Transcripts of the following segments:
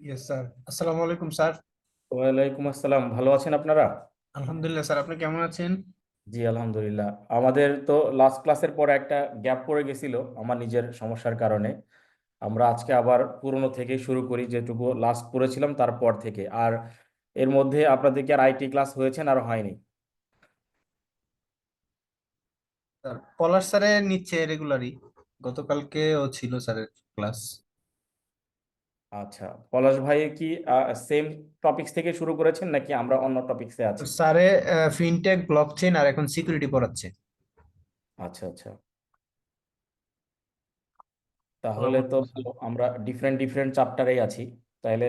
Yes sir. আসসালামু আলাইকুম sir. ওয়ালাইকুম আসসালাম। ভালো আছেন আপনারা? আলহামদুলিল্লাহ স্যার, আপনি কেমন আছেন? জি আলহামদুলিল্লাহ। আমাদের তো লাস্ট ক্লাসের পর একটা গ্যাপ পড়ে গেছিল আমার নিজের সমস্যার কারণে। আমরা আজকে আবার পুরনো থেকেই শুরু করি, যেটুকু লাস্ট পড়েছিলাম তারপর থেকে। আর এর মধ্যে আপনাদের কি আর আইটি ক্লাস হয়েছেন আর হয়নি? স্যার পলাশ স্যারে নিচ্ছে রেগুলারই। গতকালকেও ছিল স্যারের ক্লাস। আচ্ছা, পলাশ ভাই কি সেম টপিকস থেকে শুরু করেছেন নাকি আমরা অন্য টপিকসে আছি? স্যারে ফিনটেক, ব্লকচেন আর এখন সিকিউরিটি পড়াচ্ছে। আচ্ছা আচ্ছা, তাহলে তো পরবর্তী স্যার। ভালো। আমরা ডিফারেন্ট ডিফারেন্ট চ্যাপ্টারেই আছি। তাহলে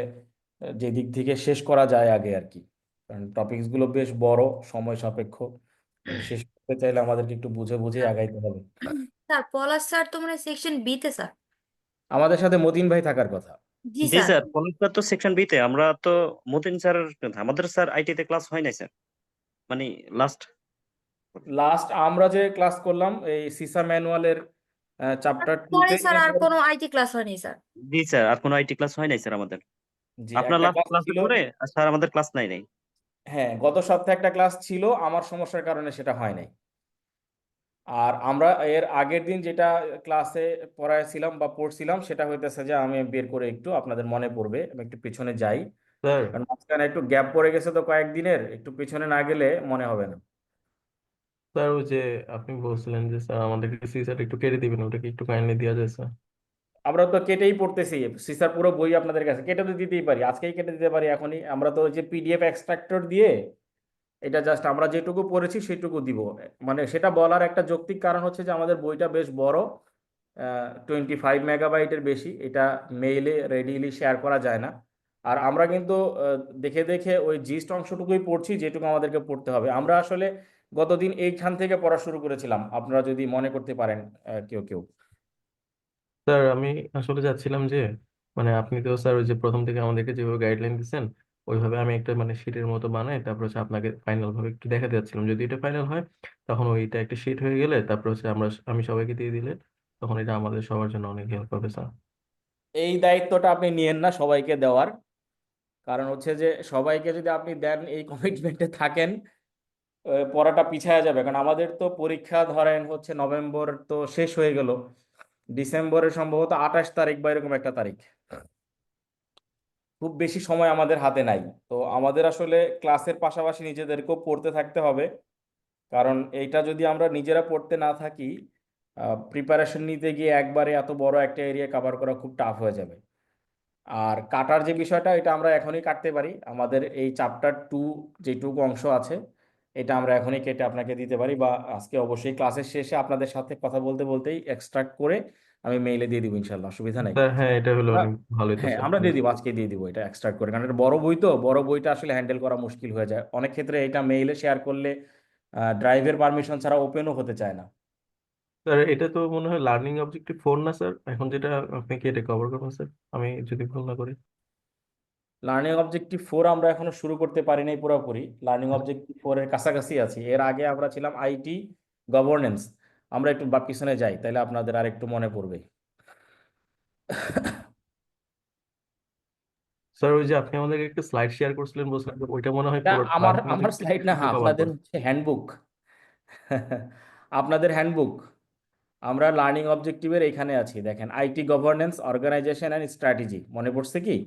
যে দিক থেকে শেষ করা যায় আগে আর কি, কারণ টপিকস গুলো বেশ বড়, সময় সাপেক্ষ। শেষ করতে চাইলে আমাদেরকে একটু বুঝে বুঝে স্যার আগাইতে হবে। স্যার পলাশ স্যার তো মানে সেকশন বি তে স্যার। আমাদের সাথে মতিন ভাই থাকার কথা। জি জি স্যার। স্যার, পলিসির তো সেকশন বি তে। আমরা তো মতিন স্যার, আমাদের স্যার আইটি তে ক্লাস হয় নাই স্যার, মানে লাস্ট। লাস্ট আমরা যে ক্লাস করলাম এই সিসা ম্যানুয়ালের চ্যাপ্টার পরে 2-তে। স্যার আর কোনো আইটি ক্লাস হয়নি স্যার। জি স্যার, আর কোনো আইটি ক্লাস হয় নাই স্যার আমাদের। জি আপনার একটা লাস্ট ক্লাস ক্লাসের ছিল। পরে আর স্যার আমাদের ক্লাস নাই। হ্যাঁ, গত সপ্তাহে একটা ক্লাস ছিল, আমার সমস্যার কারণে সেটা হয় নাই। আর আমরা এর আগের দিন যেটা ক্লাসে পড়াইছিলাম বা পড়ছিলাম সেটা হইতেছে যে, আমি বের করে একটু আপনাদের মনে পড়বে, আমি একটু পিছনে যাই। স্যার কারণ মাঝখানে একটু গ্যাপ পড়ে গেছে তো কয়েকদিনের, একটু পিছনে না গেলে মনে হবে না। স্যার ওই যে আপনি বলছিলেন যে স্যার আমাদেরকে সিস্যার একটু কেটে দিবেন, ওটা কি একটু কাইন্ডলি দেওয়া যায় স্যার? আমরা তো কেটেই পড়তেছি, সিসার পুরো বই আপনাদের কাছে কেটে তো দিতেই পারি, আজকেই কেটে দিতে পারি এখনই। আমরা তো ওই যে পিডিএফ এক্সট্রাক্টর দিয়ে এটা জাস্ট আমরা যেটুকু পড়েছি সেটুকু দিব। মানে সেটা বলার একটা যৌক্তিক কারণ হচ্ছে যে আমাদের বইটা বেশ বড়, 25 মেগাবাইটের বেশি। এটা মেইলে রেডিলি শেয়ার করা যায় না। আর আমরা কিন্তু দেখে দেখে ওই জিস্ট অংশটুকুই পড়ছি যেটুকু আমাদেরকে পড়তে হবে। আমরা আসলে গতদিন এইখান থেকে পড়া শুরু করেছিলাম, আপনারা যদি মনে করতে পারেন কেউ কেউ। স্যার আমি আসলে যাচ্ছিলাম যে, মানে আপনি তো স্যার ওই যে প্রথম থেকে আমাদেরকে যেভাবে গাইডলাইন দিচ্ছেন ওইভাবে আমি একটা মানে শিটের মতো বানাই, তারপর হচ্ছে আপনাকে ফাইনাল ভাবে একটু দেখাতে যাচ্ছিলাম। যদি এটা ফাইনাল হয় তখন ওইটা একটা শিট হয়ে গেলে তারপর হচ্ছে আমি সবাইকে দিয়ে দিলে তখন এটা আমাদের সবার জন্য অনেক হেল্প হবে স্যার। এই দায়িত্বটা আপনি নিয়েন না সবাইকে দেওয়ার। কারণ হচ্ছে যে সবাইকে যদি আপনি দেন, এই কমিটমেন্টে থাকেন, পড়াটা পিছায়া যাবে। কারণ আমাদের তো পরীক্ষা ধরেন হচ্ছে নভেম্বর তো শেষ হয়ে গেল, ডিসেম্বরের সম্ভবত 28 তারিখ বা এরকম একটা তারিখ। খুব বেশি সময় আমাদের হাতে নাই। তো আমাদের আসলে ক্লাসের পাশাপাশি নিজেদেরকেও পড়তে থাকতে হবে। কারণ এইটা যদি আমরা নিজেরা পড়তে না থাকি, প্রিপারেশন নিতে গিয়ে একবারে এত বড় একটা এরিয়া কভার করা খুব টাফ হয়ে যাবে। আর কাটার যে বিষয়টা, এটা আমরা এখনই কাটতে পারি। আমাদের এই চ্যাপ্টার 2 যেটুকু অংশ আছে এটা আমরা এখনই কেটে আপনাকে দিতে পারি, বা আজকে অবশ্যই ক্লাসের শেষে আপনাদের সাথে কথা বলতে বলতেই এক্সট্রাক্ট করে আমি মেইলে দিয়ে দিব, ইনশাল্লাহ, অসুবিধা নেই। স্যার হ্যাঁ, এটা হলো আমরা- অনেক ভালোই তো হ্যাঁ, স্যার, আমরা দিয়ে প্লিজ। দিব, আজকে দিয়ে দিব এটা এক্সট্রাক্ট করে। কারণ এটা বড় বই, তো বড় বইটা আসলে হ্যান্ডেল করা মুশকিল হয়ে যায় অনেক ক্ষেত্রে। এটা মেইলে শেয়ার করলে ড্রাইভের পারমিশন ছাড়া ওপেনও হতে চায় না। স্যার এটা তো মনে হয় লার্নিং অবজেক্টিভ 4 না স্যার, এখন যেটা আপনি কি এটা কভার করবেন স্যার, আমি যদি ভুল না করি? লার্নিং অবজেক্টিভ 4 আমরা এখনো শুরু করতে পারি নাই পুরোপুরি। লার্নিং অবজেক্টিভ 4 এর কাছাকাছি আছি। এর আগে আমরা ছিলাম আইটি গভর্নেন্স। আমরা একটু বা পিছনে যাই, তাহলে আপনাদের আর একটু মনে পড়বে। স্যার ওই যে আপনি আমাদেরকে একটা স্লাইড শেয়ার করছিলেন, বলছিলেন যে ওইটা মনে হয় এটা পুরো আমার লার্নিং আমার অবজেক্টিভ স্লাইড না, কে কভার আপনাদের করে। হচ্ছে হ্যান্ডবুক। আপনাদের হ্যান্ডবুক। আমরা লার্নিং অবজেক্টিভের এখানে আছি, দেখেন, IT governance, organization and strategy. মনে পড়ছে কি?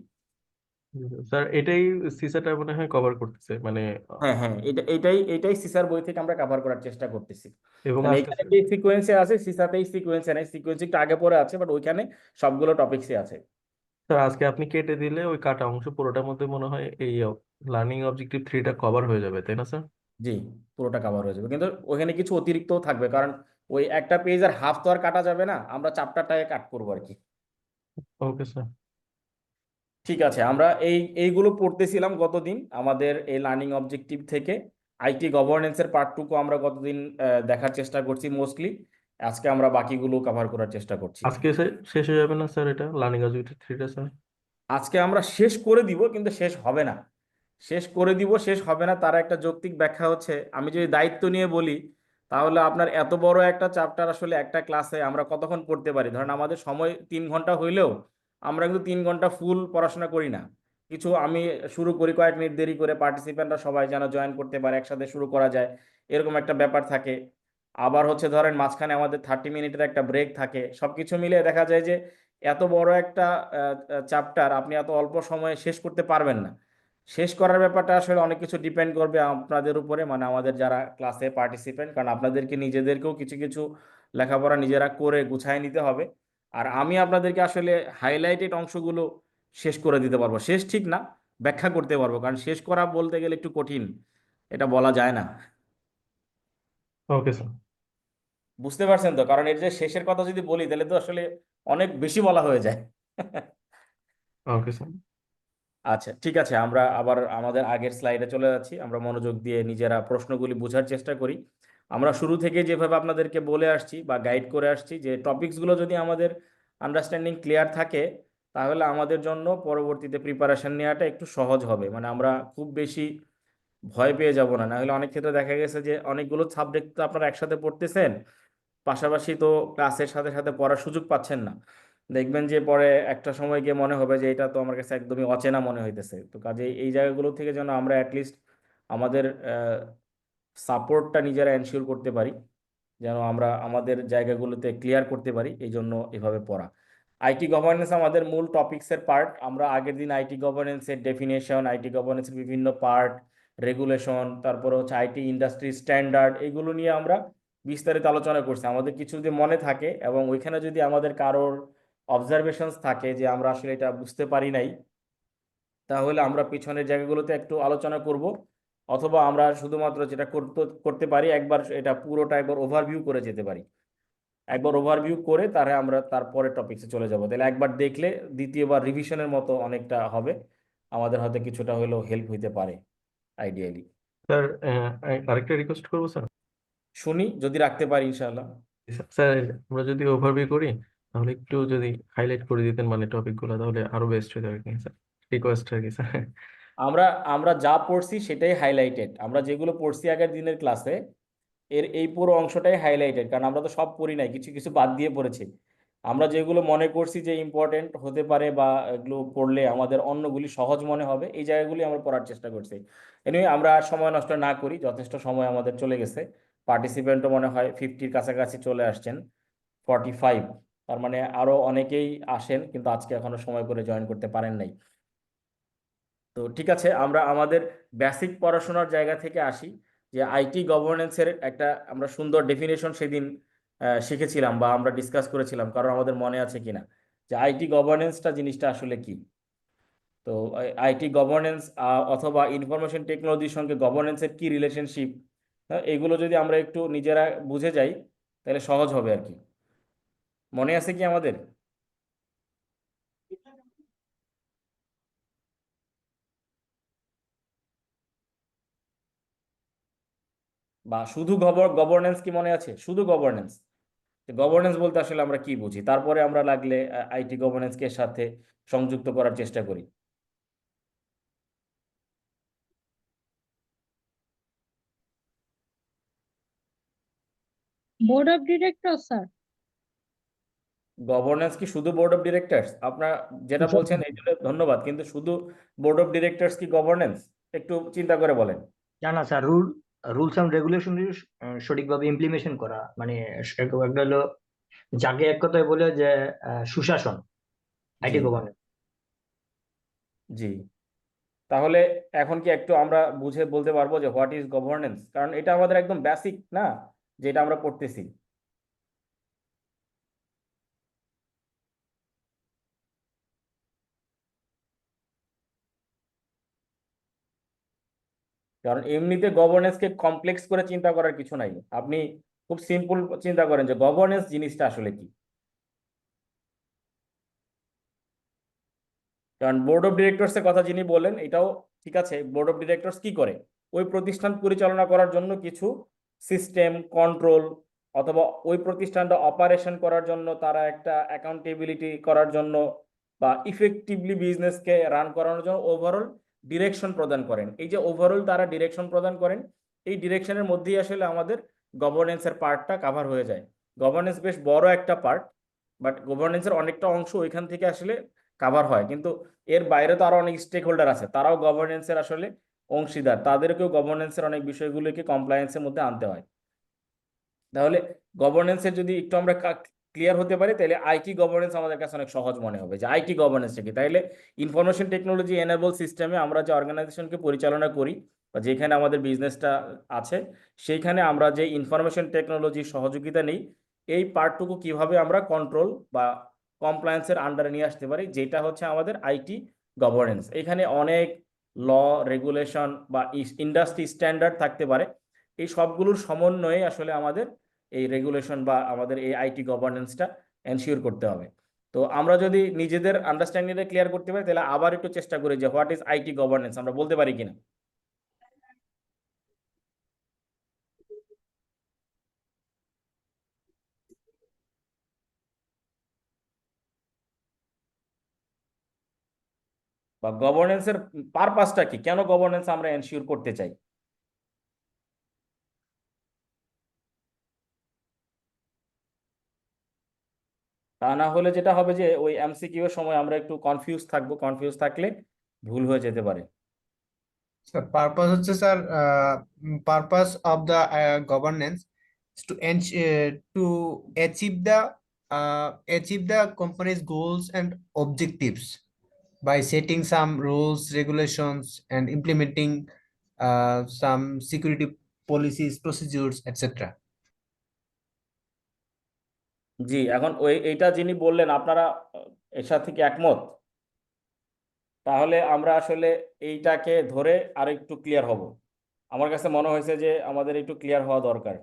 স্যার এটাই সিসাটা মনে হয় কভার করতেছে মানে হ্যাঁ হ্যাঁ, এটাই সিসার বই থেকে আমরা কভার করার চেষ্টা করতেছি। এবং মানে আজকে এখানে যে সিকোয়েন্সে আছে, সিসাতেই সিকোয়েন্সে নেই, সিকোয়েন্স একটু আগে পরে আছে, বাট ওইখানে সবগুলো টপিকসে আছে। স্যার আজকে আপনি কেটে দিলে ওই কাটা অংশ পুরোটার মধ্যে মনে হয় এই লার্নিং অবজেক্টিভ 3টা কভার হয়ে যাবে, তাই না স্যার? জি, পুরোটা কভার হয়ে যাবে, কিন্তু ওখানে কিছু অতিরিক্তও থাকবে। কারণ ওই একটা পেজের হাফ তো আর কাটা যাবে না, আমরা চ্যাপ্টারটাকে কাট করবো আর কি। Okay sir. ঠিক আছে, আমরা এইগুলো পড়তেছিলাম গতদিন আমাদের এই লার্নিং অবজেক্টিভ থেকে। আইটি গভর্নেন্সের পার্ট 2 আমরা গতদিন দেখার চেষ্টা করছি মোস্টলি। আজকে আমরা বাকিগুলো কভার করার চেষ্টা করছি। আজকে শেষ হয়ে যাবে না স্যার এটা লার্নিং অবজেক্টিভ 3টা স্যার? আজকে আমরা শেষ করে দিব, কিন্তু শেষ হবে না। শেষ করে দিব, শেষ হবে না, তার একটা যৌক্তিক ব্যাখ্যা হচ্ছে, আমি যদি দায়িত্ব নিয়ে বলি, তাহলে আপনার এত বড় একটা চ্যাপ্টার আসলে একটা ক্লাসে আমরা কতক্ষণ পড়তে পারি? ধরেন আমাদের সময় 3 ঘন্টা হইলেও আমরা কিন্তু 3 ঘন্টা ফুল পড়াশোনা করি না। কিছু আমি শুরু করি কয়েক মিনিট দেরি করে, পার্টিসিপেন্টরা সবাই যেন জয়েন করতে পারে, একসাথে শুরু করা যায়, এরকম একটা ব্যাপার থাকে। আবার হচ্ছে ধরেন মাঝখানে আমাদের 30 মিনিটের একটা ব্রেক থাকে। সবকিছু মিলে দেখা যায় যে এত বড় একটা চ্যাপ্টার আপনি এত অল্প সময়ে শেষ করতে পারবেন না। শেষ করার ব্যাপারটা আসলে অনেক কিছু ডিপেন্ড করবে আপনাদের উপরে, মানে আমাদের যারা ক্লাসে পার্টিসিপেন্ট, কারণ আপনাদেরকে নিজেদেরকেও কিছু কিছু লেখাপড়া নিজেরা করে গুছায় নিতে হবে। আর আমি আপনাদেরকে আসলে হাইলাইটেড অংশগুলো শেষ করে দিতে পারবো, শেষ ঠিক না, ব্যাখ্যা করতে পারবো, কারণ শেষ করা বলতে গেলে একটু কঠিন, এটা বলা যায় না। Okay sir. বুঝতে পারছেন তো? কারণ এর যে শেষের কথা যদি বলি তাহলে তো আসলে অনেক বেশি বলা হয়ে যায়। Okay sir. আচ্ছা ঠিক আছে, আমরা আবার আমাদের আগের স্লাইডে চলে যাচ্ছি। আমরা মনোযোগ দিয়ে নিজেরা প্রশ্নগুলি বোঝার চেষ্টা করি। আমরা শুরু থেকে যেভাবে আপনাদেরকে বলে আসছি বা গাইড করে আসছি, যে টপিকসগুলো যদি আমাদের আন্ডারস্ট্যান্ডিং ক্লিয়ার থাকে তাহলে আমাদের জন্য পরবর্তীতে প্রিপারেশন নেওয়াটা একটু সহজ হবে। মানে আমরা খুব বেশি ভয় পেয়ে যাব না। নাহলে অনেক ক্ষেত্রে দেখা গেছে যে অনেকগুলো সাবজেক্ট তো আপনারা একসাথে পড়তেছেন, পাশাপাশি তো ক্লাসের সাথে সাথে পড়ার সুযোগ পাচ্ছেন না। দেখবেন যে পরে একটা সময় গিয়ে মনে হবে যে এটা তো আমার কাছে একদমই অচেনা মনে হইতেছে। তো কাজে এই জায়গাগুলো থেকে যেন আমরা অ্যাটলিস্ট আমাদের সাপোর্টটা নিজেরা এনশিওর করতে পারি, যেন আমরা আমাদের জায়গাগুলোতে ক্লিয়ার করতে পারি, এই জন্য এভাবে পড়া। আইটি গভর্নেন্স আমাদের মূল টপিকসের পার্ট। আমরা আগের দিন আইটি গভর্নেন্সের ডেফিনেশন, আইটি গভর্নেন্সের বিভিন্ন পার্ট, রেগুলেশন, তারপরে হচ্ছে আইটি ইন্ডাস্ট্রি স্ট্যান্ডার্ড, এগুলো নিয়ে আমরা বিস্তারিত আলোচনা করছি। আমাদের কিছু যদি মনে থাকে এবং ওইখানে যদি আমাদের কারোর অবজারভেশনস থাকে যে আমরা আসলে এটা বুঝতে পারি নাই, তাহলে আমরা পিছনের জায়গাগুলোতে একটু আলোচনা করব। অথবা আমরা শুধুমাত্র যেটা করতে করতে পারি, একবার এটা পুরোটা একবার ওভারভিউ করে যেতে পারি। একবার ওভারভিউ করে আমরা তারপরে টপিকসে চলে যাব। তাহলে একবার দেখলে দ্বিতীয়বার রিভিশনের মতো অনেকটা হবে, আমাদের হয়তো কিছুটা হলেও হেল্প হইতে পারে আইডিয়ালি। স্যার আরেকটা রিকোয়েস্ট করবো স্যার। শুনি যদি রাখতে পারি ইনশাআল্লাহ। স্যার আমরা যদি ওভারভিউ করি তাহলে একটু যদি হাইলাইট করে দিতেন মানে টপিক গুলো, তাহলে আরো বেস্ট হতো আর কি স্যার। রিকোয়েস্ট আর কি স্যার। আমরা আমরা যা পড়ছি সেটাই হাইলাইটেড। আমরা যেগুলো পড়ছি আগের দিনের ক্লাসে এই পুরো অংশটাই হাইলাইটেড, কারণ আমরা তো সব পড়ি নাই, কিছু কিছু বাদ দিয়ে পড়েছি। আমরা যেগুলো মনে করছি যে ইম্পর্টেন্ট হতে পারে বা এগুলো পড়লে আমাদের অন্যগুলি সহজ মনে হবে, এই জায়গাগুলি আমরা পড়ার চেষ্টা করছি। এনিওয়ে আমরা আর সময় নষ্ট না করি, যথেষ্ট সময় আমাদের চলে গেছে। পার্টিসিপেন্টও মনে হয় 50-র কাছাকাছি চলে আসছেন, 45। তার মানে আরো অনেকেই আসেন কিন্তু আজকে এখনো সময় করে জয়েন করতে পারেন নাই। তো ঠিক আছে, আমরা আমাদের বেসিক পড়াশোনার জায়গা থেকে আসি। যে আইটি গভর্নেন্সের একটা আমরা সুন্দর ডেফিনেশন সেদিন শিখেছিলাম বা আমরা ডিসকাস করেছিলাম, কারণ আমাদের মনে আছে কিনা যে আইটি গভর্নেন্সটা জিনিসটা আসলে কি। তো আইটি গভর্নেন্স অথবা ইনফরমেশন টেকনোলজির সঙ্গে গভর্নেন্সের কি রিলেশনশিপ, এগুলো যদি আমরা একটু নিজেরা বুঝে যাই তাহলে সহজ হবে আর কি। মনে আছে কি আমাদের? বা শুধু গভর্নেন্স কি মনে আছে? শুধু গভর্নেন্স, গভর্নেন্স বলতে আসলে আমরা কি বুঝি, তারপরে আমরা লাগলে আইটি গভর্নেন্সকে সাথে সংযুক্ত করার চেষ্টা করি। Board of director sir. Governance কি শুধু বোর্ড অফ ডিরেক্টরস? আপনার যেটা বলছেন এই জন্য ধন্যবাদ, কিন্তু শুধু বোর্ড অফ ডিরেক্টরস কি গভর্নেন্স? একটু চিন্তা করে বলেন। না না স্যার, রুলস এন্ড রেগুলেশন সঠিকভাবে ইমপ্লিমেশন করা, মানে একটা হলো যাকে এক কথায় বলে যে সুশাসন, জি আইটি গভর্নেন্স। জি। তাহলে এখন কি একটু আমরা বুঝে বলতে পারবো যে হোয়াট ইজ গভর্নেন্স? কারণ এটা আমাদের একদম বেসিক না, যেটা আমরা পড়তেছি। কারণ এমনিতে গভর্নেন্সকে কমপ্লেক্স করে চিন্তা করার কিছু নাই। আপনি খুব সিম্পল চিন্তা করেন যে গভর্নেন্স জিনিসটা আসলে কি। কারণ বোর্ড অফ ডিরেক্টরস এর কথা যিনি বললেন এটাও ঠিক আছে, বোর্ড অফ ডিরেক্টরস কি করে? ওই প্রতিষ্ঠান পরিচালনা করার জন্য কিছু সিস্টেম কন্ট্রোল, অথবা ওই প্রতিষ্ঠানটা অপারেশন করার জন্য তারা একটা অ্যাকাউন্টেবিলিটি করার জন্য বা ইফেক্টিভলি বিজনেসকে রান করানোর জন্য ওভারঅল ডিরেকশন প্রদান করেন। এই যে ওভারঅল তারা ডিরেকশন প্রদান করেন, এই ডিরেকশনের মধ্যেই আসলে আমাদের গভর্নেন্সের পার্টটা কাভার হয়ে যায়। গভর্নেন্স বেশ বড় একটা পার্ট, বাট গভর্নেন্সের অনেকটা অংশ ওইখান থেকে আসলে কাভার হয়, কিন্তু এর বাইরে তো আরো অনেক স্টেক হোল্ডার আছে, তারাও গভর্নেন্সের আসলে অংশীদার, তাদেরকেও গভর্নেন্সের অনেক বিষয়গুলোকে কমপ্লায়েন্সের মধ্যে আনতে হয়। তাহলে গভর্নেন্সের যদি একটু আমরা ক্লিয়ার হতে পারি, তাহলে আইটি গভর্নেন্স আমাদের কাছে অনেক সহজ মনে হবে যে আইটি গভর্নেন্সটা কি। তাইলে ইনফরমেশন টেকনোলজি এনেবল সিস্টেমে আমরা যে অর্গানাইজেশনকে পরিচালনা করি বা যেখানে আমাদের বিজনেসটা আছে, সেইখানে আমরা যে ইনফরমেশন টেকনোলজির সহযোগিতা নেই, এই পার্টটুকু কিভাবে আমরা কন্ট্রোল বা কমপ্লায়েন্সের আন্ডারে নিয়ে আসতে পারি, যেটা হচ্ছে আমাদের আইটি গভর্নেন্স। এখানে অনেক ল, রেগুলেশন বা ইন্ডাস্ট্রি স্ট্যান্ডার্ড থাকতে পারে, এই সবগুলোর সমন্বয়ে আসলে আমাদের এই রেগুলেশন বা আমাদের এই আইটি গভর্নেন্সটা এনশিওর করতে হবে। তো আমরা যদি নিজেদের আন্ডারস্ট্যান্ডিংটা ক্লিয়ার করতে পারি, তাহলে আবার একটু চেষ্টা করি যে হোয়াট ইজ আইটি গভর্নেন্স আমরা বলতে পারি কিনা। বা গভর্নেন্সের পারপাসটা কি, কেন গভর্নেন্স আমরা এনশিওর করতে চাই। তা না হলে যেটা হবে যে ওই এমসিকিউ এর সময় আমরা একটু কনফিউজ থাকবো, কনফিউজ থাকলে ভুল হয়ে যেতে পারে। স্যার পারপাস হচ্ছে sir, purpose of the governance to to achieve the achieve the companies goals and objectives by setting some rules, regulations, and implementing some security policies, procedures, etc. জি, এখন ওই এইটা যিনি বললেন আপনারা এর সাথে কি একমত? তাহলে আমরা আসলে এইটাকে ধরে আরো একটু ক্লিয়ার হব। আমার কাছে মনে হয়েছে যে আমাদের একটু ক্লিয়ার হওয়া দরকার।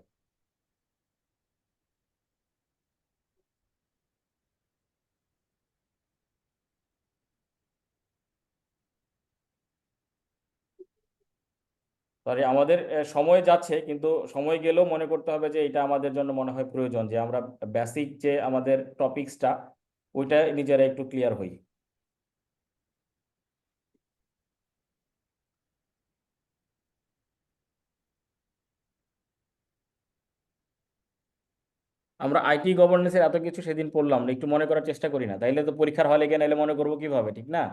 সরি, আমাদের সময় যাচ্ছে, কিন্তু সময় গেলেও মনে করতে হবে যে এটা আমাদের জন্য মনে হয় প্রয়োজন যে আমরা বেসিক যে আমাদের টপিকসটা ওইটা নিজেরা একটু ক্লিয়ার হই। আমরা আইটি গভর্নেন্সের এত কিছু সেদিন পড়লাম না, একটু মনে করার চেষ্টা করি না, তাইলে তো পরীক্ষার হলে গিয়ে নাইলে মনে করবো কিভাবে, ঠিক না?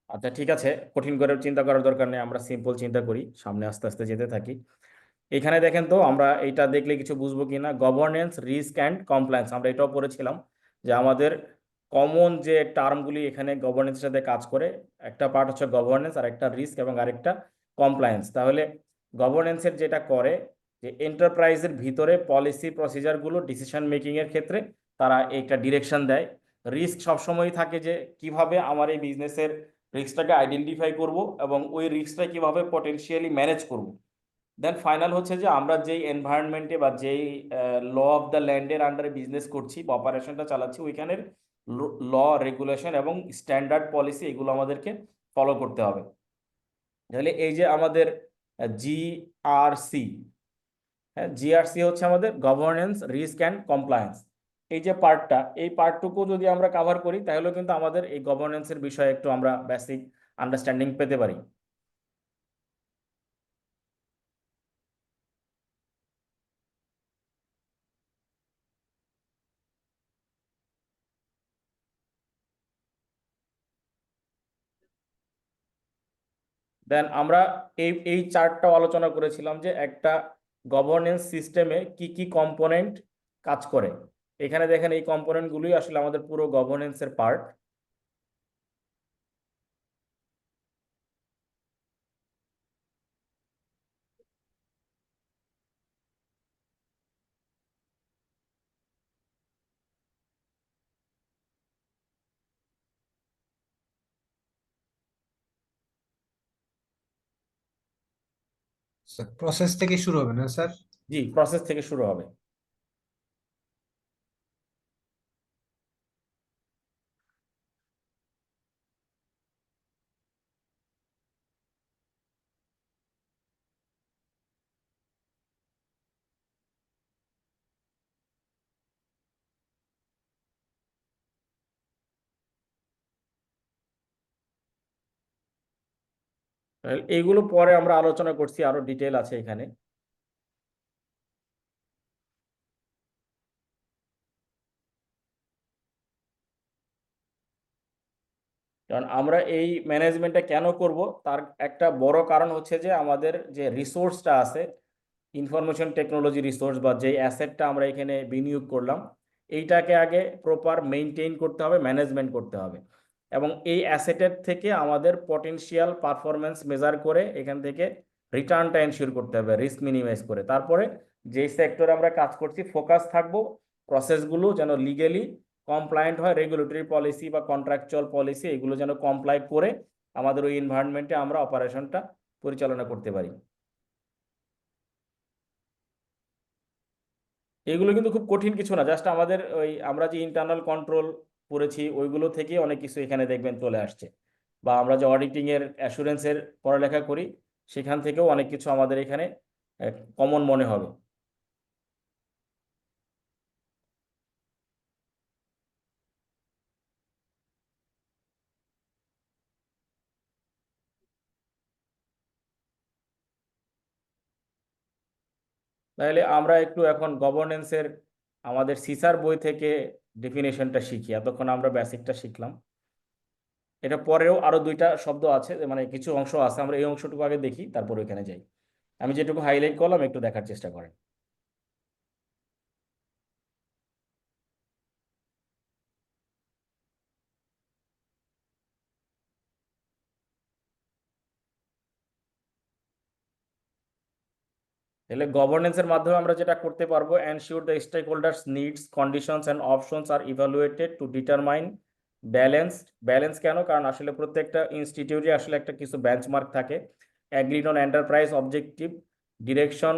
আচ্ছা ঠিক আছে, কঠিন করে চিন্তা করার দরকার নেই, আমরা সিম্পল চিন্তা করি, সামনে আস্তে আস্তে যেতে থাকি। এখানে দেখেন তো আমরা এটা দেখলে কিছু বুঝবো কিনা, গভর্নেন্স, রিস্ক অ্যান্ড কমপ্লায়েন্স, আমরা এটাও পড়েছিলাম যে আমাদের কমন যে টার্মগুলি এখানে গভর্নেন্সের সাথে কাজ করে, একটা পার্ট হচ্ছে গভর্নেন্স, আর একটা রিস্ক এবং আরেকটা কমপ্লায়েন্স। তাহলে গভর্নেন্সের যেটা করে যে এন্টারপ্রাইজের ভিতরে পলিসি প্রসিজারগুলো ডিসিশন মেকিং এর ক্ষেত্রে তারা একটা ডিরেকশন দেয়। রিস্ক সবসময় থাকে যে কিভাবে আমার এই বিজনেসের রিস্কটাকে আইডেন্টিফাই করব এবং ওই রিস্কটা কিভাবে পটেনশিয়ালি ম্যানেজ করব। দেন ফাইনাল হচ্ছে যে আমরা যেই এনভায়রনমেন্টে বা যেই ল অফ দ্য ল্যান্ডের আন্ডারে বিজনেস করছি বা অপারেশনটা চালাচ্ছি, ওইখানের ল, রেগুলেশন এবং স্ট্যান্ডার্ড পলিসি এগুলো আমাদেরকে ফলো করতে হবে। তাহলে এই যে আমাদের জিআরসি, হ্যাঁ, জিআরসি হচ্ছে আমাদের গভর্নেন্স, রিস্ক অ্যান্ড কমপ্লায়েন্স। এই যে পার্টটা, এই পার্টটুকু যদি আমরা কাভার করি, তাহলে কিন্তু আমাদের এই গভর্নেন্সের বিষয়ে একটু আমরা বেসিক আন্ডারস্ট্যান্ডিং পেতে পারি। দেন আমরা এই এই চার্টটাও আলোচনা করেছিলাম যে একটা গভর্নেন্স সিস্টেমে কি কি কম্পোনেন্ট কাজ করে। এখানে দেখেন এই কম্পোনেন্টগুলোই আসলে আমাদের পুরো গভর্নেন্সের পার্ট। প্রসেস থেকে শুরু হবে না স্যার? জি, প্রসেস থেকে শুরু হবে। এইগুলো পরে আমরা আলোচনা করছি, আরো ডিটেল আছে এখানে। কারণ আমরা এই ম্যানেজমেন্টটা কেন করব, তার একটা বড় কারণ হচ্ছে যে আমাদের যে রিসোর্সটা আছে, ইনফরমেশন টেকনোলজি রিসোর্স বা যে অ্যাসেটটা আমরা এখানে বিনিয়োগ করলাম, এইটাকে আগে প্রপার মেনটেন করতে হবে, ম্যানেজমেন্ট করতে হবে। এবং এই অ্যাসেটের থেকে আমাদের পটেনশিয়াল পারফরমেন্স মেজার করে এখান থেকে রিটার্নটা এনশিওর করতে হবে, রিস্ক মিনিমাইজ করে। তারপরে যে সেক্টরে আমরা কাজ করছি ফোকাস থাকবো, প্রসেসগুলো যেন লিগেলি কমপ্লায়েন্ট হয়, রেগুলেটরি পলিসি বা কন্ট্রাকচুয়াল পলিসি এগুলো যেন কমপ্লাই করে আমাদের ওই এনভায়রনমেন্টে আমরা অপারেশনটা পরিচালনা করতে পারি। এগুলো কিন্তু খুব কঠিন কিছু না, জাস্ট আমাদের ওই আমরা যে ইন্টারনাল কন্ট্রোল করেছি ওইগুলো থেকে অনেক কিছু এখানে দেখবেন চলে আসছে, বা আমরা যে অডিটিং এর অ্যাসুরেন্সের পড়ালেখা করি সেখান থেকেও অনেক কিছু আমাদের এখানে কমন মনে হবে। তাহলে আমরা একটু এখন গভর্নেন্সের আমাদের সিসার বই থেকে ডেফিনেশনটা শিখি। এতক্ষণ আমরা বেসিকটা শিখলাম, এটা পরেও আরো দুইটা শব্দ আছে, মানে কিছু অংশ আছে, আমরা এই অংশটুকু আগে দেখি তারপর ওইখানে যাই। আমি যেটুকু হাইলাইট করলাম একটু দেখার চেষ্টা করেন। তাহলে গভর্নেন্সের মাধ্যমে আমরা যেটা করতে পারবো, ensure the stakeholders needs conditions and options are evaluated to determine balanced. Balance কেন? কারণ আসলে প্রত্যেকটা ইনস্টিটিউটে আসলে একটা কিছু বেঞ্চমার্ক থাকে। Agreed on enterprise objective, direction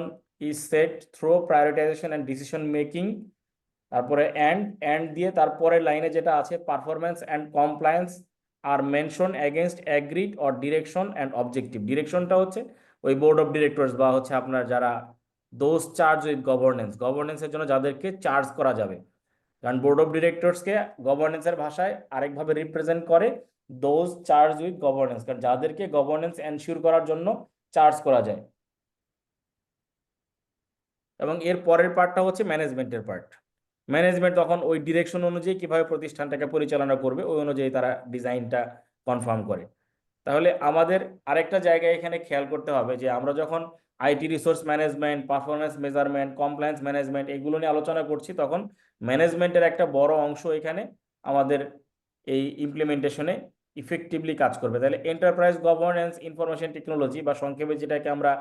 is set through prioritization and decision making. তারপরে অ্যান্ড দিয়ে তারপরে লাইনে যেটা আছে, পারফরমেন্স অ্যান্ড কমপ্লায়েন্স আর mention against agreed or direction and objective. ডিরেকশনটা হচ্ছে ওই বোর্ড অফ ডিরেক্টরস বা হচ্ছে আপনার যারা দোজ চার্জ উইথ গভর্নেন্স, গভর্নেন্সের জন্য যাদেরকে চার্জ করা যাবে। কারণ বোর্ড অফ ডিরেক্টরসকে গভর্নেন্সের ভাষায় আরেকভাবে রিপ্রেজেন্ট করে দোজ চার্জ উইথ গভর্নেন্স, কারণ যাদেরকে গভর্নেন্স এনশিওর করার জন্য চার্জ করা যায়। এবং এর পরের পার্টটা হচ্ছে ম্যানেজমেন্টের পার্ট। ম্যানেজমেন্ট তখন ওই ডিরেকশন অনুযায়ী কিভাবে প্রতিষ্ঠানটাকে পরিচালনা করবে ওই অনুযায়ী তারা ডিজাইনটা কনফার্ম করে। তাহলে আমাদের আরেকটা জায়গায় এখানে খেয়াল করতে হবে যে আমরা যখন IT resource management, performance measurement, compliance management এগুলো নিয়ে আলোচনা করছি, তখন ম্যানেজমেন্টের একটা বড় অংশ এখানে আমাদের এই ইমপ্লিমেন্টেশনে ইফেক্টিভলি কাজ করবে। তাহলে এন্টারপ্রাইজ গভর্নেন্স ইনফরমেশন টেকনোলজি বা সংক্ষেপে যেটাকে আমরা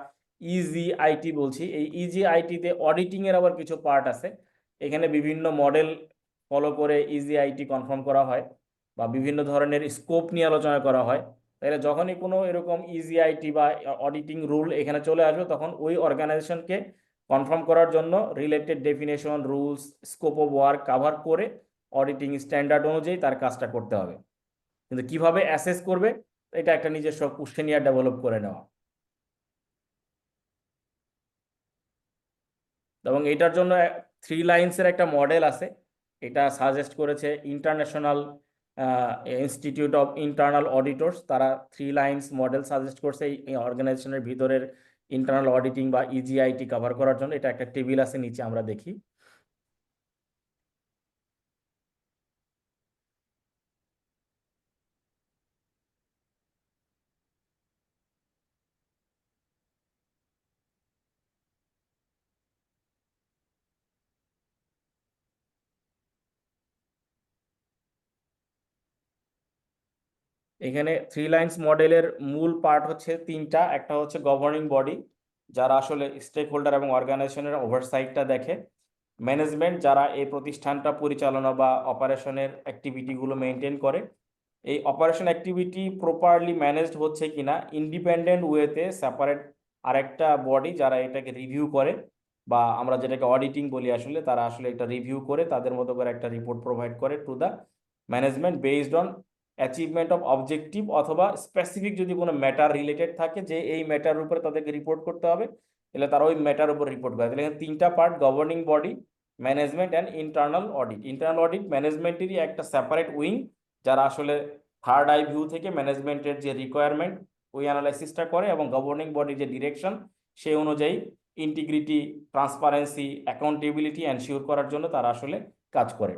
ইজিআইটি বলছি, এই ইজিআইটিতে অডিটিং এর আবার কিছু পার্ট আছে। এখানে বিভিন্ন মডেল ফলো করে ইজিআইটি কনফার্ম করা হয় বা বিভিন্ন ধরনের স্কোপ নিয়ে আলোচনা করা হয়। তাহলে যখনই কোনো এরকম ইজিআইটি বা অডিটিং রুল এখানে চলে আসবে, তখন ওই অর্গানাইজেশনকে কনফার্ম করার জন্য related definition, rules, scope of work cover করে অডিটিং স্ট্যান্ডার্ড অনুযায়ী তার কাজটা করতে হবে। কিন্তু কিভাবে অ্যাসেস করবে, এটা একটা নিজস্ব কুশ্চেনিয়ার ডেভেলপ করে নেওয়া। এবং এটার জন্য 3 লাইন্সের একটা মডেল আছে, এটা সাজেস্ট করেছে ইন্টারন্যাশনাল ইনস্টিটিউট অফ ইন্টারনাল অডিটরস। তারা 3 লাইন্স মডেল সাজেস্ট করছে এই অর্গানাইজেশনের ভিতরের ইন্টারনাল অডিটিং বা ইজিআইটি কভার করার জন্য। এটা একটা টেবিল আছে নিচে, আমরা দেখি। এখানে 3 লাইন্স মডেলের মূল পার্ট হচ্ছে 3টা। একটা হচ্ছে গভর্নিং বডি, যারা আসলে স্টেক হোল্ডার এবং অর্গানাইজেশনের ওভারসাইটটা দেখে। ম্যানেজমেন্ট, যারা এই প্রতিষ্ঠানটা পরিচালনা বা অপারেশনের অ্যাক্টিভিটিগুলো মেনটেন করে। এই অপারেশন অ্যাক্টিভিটি প্রপারলি ম্যানেজড হচ্ছে কিনা ইন্ডিপেন্ডেন্ট ওয়েতে সেপারেট আরেকটা বডি যারা এটাকে রিভিউ করে, বা আমরা যেটাকে অডিটিং বলি, আসলে তারা আসলে এটা রিভিউ করে তাদের মতো করে একটা রিপোর্ট প্রোভাইড করে to the management based on achievement of objective, অথবা স্পেসিফিক যদি কোনো ম্যাটার রিলেটেড থাকে যে এই ম্যাটার উপরে তাদেরকে রিপোর্ট করতে হবে, তাহলে তারা ওই ম্যাটার উপর রিপোর্ট করে। তাহলে এখানে 3টা part, governing body, management and internal audit. Internal audit ম্যানেজমেন্টেরই একটা সেপারেট উইং, যারা আসলে থার্ড আই ভিউ থেকে ম্যানেজমেন্টের যে রিকোয়ারমেন্ট ওই অ্যানালাইসিসটা করে এবং গভর্নিং বডির যে ডিরেকশন সেই অনুযায়ী ইন্টিগ্রিটি, ট্রান্সপারেন্সি, অ্যাকাউন্টেবিলিটি এনশিওর করার জন্য তারা আসলে কাজ করে।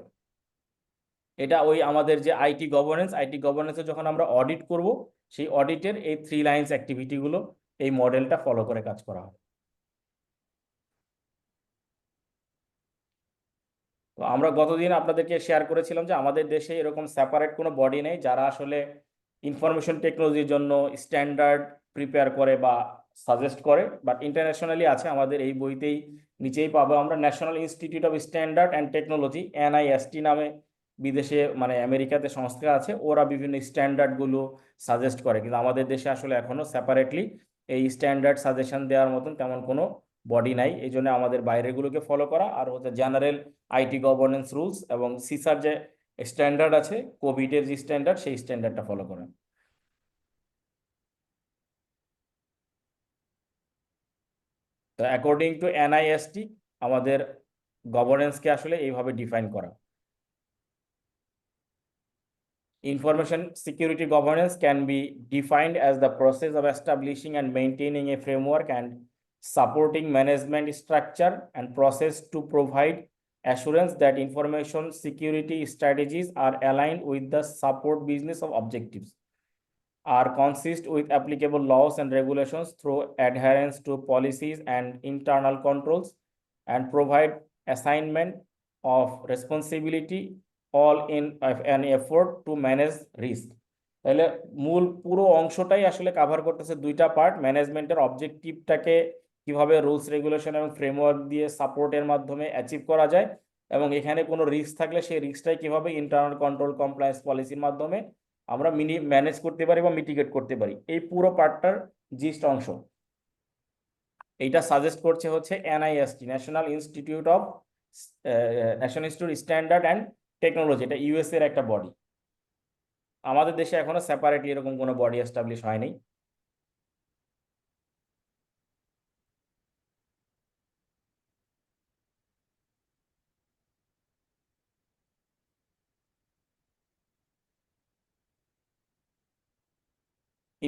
এটা ওই আমাদের যে আইটি গভর্নেন্সে যখন আমরা অডিট করব, সেই অডিটের এই 3 লাইন্স অ্যাক্টিভিটিগুলো এই মডেলটা ফলো করে কাজ করা হয়। তো আমরা গতদিন আপনাদেরকে শেয়ার করেছিলাম যে আমাদের দেশে এরকম সেপারেট কোনো বডি নেই যারা আসলে ইনফরমেশন টেকনোলজির জন্য স্ট্যান্ডার্ড প্রিপেয়ার করে বা সাজেস্ট করে, বাট ইন্টারন্যাশনালি আছে। আমাদের এই বইতেই নিচেই পাবো আমরা, national institute of standard and technology, NIST নামে বিদেশে মানে আমেরিকাতে সংস্থা আছে, ওরা বিভিন্ন স্ট্যান্ডার্ডগুলো সাজেস্ট করে। কিন্তু আমাদের দেশে আসলে এখনো সেপারেটলি এই স্ট্যান্ডার্ড সাজেশন দেওয়ার মতন তেমন কোনো বডি নাই। এই জন্য আমাদের বাইরেগুলোকে ফলো করা, আর হচ্ছে জেনারেল আইটি গভর্নেন্স রুলস এবং সিসার যে স্ট্যান্ডার্ড আছে, কোভিডের যে স্ট্যান্ডার্ড, সেই স্ট্যান্ডার্ডটা ফলো করা। তো অ্যাকর্ডিং টু NIST আমাদের গভর্নেন্সকে আসলে এইভাবে ডিফাইন করা। Information security governance can be defined as the process of establishing and maintaining a framework and supporting management structure and process to provide assurance that information security strategies are aligned with the support business of objectives, are consist with applicable laws and regulations through adherence to policies and internal controls, and provide assignment of responsibility all in an effort to manage risk। তাহলে মূল পুরো অংশটাই আসলে cover করতেছে দুইটা part, ম্যানেজমেন্টের অবজেক্টিভটাকে কিভাবে rules regulation এবং framework দিয়ে সাপোর্টের মাধ্যমে অ্যাচিভ করা যায়, এবং এখানে কোনো রিস্ক থাকলে সেই রিস্কটাই কিভাবে ইন্টারনাল কন্ট্রোল কমপ্লায়েন্স পলিসির মাধ্যমে আমরা ম্যানেজ করতে পারি বা মিটিগেট করতে পারি। এই পুরো পার্টটার জিস্ট অংশ এইটা সাজেস্ট করছে হচ্ছে NIST, national institute standard and technology. এটা US এর একটা বডি। আমাদের দেশে এখনো সেপারেটলি এরকম কোনো বডি এস্টাবলিশ হয়নি।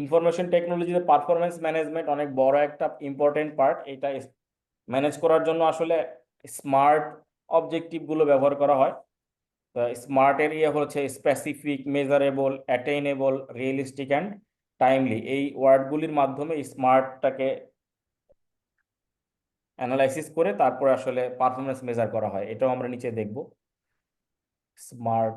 ইনফরমেশন টেকনোলজিতে পারফরমেন্স ম্যানেজমেন্ট অনেক বড় একটা ইম্পর্টেন্ট পার্ট। এটা ম্যানেজ করার জন্য আসলে স্মার্ট অবজেক্টিভগুলো ব্যবহার করা হয়। স্মার্টের হচ্ছে specific, measurable, attainable, realistic and timely. এই ওয়ার্ডগুলির মাধ্যমে স্মার্টটাকে অ্যানালাইসিস করে তারপরে আসলে পারফরমেন্স মেজার করা হয়। এটাও আমরা নিচে দেখব। স্মার্ট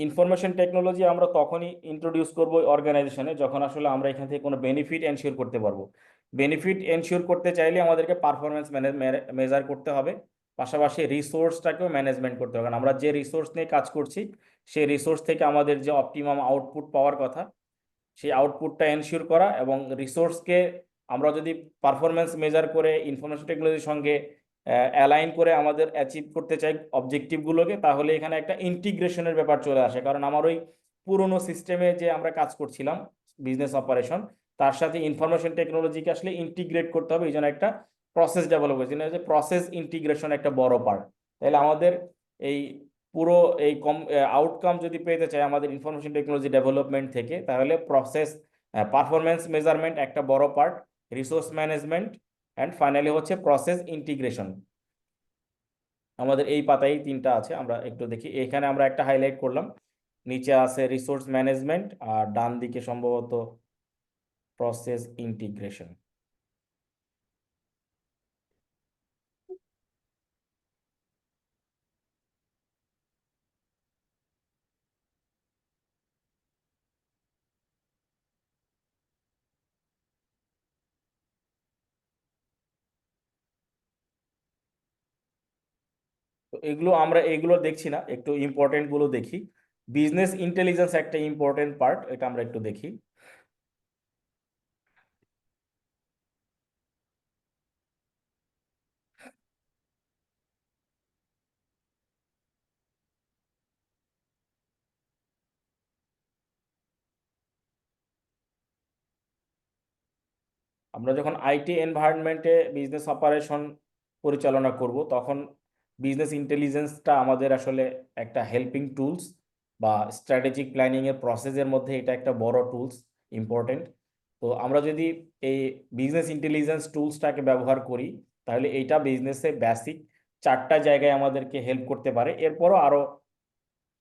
ইনফরমেশন টেকনোলজি আমরা তখনই ইন্ট্রোডিউস করব অর্গানাইজেশনে যখন আসলে আমরা এখান থেকে কোনো বেনিফিট এনশিওর করতে পারবো। বেনিফিট এনশিওর করতে চাইলে আমাদেরকে পারফরমেন্স মেজার করতে হবে, পাশাপাশি রিসোর্সটাকেও ম্যানেজমেন্ট করতে হবে। কারণ আমরা যে রিসোর্স নিয়ে কাজ করছি সেই রিসোর্স থেকে আমাদের যে অপটিমাম আউটপুট পাওয়ার কথা, সেই আউটপুটটা এনশিওর করা, এবং রিসোর্সকে আমরা যদি পারফরমেন্স মেজার করে ইনফরমেশন টেকনোলজির সঙ্গে অ্যালাইন করে আমাদের অ্যাচিভ করতে চাই অবজেক্টিভগুলোকে, তাহলে এখানে একটা ইন্টিগ্রেশনের ব্যাপার চলে আসে। কারণ আমার ওই পুরোনো সিস্টেমে যে আমরা কাজ করছিলাম বিজনেস অপারেশন, তার সাথে ইনফরমেশন টেকনোলজিকে আসলে ইন্টিগ্রেট করতে হবে। এই জন্য একটা প্রসেস ডেভেলপ হয়েছে, যে প্রসেস ইন্টিগ্রেশন একটা বড় পার্ট। তাহলে আমাদের এই পুরো এই আউটকাম যদি পেতে চাই আমাদের ইনফরমেশন টেকনোলজি ডেভেলপমেন্ট থেকে, তাহলে প্রসেস পারফরমেন্স মেজারমেন্ট একটা বড় part, resource management, and finally হচ্ছে প্রসেস ইন্টিগ্রেশন। আমাদের এই পাতায় তিনটা আছে, আমরা একটু দেখি। এখানে আমরা একটা হাইলাইট করলাম, নিচে আছে রিসোর্স ম্যানেজমেন্ট আর ডান দিকে সম্ভবত প্রসেস ইন্টিগ্রেশন। তো এগুলো আমরা এগুলো দেখছি না, একটু ইম্পর্টেন্ট গুলো দেখি। বিজনেস ইন্টেলিজেন্স একটা ইম্পর্টেন্ট পার্ট, এটা আমরা একটু দেখি। আমরা যখন আইটি এনভায়রনমেন্টে বিজনেস অপারেশন পরিচালনা করব, তখন বিজনেস ইন্টেলিজেন্সটা আমাদের আসলে একটা হেল্পিং টুলস, বা স্ট্র্যাটেজিক প্ল্যানিং এর প্রসেসের মধ্যে এটা একটা বড় টুলস, ইম্পর্টেন্ট। তো আমরা যদি এই বিজনেস ইন্টেলিজেন্স টুলসটাকে ব্যবহার করি, তাহলে এইটা বিজনেসে বেসিক 4টা জায়গায় আমাদেরকে হেল্প করতে পারে। এরপরও আরো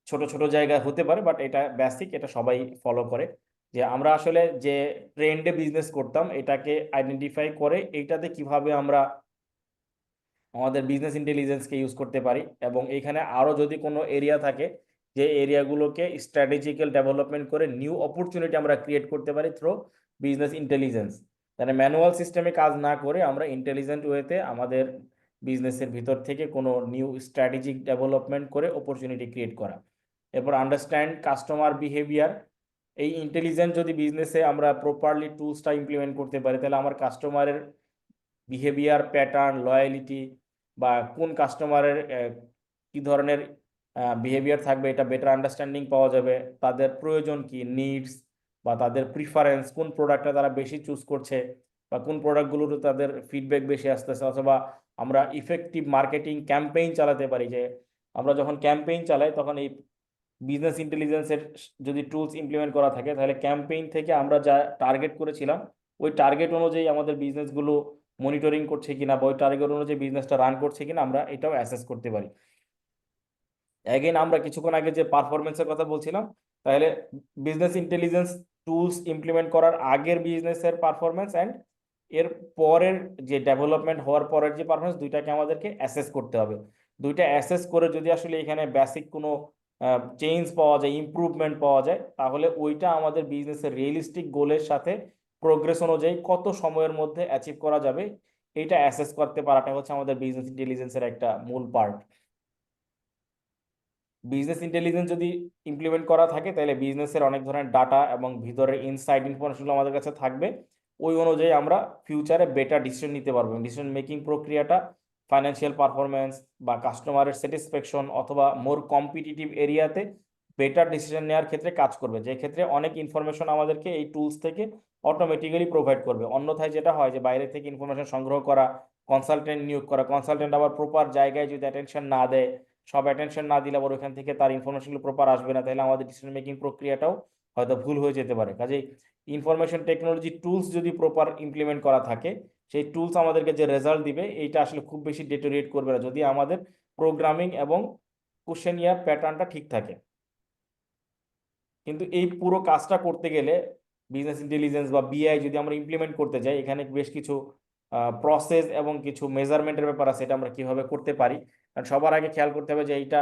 ছোট ছোট জায়গায় হতে পারে, বাট এটা বেসিক, এটা সবাই ফলো করে। যে আমরা আসলে যে ট্রেন্ডে বিজনেস করতাম এটাকে আইডেন্টিফাই করে এইটাতে কিভাবে আমরা আমাদের বিজনেস ইন্টেলিজেন্সকে ইউজ করতে পারি, এবং এখানে আরো যদি কোনো এরিয়া থাকে যে এরিয়াগুলোকে স্ট্র্যাটেজিক্যাল ডেভেলপমেন্ট করে নিউ অপরচুনিটি আমরা ক্রিয়েট করতে পারি থ্রু বিজনেস ইন্টেলিজেন্স। মানে ম্যানুয়াল সিস্টেমে কাজ না করে আমরা ইন্টেলিজেন্ট ওয়েতে আমাদের বিজনেসের ভিতর থেকে কোনো নিউ স্ট্র্যাটেজিক ডেভেলপমেন্ট করে অপরচুনিটি ক্রিয়েট করা। এরপর আন্ডারস্ট্যান্ড কাস্টমার বিহেভিয়ার। এই ইন্টেলিজেন্ট যদি বিজনেসে আমরা প্রপারলি টুলসটা ইমপ্লিমেন্ট করতে পারি, তাহলে আমার কাস্টমারের বিহেভিয়ার প্যাটার্ন, লয়ালিটি, বা কোন কাস্টমারের কি ধরনের বিহেভিয়ার থাকবে এটা বেটার আন্ডারস্ট্যান্ডিং পাওয়া যাবে। তাদের প্রয়োজন কি, নিডস, বা তাদের প্রিফারেন্স, কোন প্রোডাক্টটা তারা বেশি চুজ করছে, বা কোন প্রোডাক্টগুলোতে তাদের ফিডব্যাক বেশি আসতেছে। অথবা আমরা ইফেক্টিভ মার্কেটিং ক্যাম্পেইন চালাতে পারি, যে আমরা যখন ক্যাম্পেইন চালাই তখন এই বিজনেস ইন্টেলিজেন্সের যদি টুলস ইমপ্লিমেন্ট করা থাকে, তাহলে ক্যাম্পেইন থেকে আমরা যা টার্গেট করেছিলাম ওই টার্গেট অনুযায়ী আমাদের বিজনেসগুলো মনিটরিং করছে কিনা, বা ওই টার্গেট অনুযায়ী বিজনেসটা রান করছে কিনা, আমরা এটাও অ্যাসেস করতে পারি। অ্যাগেন আমরা কিছুক্ষণ আগে যে পারফরমেন্সের কথা বলছিলাম, তাহলে বিজনেস ইন্টেলিজেন্স টুলস ইমপ্লিমেন্ট করার আগের বিজনেসের পারফরমেন্স অ্যান্ড এর পরের যে ডেভেলপমেন্ট হওয়ার পরের যে পারফরমেন্স, দুইটাকে আমাদেরকে অ্যাসেস করতে হবে। দুইটা অ্যাসেস করে যদি আসলে এখানে বেসিক কোনো চেঞ্জ পাওয়া যায়, ইমপ্রুভমেন্ট পাওয়া যায়, তাহলে ওইটা আমাদের বিজনেসের রিয়েলিস্টিক গোলের সাথে প্রোগ্রেস অনুযায়ী কত সময়ের মধ্যে অ্যাচিভ করা যাবে, এইটা অ্যাসেস করতে পারাটা হচ্ছে আমাদের বিজনেস ইন্টেলিজেন্সের একটা মূল পার্ট। বিজনেস ইন্টেলিজেন্স যদি ইমপ্লিমেন্ট করা থাকে, তাহলে বিজনেসের অনেক ধরনের ডাটা এবং ভিতরের ইনসাইড ইনফরমেশনগুলো আমাদের কাছে থাকবে। ওই অনুযায়ী আমরা ফিউচারে বেটার ডিসিশন নিতে পারবো। ডিসিশন মেকিং প্রক্রিয়াটা ফাইন্যান্সিয়াল পারফরমেন্স বা কাস্টমারের স্যাটিসফ্যাকশন অথবা মোর কম্পিটিটিভ এরিয়াতে বেটার ডিসিশন নেওয়ার ক্ষেত্রে কাজ করবে, যে ক্ষেত্রে অনেক ইনফরমেশন আমাদেরকে এই টুলস থেকে অটোমেটিক্যালি প্রোভাইড করবে। অন্যথায় যেটা হয় যে বাইরে থেকে ইনফরমেশন সংগ্রহ করা, কনসালটেন্ট নিয়োগ করা, কনসালটেন্ট আবার প্রপার জায়গায় যদি অ্যাটেনশন না দেয়, সব অ্যাটেনশন না দিলে আবার ওইখান থেকে তার ইনফরমেশনগুলো প্রপার আসবে না, তাহলে আমাদের ডিসিশন মেকিং প্রক্রিয়াটাও হয়তো ভুল হয়ে যেতে পারে। কাজেই ইনফরমেশন টেকনোলজি টুলস যদি প্রপার ইমপ্লিমেন্ট করা থাকে, সেই টুলস আমাদেরকে যে রেজাল্ট দিবে এইটা আসলে খুব বেশি ডেটোরিয়েট করবে না, যদি আমাদের প্রোগ্রামিং এবং কোশ্চেনিয়ার প্যাটার্নটা ঠিক থাকে। কিন্তু এই পুরো কাজটা করতে গেলে বিজনেস ইন্টেলিজেন্স বা বিআই যদি আমরা ইমপ্লিমেন্ট করতে যাই, এখানে বেশ কিছু প্রসেস এবং কিছু মেজারমেন্টের ব্যাপার আছে, এটা আমরা কিভাবে করতে পারি। কারণ সবার আগে খেয়াল করতে হবে যে এইটা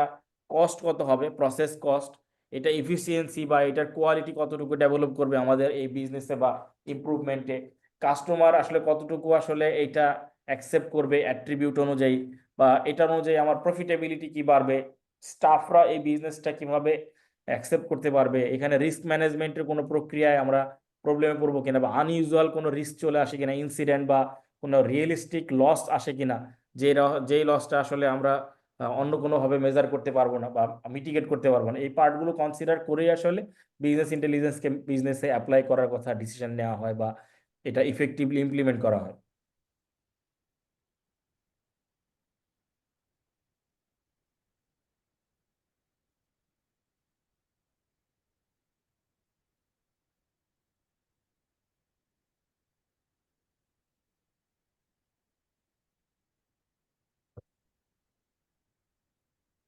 কস্ট কত হবে, প্রসেস কস্ট, এটা ইফিসিয়েন্সি বা এটার কোয়ালিটি কতটুকু ডেভেলপ করবে আমাদের এই বিজনেসে বা ইমপ্রুভমেন্টে, কাস্টমার আসলে কতটুকু আসলে এইটা অ্যাকসেপ্ট করবে অ্যাট্রিবিউট অনুযায়ী, বা এটার অনুযায়ী আমার প্রফিটেবিলিটি কি বাড়বে, স্টাফরা এই বিজনেসটা কিভাবে অ্যাকসেপ্ট করতে পারবে, এখানে রিস্ক ম্যানেজমেন্টের কোনো প্রক্রিয়ায় আমরা প্রবলেমে পড়বো কিনা, বা আনইউজুয়াল কোনো রিস্ক চলে আসে কিনা, ইনসিডেন্ট বা কোনো রিয়েলিস্টিক লস আসে কিনা, যেই লসটা আসলে আমরা অন্য কোনোভাবে মেজার করতে পারবো না বা মিটিগেট করতে পারবো না। এই পার্টগুলো কনসিডার করেই আসলে বিজনেস ইন্টেলিজেন্সকে বিজনেসে অ্যাপ্লাই করার কথা ডিসিশন নেওয়া হয় বা এটা ইফেক্টিভলি ইমপ্লিমেন্ট করা হয়।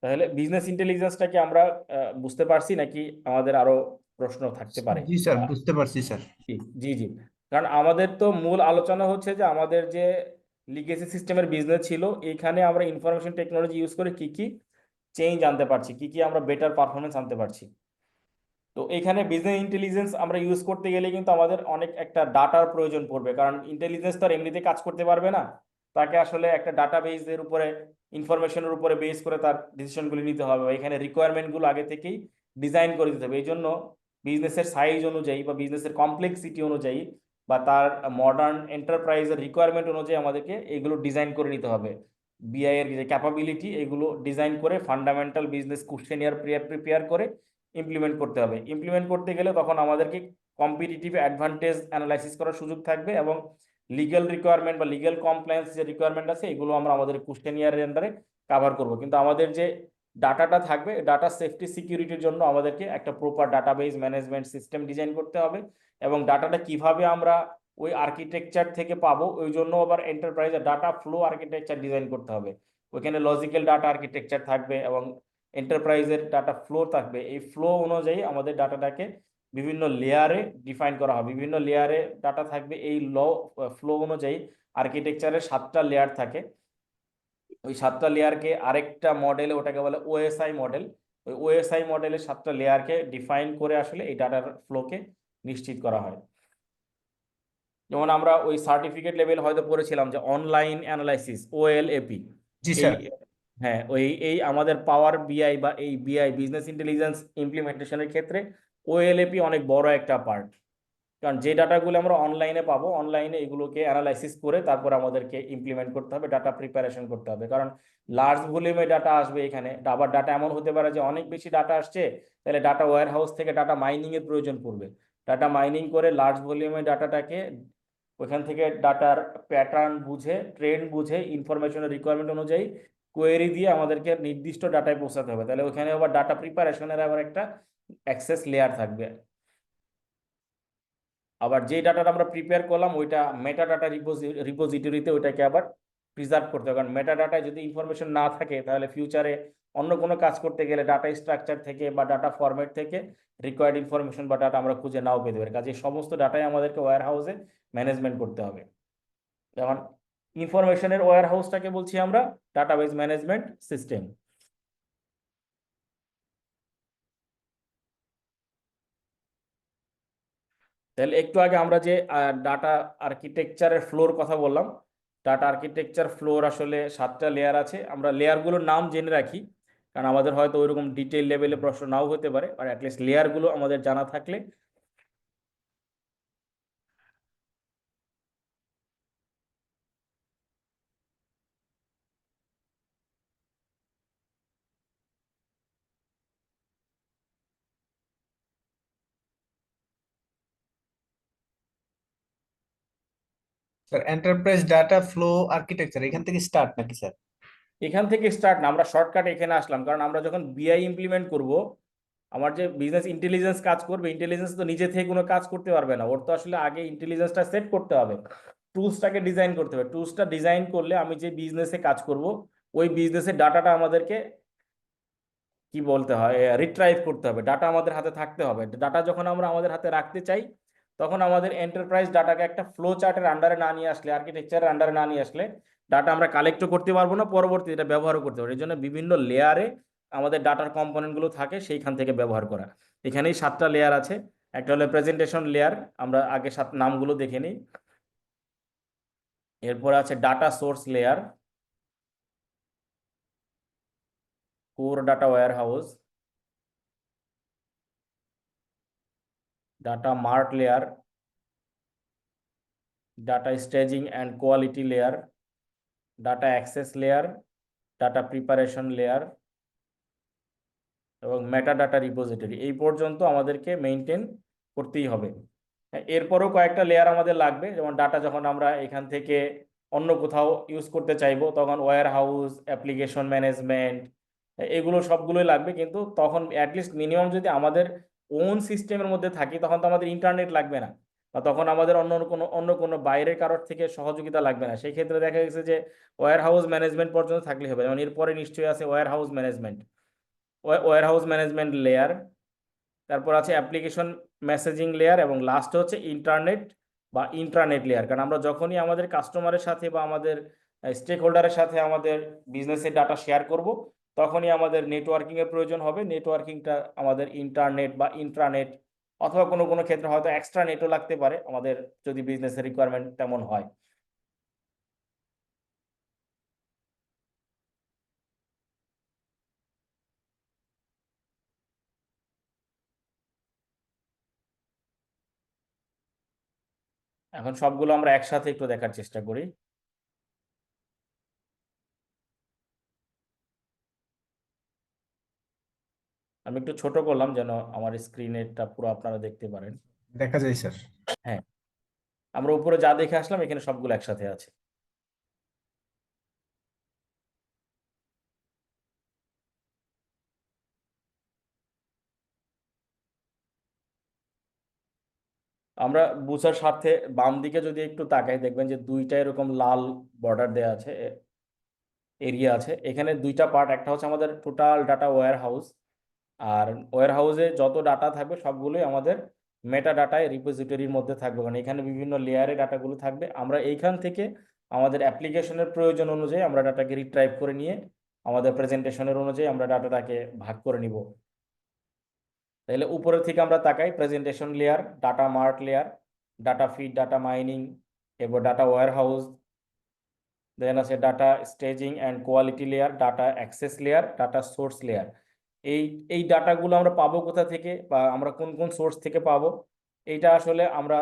তাহলে বিজনেস ইন্টেলিজেন্সটাকে আমরা বুঝতে পারছি, নাকি আমাদের আরো প্রশ্ন থাকতে পারে? জি স্যার, বুঝতে পারছি স্যার। জি জি জি। কারণ আমাদের তো মূল আলোচনা হচ্ছে যে আমাদের যে লিগেসি সিস্টেমের বিজনেস ছিল, এইখানে আমরা ইনফরমেশন টেকনোলজি ইউজ করে কি কি চেঞ্জ আনতে পারছি, কি কি আমরা বেটার পারফরমেন্স আনতে পারছি। তো এখানে বিজনেস ইন্টেলিজেন্স আমরা ইউজ করতে গেলে কিন্তু আমাদের অনেক একটা ডাটার প্রয়োজন পড়বে, কারণ ইন্টেলিজেন্স তো আর এমনিতে কাজ করতে পারবে না। তাকে আসলে একটা ডাটা বেসের উপরে, ইনফরমেশনের উপরে বেস করে তার ডিসিশনগুলি নিতে হবে। এখানে রিকোয়ারমেন্টগুলো আগে থেকেই ডিজাইন করে দিতে হবে। এই জন্য বিজনেসের সাইজ অনুযায়ী বা বিজনেসের কমপ্লেক্সিটি অনুযায়ী বা তার মডার্ন এন্টারপ্রাইজের রিকোয়ারমেন্ট অনুযায়ী আমাদেরকে এগুলো ডিজাইন করে নিতে হবে। বিআই এর যে ক্যাপাবিলিটি, এগুলো ডিজাইন করে ফান্ডামেন্টাল বিজনেস কোশ্চেনিয়ার প্রিপেয়ার করে ইমপ্লিমেন্ট করতে হবে। ইমপ্লিমেন্ট করতে গেলে তখন আমাদেরকে কম্পিটিটিভ অ্যাডভান্টেজ অ্যানালাইসিস করার সুযোগ থাকবে এবং লিগ্যাল রিকোয়ারমেন্ট বা লিগ্যাল কমপ্লায়েন্স যে রিকোয়ারমেন্ট আছে এগুলো আমরা আমাদের কোশ্চেনিয়ারের আন্ডারে কাভার করব, কিন্তু আমাদের যে ডাটাটা থাকবে ডাটা সেফটি সিকিউরিটির জন্য আমাদেরকে একটা proper database management system design করতে হবে, এবং ডাটাটা কিভাবে আমরা ওই আর্কিটেকচার থেকে পাবো ওই জন্য আবার এন্টারপ্রাইজের ডাটা ফ্লো আর্কিটেকচার ডিজাইন করতে হবে। ওইখানে লজিক্যাল ডাটা আর্কিটেকচার থাকবে এবং এন্টারপ্রাইজের ডাটা ফ্লো থাকবে। এই ফ্লো অনুযায়ী আমাদের ডাটাটাকে বিভিন্ন লেয়ারে ডিফাইন করা হবে, বিভিন্ন লেয়ারে ডাটা থাকবে। এই ফ্লো অনুযায়ী আর্কিটেকচারের 7টা লেয়ার থাকে, ওই 7টা লেয়ারকে আরেকটা মডেলে ওটাকে বলে ওএসআই মডেল, ওই ওএসআই মডেলের 7টা লেয়ারকে ডিফাইন করে আসলে এই ডাটার ফ্লোকে নিশ্চিত করা হয়। যেমন আমরা ওই সার্টিফিকেট লেভেল হয়তো পড়েছিলাম যে অনলাইন অ্যানালাইসিস ওএলএপি। জি এই স্যার। হ্যাঁ এই আমাদের পাওয়ার বিআই বা এই বিআই বিজনেস ইন্টেলিজেন্স ইমপ্লিমেন্টেশনের ক্ষেত্রে ওএলএপি অনেক বড় একটা পার্ট, কারণ যে ডাটাগুলো আমরা অনলাইনে পাবো অনলাইনে এগুলোকে অ্যানালাইসিস করে তারপর আমাদেরকে ইমপ্লিমেন্ট করতে হবে, ডাটা প্রিপারেশন করতে হবে। কারণ লার্জ ভলিউমে ডাটা আসবে এখানে, আবার ডাটা এমন হতে পারে যে অনেক বেশি ডাটা আসছে, তাহলে ডাটা ওয়্যার হাউস থেকে ডাটা মাইনিং এর প্রয়োজন পড়বে। ডাটা মাইনিং করে লার্জ ভলিউমে ডাটাটাকে ওইখান থেকে ডাটার প্যাটার্ন বুঝে ট্রেন্ড বুঝে ইনফরমেশনের রিকোয়ারমেন্ট অনুযায়ী কোয়েরি দিয়ে আমাদেরকে নির্দিষ্ট ডাটায় পৌঁছাতে হবে, তাহলে ওখানে আবার ডাটা প্রিপারেশনের আবার একটা অ্যাক্সেস লেয়ার থাকবে। আবার যে ডাটাটা আমরা প্রিপেয়ার করলাম ওইটা মেটা ডাটা রিপোজিটরিতে ওইটাকে আবার প্রিজার্ভ করতে হবে, কারণ মেটা ডাটায় যদি ইনফরমেশন না থাকে তাহলে ফিউচারে অন্য কোনো কাজ করতে গেলে ডাটা স্ট্রাকচার থেকে বা ডাটা ফরম্যাট থেকে রিকোয়ার্ড ইনফরমেশন বা ডাটা আমরা খুঁজে নাও পেতে পারি। কাজে সমস্ত ডাটাই আমাদেরকে ওয়্যার হাউসে ম্যানেজমেন্ট করতে হবে। যেমন ইনফরমেশনের ওয়্যার হাউসটাকে বলছি আমরা ডাটাবেস ম্যানেজমেন্ট সিস্টেম। তাহলে একটু আগে আমরা যে ডাটা আর্কিটেকচারের ফ্লোর কথা বললাম, ডাটা আর্কিটেকচার ফ্লোর আসলে 7টা লেয়ার আছে। আমরা লেয়ারগুলোর নাম জেনে রাখি, কারণ আমাদের হয়তো ওইরকম ডিটেইল লেভেলে প্রশ্ন নাও হতে পারে, আর অ্যাটলিস্ট লেয়ারগুলো আমাদের জানা থাকলে sir enterprise data flow architecture এখান থেকে স্টার্ট নাকি স্যার? এখান থেকে স্টার্ট না, আমরা শর্টকাট এখানে আসলাম, কারণ আমরা যখন বিআই ইমপ্লিমেন্ট করব, আমার যে বিজনেস ইন্টেলিজেন্স কাজ করবে, ইন্টেলিজেন্স তো নিজে থেকে কোনো কাজ করতে পারবে না, ওর তো আসলে আগে ইন্টেলিজেন্সটা সেট করতে হবে, টুলসটাকে ডিজাইন করতে হবে। টুলসটা ডিজাইন করলে আমি যে বিজনেসে কাজ করব ওই বিজনেসের ডাটাটা আমাদেরকে কি বলতে হয় রিট্রাইভ করতে হবে, ডাটা আমাদের হাতে থাকতে হবে। ডাটা যখন আমরা আমাদের হাতে রাখতে চাই তখন আমাদের এন্টারপ্রাইজ ডাটাকে একটা ফ্লো চার্টের আন্ডারে না নিয়ে আসলে, আর্কিটেকচারের আন্ডারে না নিয়ে আসলে ডাটা আমরা কালেক্টও করতে পারবো না, পরবর্তী এটা ব্যবহারও করতে পারবো। এই জন্য বিভিন্ন লেয়ারে আমাদের ডাটার কম্পোনেন্টগুলো থাকে, সেইখান থেকে ব্যবহার করা। এখানেই 7টা লেয়ার আছে। একটা হলো প্রেজেন্টেশন লেয়ার, আমরা আগে নামগুলো দেখে নিই। এরপর আছে data source layer, core data warehouse, data mart layer, data staging and quality layer, data access layer, data preparation layer এবং মেটা ডাটা রিপোজিটরি। এই পর্যন্ত আমাদেরকে মেনটেন করতেই হবে। এরপরও কয়েকটা লেয়ার আমাদের লাগবে, যেমন ডাটা যখন আমরা এখান থেকে অন্য কোথাও ইউজ করতে চাইবো তখন ওয়্যার হাউস, অ্যাপ্লিকেশন ম্যানেজমেন্ট, এগুলো সবগুলোই লাগবে। কিন্তু তখন অ্যাটলিস্ট মিনিমাম যদি আমাদের ওন সিস্টেমের মধ্যে থাকি তখন তো আমাদের ইন্টারনেট লাগবে না, বা তখন আমাদের অন্য কোনো বাইরের কারোর থেকে সহযোগিতা লাগবে না। সেই ক্ষেত্রে দেখা গেছে যে ওয়্যার হাউস ম্যানেজমেন্ট পর্যন্ত থাকলে হবে। যেমন এরপরে নিশ্চয়ই আছে warehouse management, warehouse management layer, তারপর আছে অ্যাপ্লিকেশন মেসেজিং লেয়ার, এবং লাস্ট হচ্ছে ইন্টারনেট বা ইন্ট্রানেট লেয়ার। কারণ আমরা যখনই আমাদের কাস্টমারের সাথে বা আমাদের স্টেক হোল্ডারের সাথে আমাদের বিজনেসের ডাটা শেয়ার করব তখনই আমাদের নেটওয়ার্কিং এর প্রয়োজন হবে। নেটওয়ার্কিংটা আমাদের ইন্টারনেট বা ইন্ট্রানেট অথবা কোনো কোনো ক্ষেত্রে হয়তো এক্সট্রা নেটও লাগতে পারে আমাদের, যদি বিজনেসের রিকোয়ারমেন্ট তেমন হয়। এখন সবগুলো আমরা একসাথে একটু দেখার চেষ্টা করি। আমি একটু ছোট করলাম যেন আমার স্ক্রিনেরটা পুরো আপনারা দেখতে পারেন। দেখা যায় স্যার। হ্যাঁ, আমরা উপরে যা দেখে আসলাম এখানে সবগুলো একসাথে আছে। আমরা বুঝার স্বার্থে বাম দিকে যদি একটু তাকাই দেখবেন যে দুইটা এরকম লাল বর্ডার দেওয়া আছে, এরিয়া আছে। এখানে দুইটা পার্ট, একটা হচ্ছে আমাদের টোটাল ডাটা ওয়্যার হাউস, আর ওয়্যার হাউসে যত ডাটা থাকবে সবগুলোই আমাদের মেটা ডাটায় রিপোজিটরির মধ্যে থাকবে, কারণ এখানে বিভিন্ন লেয়ারে ডাটাগুলো থাকবে। আমরা এইখান থেকে আমাদের অ্যাপ্লিকেশনের প্রয়োজন অনুযায়ী আমরা ডাটাকে রিট্রাইভ করে নিয়ে আমাদের প্রেজেন্টেশনের অনুযায়ী আমরা ডাটাটাকে ভাগ করে নিব। তাহলে উপরের থেকে আমরা তাকাই, presentation layer, data mart layer, data feed, data mining, এরপর ডাটা ওয়্যার হাউস, দেন আছে data staging and quality layer, data access layer, data source layer. এই এই ডাটাগুলো আমরা পাবো কোথা থেকে, বা আমরা কোন কোন সোর্স থেকে পাবো? এইটা আসলে আমরা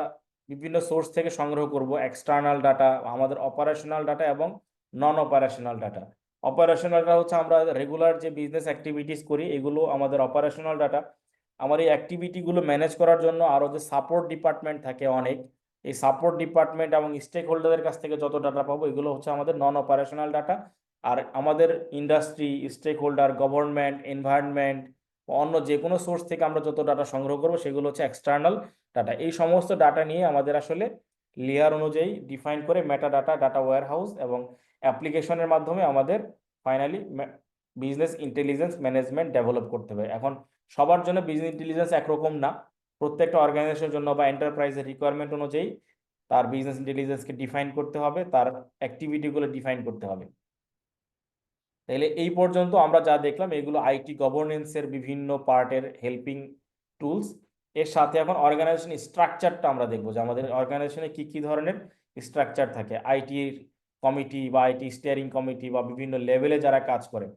বিভিন্ন সোর্স থেকে সংগ্রহ করব। এক্সটার্নাল ডাটা, আমাদের অপারেশনাল ডাটা এবং নন অপারেশনাল ডাটা। অপারেশনাল ডাটা হচ্ছে আমরা রেগুলার যে বিজনেস অ্যাক্টিভিটিস করি, এগুলো আমাদের অপারেশনাল ডাটা। আমার এই অ্যাক্টিভিটিগুলো ম্যানেজ করার জন্য আরও যে সাপোর্ট ডিপার্টমেন্ট থাকে অনেক, এই সাপোর্ট ডিপার্টমেন্ট এবং স্টেক হোল্ডারদের কাছ থেকে যত ডাটা পাবো এগুলো হচ্ছে আমাদের নন অপারেশনাল ডাটা। আর আমাদের industry, stakeholder, government, environment, অন্য যে কোনো সোর্স থেকে আমরা যত ডাটা সংগ্রহ করবো সেগুলো হচ্ছে এক্সটার্নাল ডাটা। এই সমস্ত ডাটা নিয়ে আমাদের আসলে লেয়ার অনুযায়ী ডিফাইন করে meta data, data warehouse এবং অ্যাপ্লিকেশনের মাধ্যমে আমাদের finally business intelligence management develop করতে হবে। এখন সবার জন্য বিজনেস ইন্টেলিজেন্স একরকম না, প্রত্যেকটা অর্গানাইজেশনের জন্য বা এন্টারপ্রাইজের রিকোয়ারমেন্ট অনুযায়ী তার বিজনেস ইন্টেলিজেন্সকে ডিফাইন করতে হবে, তার অ্যাক্টিভিটিগুলো ডিফাইন করতে হবে। তাহলে এই পর্যন্ত আমরা যা দেখলাম এগুলো আইটি গভর্নেন্সের বিভিন্ন পার্টের হেল্পিং টুলস। এর সাথে এখন অর্গানাইজেশন স্ট্রাকচারটা আমরা দেখবো, যে আমাদের অর্গানাইজেশনে কি কি ধরনের স্ট্রাকচার থাকে। আইটির কমিটি বা আইটি স্টিয়ারিং কমিটি বা বিভিন্ন লেভেলে যারা কাজ করে,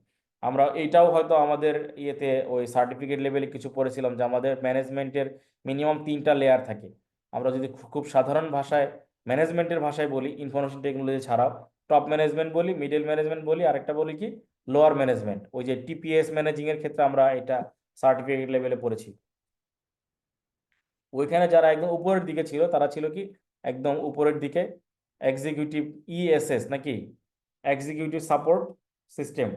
আমরা এইটাও হয়তো আমাদের ইয়েতে ওই সার্টিফিকেট লেভেলে কিছু পড়েছিলাম যে আমাদের ম্যানেজমেন্টের মিনিমাম 3টা লেয়ার থাকে। আমরা যদি খুব সাধারণ ভাষায় ম্যানেজমেন্টের ভাষায় বলি, ইনফরমেশন টেকনোলজি ছাড়াও টপ ম্যানেজমেন্ট বলি, মিডল ম্যানেজমেন্ট বলি, আরেকটা বলি কি লোয়ার ম্যানেজমেন্ট। ওই যে টিপিএস ম্যানেজিং এর ক্ষেত্রে আমরা এটা সার্টিফিকেট লেভেলে পড়েছি। ওইখানে যারা একদম উপরের দিকে ছিল তারা ছিল কি একদম উপরের দিকে এক্সিকিউটিভ ইএসএস নাকি এক্সিকিউটিভ সাপোর্ট সিস্টেম।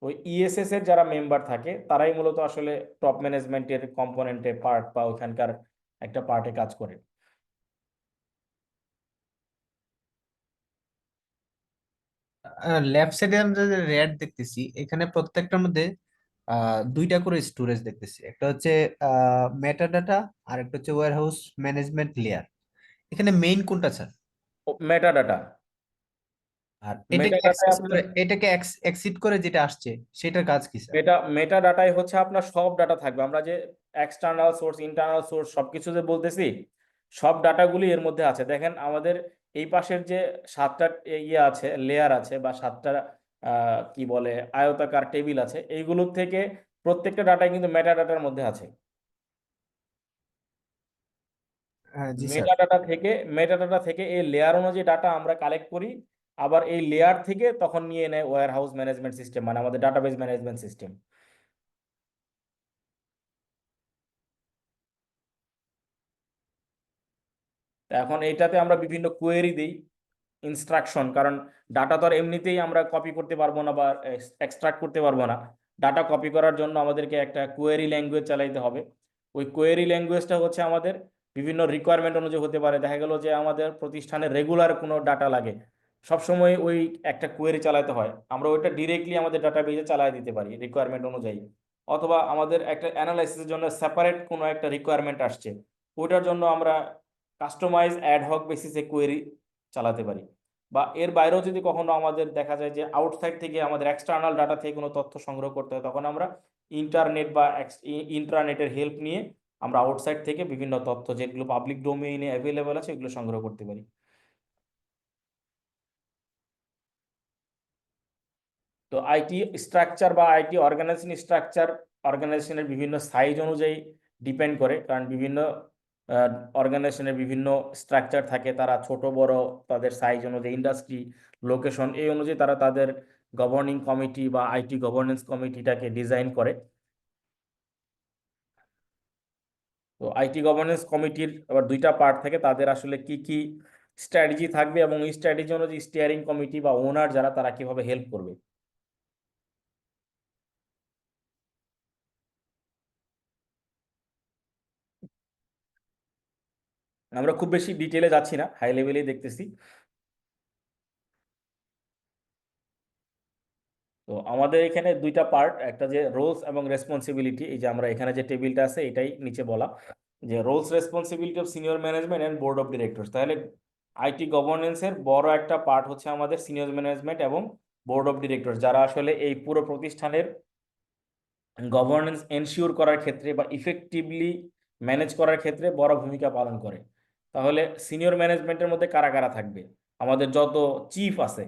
ওই ইএসএস এর যারা মেম্বার থাকে তারাই মূলত আসলে টপ ম্যানেজমেন্টের কম্পোনেন্টে পার্ট বা ওইখানকার একটা পার্টে কাজ করে। লেফট সাইডে আমরা যে রেড দেখতেছি, এখানে প্রত্যেকটার মধ্যে দুইটা করে স্টোরেজ দেখতেছি। একটা হচ্ছে মেটা ডাটা, আর একটা হচ্ছে ওয়্যার হাউস ম্যানেজমেন্ট লেয়ার। এখানে মেইন কোনটা স্যার? মেটা ডাটা, আর মেটা এটাকে ডাটায় অ্যাক্সেস আপনার করে, এটাকে এক্সিট করে যেটা আসছে সেটার কাজ কি স্যার? মেটা ডাটায় হচ্ছে আপনার সব ডাটা থাকবে। আমরা যে এক্সটার্নাল সোর্স, ইন্টারনাল সোর্স সবকিছু যে বলতেছি, সব ডাটাগুলি এর মধ্যে আছে। দেখেন আমাদের এই পাশের যে 7টা ইয়ে আছে, লেয়ার আছে, বা 7টা কি বলে আয়তাকার টেবিল আছে, এইগুলোর থেকে প্রত্যেকটা ডাটাই কিন্তু মেটা ডাটার মধ্যে আছে। হ্যাঁ জি স্যার। মেটা ডাটা থেকে এই লেয়ার অনুযায়ী ডাটা আমরা কালেক্ট করি, আবার এই লেয়ার থেকে তখন নিয়ে নেয় ওয়্যার হাউস ম্যানেজমেন্ট সিস্টেম, মানে আমাদের ডাটাবেজ ম্যানেজমেন্ট সিস্টেম। এখন এইটাতে আমরা বিভিন্ন কোয়েরি দিই, ইনস্ট্রাকশন, কারণ ডাটা তো আর এমনিতেই আমরা কপি করতে পারবো না বা এক্সট্রাক্ট করতে পারবো না। ডাটা কপি করার জন্য আমাদেরকে একটা কোয়েরি ল্যাঙ্গুয়েজ চালাইতে হবে। ওই কোয়েরি ল্যাঙ্গুয়েজটা হচ্ছে আমাদের বিভিন্ন রিকোয়ারমেন্ট অনুযায়ী হতে পারে। দেখা গেল যে আমাদের প্রতিষ্ঠানে রেগুলার কোনো ডাটা লাগে, সবসময় ওই একটা কোয়েরি চালাতে হয়, আমরা ওইটা ডিরেক্টলি আমাদের ডাটাবেজে চালাই দিতে পারি রিকোয়ারমেন্ট অনুযায়ী। অথবা আমাদের একটা অ্যানালাইসিসের জন্য সেপারেট কোনো একটা রিকোয়ারমেন্ট আসছে, ওইটার জন্য আমরা কাস্টমাইজ অ্যাডহক বেসিসে কোয়েরি চালাতে পারি। বা এর বাইরেও যদি কখনো আমাদের দেখা যায় যে আউটসাইড থেকে আমাদের এক্সটার্নাল ডাটা থেকে কোনো তথ্য সংগ্রহ করতে হয়, তখন আমরা ইন্টারনেট বা ইন্ট্রানেটের হেল্প নিয়ে আমরা আউটসাইড থেকে বিভিন্ন তথ্য যেগুলো পাবলিক ডোমেইনে অ্যাভেলেবেল আছে এগুলো সংগ্রহ করতে পারি। তো আইটি স্ট্রাকচার বা আইটি অর্গানাইজেশন স্ট্রাকচার অর্গানাইজেশনের বিভিন্ন সাইজ অনুযায়ী ডিপেন্ড করে, কারণ বিভিন্ন অর্গানাইজেশনের বিভিন্ন স্ট্রাকচার থাকে, তারা ছোট বড় তাদের সাইজ অনুযায়ী, ইন্ডাস্ট্রি, লোকেশন, এই অনুযায়ী তারা তাদের গভর্নিং কমিটি বা আইটি গভর্নেন্স কমিটিটাকে ডিজাইন করে। তো আইটি গভর্নেন্স কমিটির আবার দুইটা পার্ট থাকে, তাদের আসলে কি কি স্ট্র্যাটেজি থাকবে এবং এই স্ট্র্যাটেজি অনুযায়ী স্টিয়ারিং কমিটি বা ওনার যারা তারা কিভাবে হেল্প করবে। আমরা খুব বেশি ডিটেলে যাচ্ছি না, হাই লেভেলেই দেখতেছি। তো আমাদের এখানে দুইটা পার্ট, একটা যে রোলস এবং রেসপন্সিবিলিটি, এই যে আমরা এখানে যে টেবিলটা আছে এটাই নিচে বলা যে roles responsibility of senior management and board of directors. তাহলে আইটি গভর্নেন্সের বড় একটা পার্ট হচ্ছে আমাদের সিনিয়র ম্যানেজমেন্ট এবং বোর্ড অফ ডিরেক্টরস, যারা আসলে এই পুরো প্রতিষ্ঠানের গভর্নেন্স এনশিওর করার ক্ষেত্রে বা ইফেক্টিভলি ম্যানেজ করার ক্ষেত্রে বড় ভূমিকা পালন করে। তাহলে সিনিয়র ম্যানেজমেন্টের মধ্যে কারা কারা থাকবে? আমাদের যত চিফ আছে,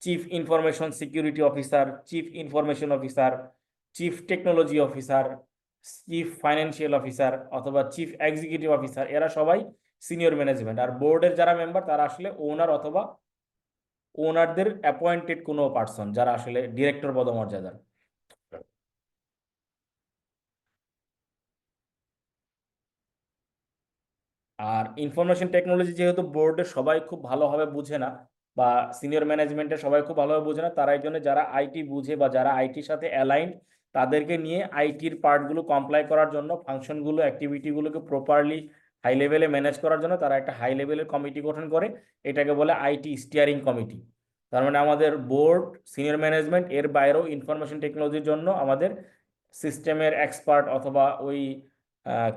chief information security officer, chief information officer, chief technology officer, chief financial officer অথবা চিফ এক্সিকিউটিভ অফিসার, এরা সবাই সিনিয়র ম্যানেজমেন্ট। আর বোর্ডের যারা মেম্বার তারা আসলে ওনার অথবা ওনারদের অ্যাপয়েন্টেড কোনো পার্সন, যারা আসলে ডিরেক্টর পদমর্যাদার। আর ইনফরমেশন টেকনোলজি যেহেতু বোর্ডের সবাই খুব ভালোভাবে বুঝে না বা সিনিয়র ম্যানেজমেন্টের সবাই খুব ভালোভাবে বুঝে না, তারা এই জন্য যারা আইটি বুঝে বা যারা আইটির সাথে অ্যালাইন্ড তাদেরকে নিয়ে আইটির পার্টগুলো কমপ্লাই করার জন্য, ফাংশনগুলো অ্যাক্টিভিটিগুলোকে প্রপারলি হাই লেভেলে ম্যানেজ করার জন্য তারা একটা হাই লেভেলের কমিটি গঠন করে, এটাকে বলে আইটি স্টিয়ারিং কমিটি। তার মানে আমাদের বোর্ড, সিনিয়র ম্যানেজমেন্ট এর বাইরেও ইনফরমেশন টেকনোলজির জন্য আমাদের সিস্টেমের এক্সপার্ট অথবা ওই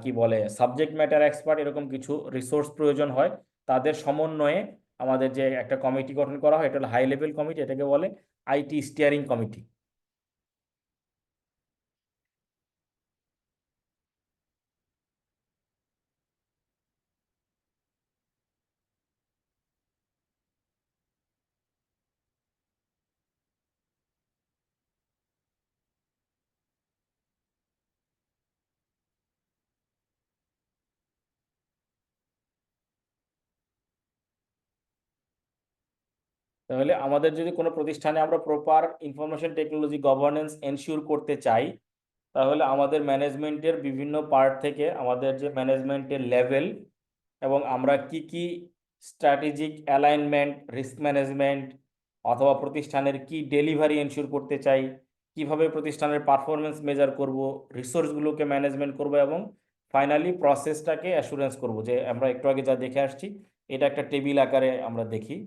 কি বলে সাবজেক্ট ম্যাটার এক্সপার্ট এরকম কিছু রিসোর্স প্রয়োজন হয়। তাদের সমন্বয়ে আমাদের যে একটা কমিটি গঠন করা হয়, এটা হলো হাই লেভেল কমিটি, এটাকে বলে আইটি স্টিয়ারিং কমিটি। তাহলে আমাদের যদি কোনো প্রতিষ্ঠানে আমরা proper information technology governance ensure করতে চাই, তাহলে আমাদের ম্যানেজমেন্টের বিভিন্ন পার্ট থেকে আমাদের যে ম্যানেজমেন্টের লেভেল এবং আমরা কি কি স্ট্র্যাটেজিক অ্যালাইনমেন্ট, রিস্ক ম্যানেজমেন্ট অথবা প্রতিষ্ঠানের কি ডেলিভারি এনশিওর করতে চাই, কিভাবে প্রতিষ্ঠানের পারফরমেন্স মেজার করব, রিসোর্সগুলোকে ম্যানেজমেন্ট করব এবং ফাইনালি প্রসেসটাকে অ্যাসুরেন্স করব, যে আমরা একটু আগে যা দেখে আসছি এটা একটা টেবিল আকারে আমরা দেখি।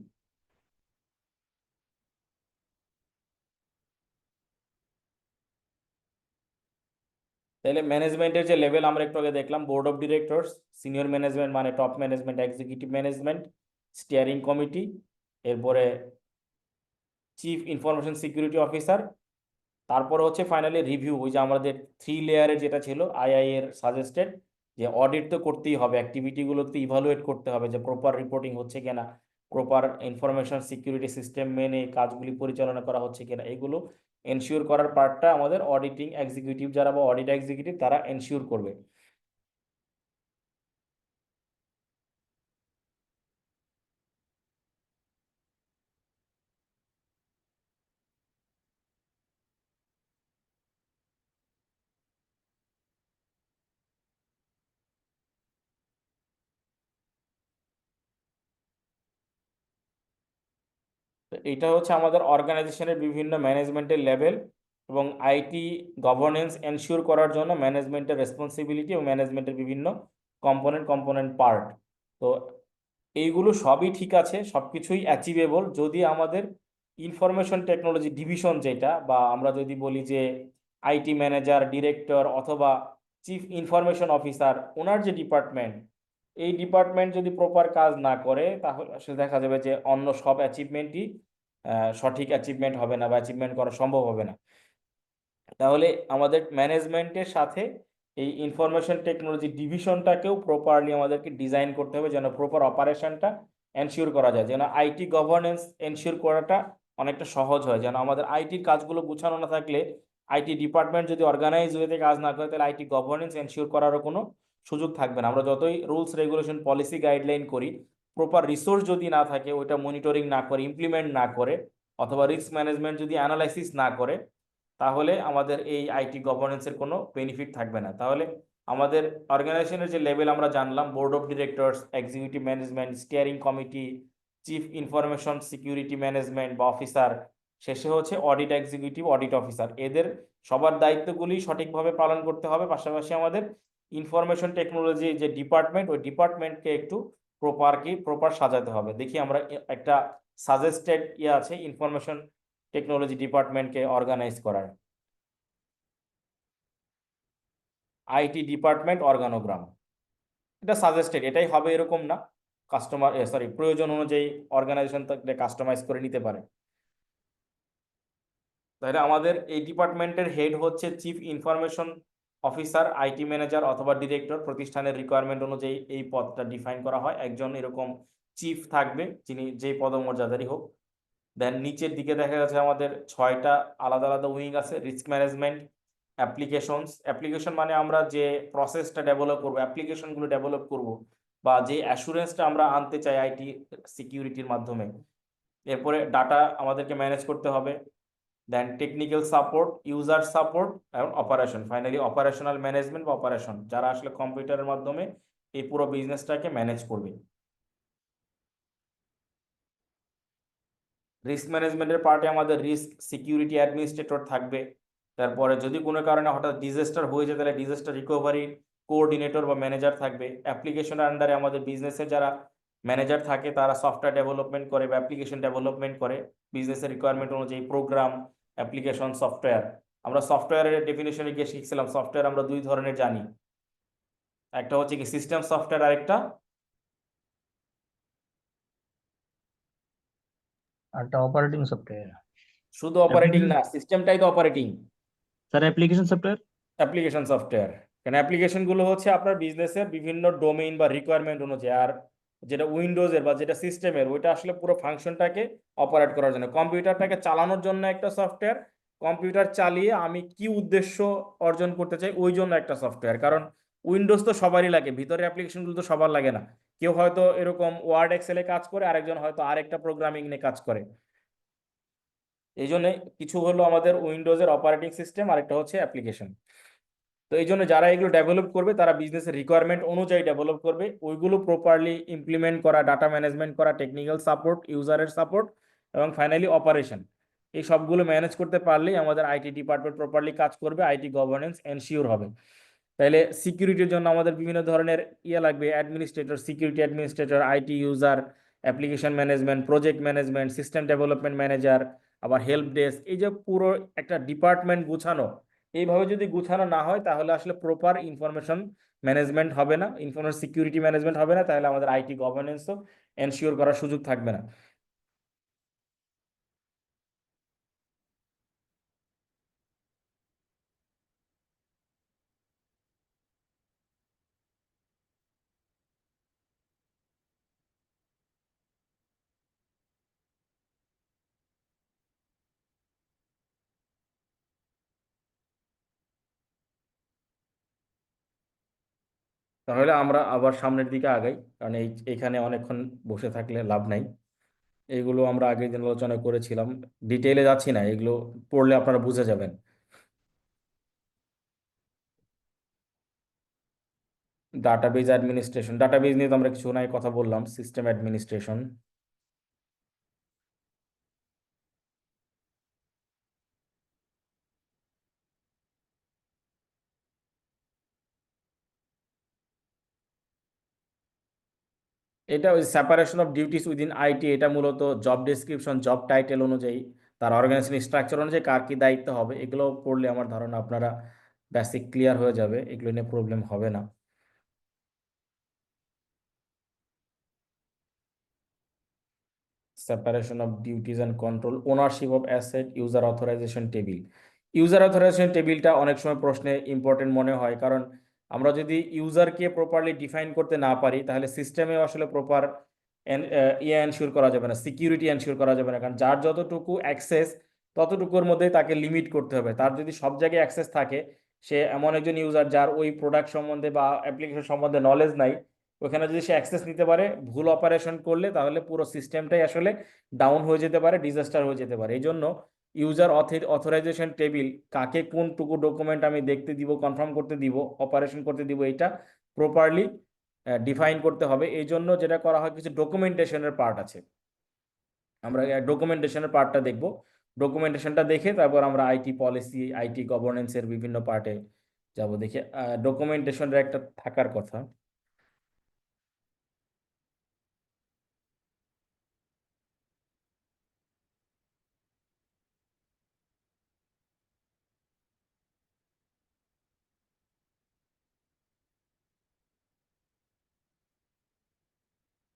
তাহলে ম্যানেজমেন্টের যে লেভেল আমরা একটু আগে দেখলাম, board of directors, senior management মানে top management, executive management, steering committee, এরপরে চিফ ইনফরমেশন সিকিউরিটি অফিসার, তারপরে হচ্ছে ফাইনালি রিভিউ, ওই যে আমাদের 3 লেয়ারে যেটা ছিল আইআই এর সাজেস্টেড, যে অডিট তো করতেই হবে, অ্যাক্টিভিটিগুলোতে ইভালুয়েট করতে হবে যে প্রপার রিপোর্টিং হচ্ছে কিনা, প্রপার ইনফরমেশন সিকিউরিটি সিস্টেম মেনে কাজগুলি পরিচালনা করা হচ্ছে কিনা, এগুলো এনশিওর করার পার্টটা আমাদের অডিটিং এক্সিকিউটিভ যারা বা অডিট এক্সিকিউটিভ তারা এনশিওর করবে। তো এটা হচ্ছে আমাদের অর্গানাইজেশনের বিভিন্ন ম্যানেজমেন্টের লেভেল এবং আইটি গভর্নেন্স এনশিওর করার জন্য ম্যানেজমেন্টের রেসপন্সিবিলিটি এবং ম্যানেজমেন্টের বিভিন্ন কম্পোনেন্ট পার্ট। তো এইগুলো সবই ঠিক আছে, সব কিছুই অ্যাচিভেবল যদি আমাদের ইনফরমেশন টেকনোলজি ডিভিশন যেটা, বা আমরা যদি বলি যে আইটি ম্যানেজার, ডিরেক্টর অথবা চিফ ইনফরমেশন অফিসার, ওনার যে ডিপার্টমেন্ট, এই ডিপার্টমেন্ট যদি প্রপার কাজ না করে তাহলে আসলে দেখা যাবে যে অন্য সব অ্যাচিভমেন্টই সঠিক অ্যাচিভমেন্ট হবে না বা অ্যাচিভমেন্ট করা সম্ভব হবে না। তাহলে আমাদের ম্যানেজমেন্টের সাথে এই ইনফরমেশন টেকনোলজি ডিভিশনটাকেও প্রপারলি আমাদেরকে ডিজাইন করতে হবে, যেন প্রপার অপারেশনটা এনশিওর করা যায়, যেন আইটি গভর্নেন্স এনশিওর করাটা অনেকটা সহজ হয়। যেন আমাদের আইটির কাজগুলো গুছানো না থাকলে, আইটি ডিপার্টমেন্ট যদি অর্গানাইজ ওয়েতে কাজ না করে, তাহলে আইটি গভর্নেন্স এনশিওর করারও কোনো সুযোগ থাকবে না। আমরা যতই রুলস রেগুলেশন পলিসি গাইডলাইন করি, প্রপার রিসোর্স যদি না থাকে, ওইটা মনিটরিং না করে, ইমপ্লিমেন্ট না করে, অথবা রিস্ক ম্যানেজমেন্ট যদি অ্যানালাইসিস না করে, তাহলে আমাদের এই আইটি গভর্নেন্সের কোনো বেনিফিট থাকবে না। তাহলে আমাদের অর্গানাইজেশনের যে লেভেল আমরা জানলাম, board of directors, executive management, steering committee, chief information security management বা অফিসার, শেষে হচ্ছে অডিট এক্সিকিউটিভ, অডিট অফিসার। এদের সবার দায়িত্বগুলি সঠিকভাবে পালন করতে হবে। পাশাপাশি আমাদের ইনফরমেশন টেকনোলজি যে ডিপার্টমেন্ট, ওই ডিপার্টমেন্টকে একটু প্রপার সাজাতে হবে। দেখি আমরা একটা সাজেস্টেড আছে ইনফরমেশন টেকনোলজি ডিপার্টমেন্টকে অর্গানাইজ করার, আইটি ডিপার্টমেন্ট অর্গানোগ্রাম। এটা সাজেস্টেড, এটাই হবে এরকম না, প্রয়োজন অনুযায়ী অর্গানাইজেশন তাকে কাস্টমাইজ করে নিতে পারে। তাহলে আমাদের এই ডিপার্টমেন্টের হেড হচ্ছে chief information officer, IT manager অথবা ডিরেক্টর। প্রতিষ্ঠানের রিকোয়ারমেন্ট অনুযায়ী এই পদটা ডিফাইন করা হয়। একজন এরকম চিফ থাকবে, যিনি যে পদমর্যাদারই হোক। দেন নিচের দিকে দেখা যাচ্ছে আমাদের 6টা আলাদা আলাদা উইং আছে। রিস্ক ম্যানেজমেন্ট, অ্যাপ্লিকেশন মানে আমরা যে প্রসেসটা ডেভেলপ করবো, অ্যাপ্লিকেশনগুলো ডেভেলপ করব, বা যে অ্যাসুরেন্সটা আমরা আনতে চাই আইটি সিকিউরিটির মাধ্যমে। এরপরে ডাটা আমাদেরকে ম্যানেজ করতে হবে। দেন টেকনিক্যাল সাপোর্ট, ইউজার সাপোর্ট এবং অপারেশন। ফাইনালি অপারেশনাল ম্যানেজমেন্ট বা অপারেশন, যারা আসলে কম্পিউটারের মাধ্যমে এই পুরো বিজনেসটাকে ম্যানেজ করবে। রিস্ক ম্যানেজমেন্টের পার্টে আমাদের রিস্ক সিকিউরিটি অ্যাডমিনিস্ট্রেটর থাকবে। তারপরে যদি কোনো কারণে হঠাৎ ডিজাস্টার হয়ে যায়, তাহলে ডিজাস্টার রিকভারি কোঅর্ডিনেটর বা ম্যানেজার থাকবে। অ্যাপ্লিকেশনের আন্ডারে আমাদের বিজনেসের যারা ম্যানেজার থাকে, তারা সফটওয়্যার ডেভেলপমেন্ট করে বা অ্যাপ্লিকেশন ডেভেলপমেন্ট করে বিজনেসের রিকোয়ারমেন্ট অনুযায়ী, প্রোগ্রাম, অ্যাপ্লিকেশন, সফটওয়্যার। আমরা সফটওয়্যারের ডেফিনেশনে গিয়ে শিখছিলাম, সফটওয়্যার আমরা 2 ধরনের জানি, একটা হচ্ছে কি সিস্টেম সফটওয়্যার, আরেকটা একটা অপারেটিং সফটওয়্যার। শুধু অপারেটিং না, সিস্টেমটাই তো operating. Sir application software. Application software, কারণ অ্যাপ্লিকেশনগুলো হচ্ছে আপনার বিজনেসের বিভিন্ন ডোমেইন বা রিকোয়ারমেন্ট অনুযায়ী। আর যেটা উইন্ডোজের বা যেটা সিস্টেমের, ওইটা আসলে পুরো ফাংশনটাকে অপারেট করার জন্য, কম্পিউটারটাকে চালানোর জন্য একটা সফটওয়্যার। কম্পিউটার চালিয়ে আমি কি উদ্দেশ্য অর্জন করতে চাই ওই জন্য একটা সফটওয়্যার। কারণ উইন্ডোজ তো সবারই লাগে, ভিতরে অ্যাপ্লিকেশনগুলো তো সবার লাগে না। কেউ হয়তো এরকম ওয়ার্ড এক্সেলে কাজ করে, আরেকজন হয়তো আরেকটা প্রোগ্রামিং নিয়ে কাজ করে। এই জন্য কিছু হলো আমাদের উইন্ডোজের অপারেটিং সিস্টেম, আরেকটা হচ্ছে অ্যাপ্লিকেশন। তো এই জন্য যারা এগুলো ডেভেলপ করবে, তারা বিজনেসের রিকোয়ারমেন্ট অনুযায়ী ডেভেলপ করবে। ওইগুলো প্রপারলি ইমপ্লিমেন্ট করা, ডাটা ম্যানেজমেন্ট করা, টেকনিক্যাল সাপোর্ট, ইউজারের সাপোর্ট এবং ফাইনালি অপারেশন, এই সবগুলো ম্যানেজ করতে পারলেই আমাদের আইটি ডিপার্টমেন্ট প্রপারলি কাজ করবে, আইটি গভর্নেন্স এনশিওর হবে। তাহলে সিকিউরিটির জন্য আমাদের বিভিন্ন ধরনের লাগবে, administrator, security administrator, IT user, application management, project management, system development manager, আবার হেল্প ডেস্ক। এই যে পুরো একটা ডিপার্টমেন্ট গুছানো, এইভাবে যদি গুছানো না হয়, তাহলে আসলে প্রপার ইনফরমেশন ম্যানেজমেন্ট হবে না, ইনফরমেশন সিকিউরিটি ম্যানেজমেন্ট হবে না, তাহলে আমাদের আইটি গভর্নেন্সও এনশিওর করার সুযোগ থাকবে না। তাহলে আমরা আবার সামনের দিকে আগাই, কারণ এইখানে অনেকক্ষণ বসে থাকলে লাভ নাই। এগুলো আমরা আগের দিন আলোচনা করেছিলাম, ডিটেইলে যাচ্ছি না, এগুলো পড়লে আপনারা বুঝে যাবেন। ডাটাবেজ অ্যাডমিনিস্ট্রেশন, ডাটাবেজ নিয়ে তো আমরা কিছু নাই কথা বললাম। সিস্টেম অ্যাডমিনিস্ট্রেশন, এটা ওই separation of duties within IT. এটা মূলত জব ডেসক্রিপশন, জব টাইটেল অনুযায়ী, তার অর্গানাইজেশন স্ট্রাকচার অনুযায়ী কার কি দায়িত্ব হবে, এগুলো পড়লে আমার ধারণা আপনারা বেসিক ক্লিয়ার হয়ে যাবে, এগুলো নিয়ে প্রবলেম হবে না। Separation of duties and control, ownership of asset, user authorisation table. User authorisation টেবিলটা অনেক সময় প্রশ্নে ইম্পর্টেন্ট মনে হয়, কারণ আমরা যদি ইউজারকে প্রপারলি ডিফাইন করতে না পারি, তাহলে সিস্টেমে আসলে প্রপার এনশিওর করা যাবে না, সিকিউরিটি এনশিওর করা যাবে না। কারণ যার যতটুকু অ্যাক্সেস, ততটুকুর মধ্যেই তাকে লিমিট করতে হবে। তার যদি সব জায়গায় অ্যাক্সেস থাকে, সে এমন একজন ইউজার যার ওই প্রোডাক্ট সম্বন্ধে বা অ্যাপ্লিকেশন সম্বন্ধে নলেজ নাই, ওখানে যদি সে অ্যাক্সেস নিতে পারে, ভুল অপারেশন করলে তাহলে পুরো সিস্টেমটাই আসলে ডাউন হয়ে যেতে পারে, ডিজাস্টার হয়ে যেতে পারে। এই জন্য ইউজার অথরাইজেশন টেবিল, কাকে কোনটুকু ডকুমেন্ট আমি দেখতে দিব, কনফার্ম করতে দিব, অপারেশন করতে দিব, এটা প্রপারলি ডিফাইন করতে হবে। এই জন্য যেটা করা হয়, কিছু ডকুমেন্টেশনের পার্ট আছে। আমরা ডকুমেন্টেশনের পার্টটা দেখব। ডকুমেন্টেশনটা দেখে তারপর আমরা আইটি পলিসি, আইটি গভর্নেন্সের বিভিন্ন পার্টে যাব। দেখে ডকুমেন্টেশনের একটা থাকার কথা।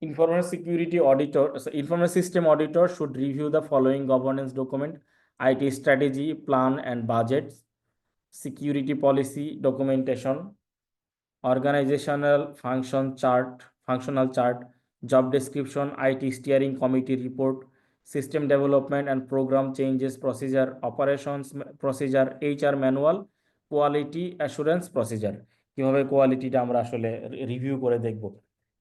Information security auditor, so information system auditor should review the following governance document: IT strategy, plan and budgets, security policy documentation, organizational functional chart, job description, IT steering committee report, system development and program changes procedure, operations procedure, HR manual, quality assurance procedure। কিভাবে কোয়ালিটিটা আমরা আসলে review করে দেখব।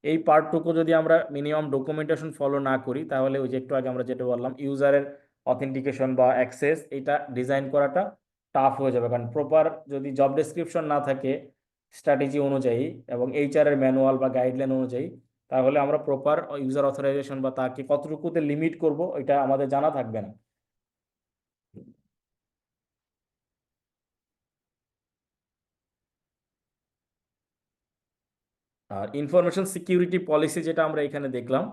এই পার্টটুকু যদি আমরা minimum documentation follow না করি, তাহলে ওই যে একটু আগে আমরা যেটা বললাম, ইউজারের অথেন্টিকেশন বা অ্যাক্সেস, এটা ডিজাইন করাটা টাফ হয়ে যাবে। কারণ প্রপার যদি জব ডেসক্রিপশন না থাকে স্ট্র্যাটেজি অনুযায়ী এবং এইচআর এর ম্যানুয়াল বা গাইডলাইন অনুযায়ী, তাহলে আমরা প্রপার ইউজার অথরাইজেশন বা তাকে কতটুকুতে লিমিট করব এটা আমাদের জানা থাকবে না। আর ইনফরমেশন সিকিউরিটি পলিসি যেটা আমরা এখানে দেখলাম,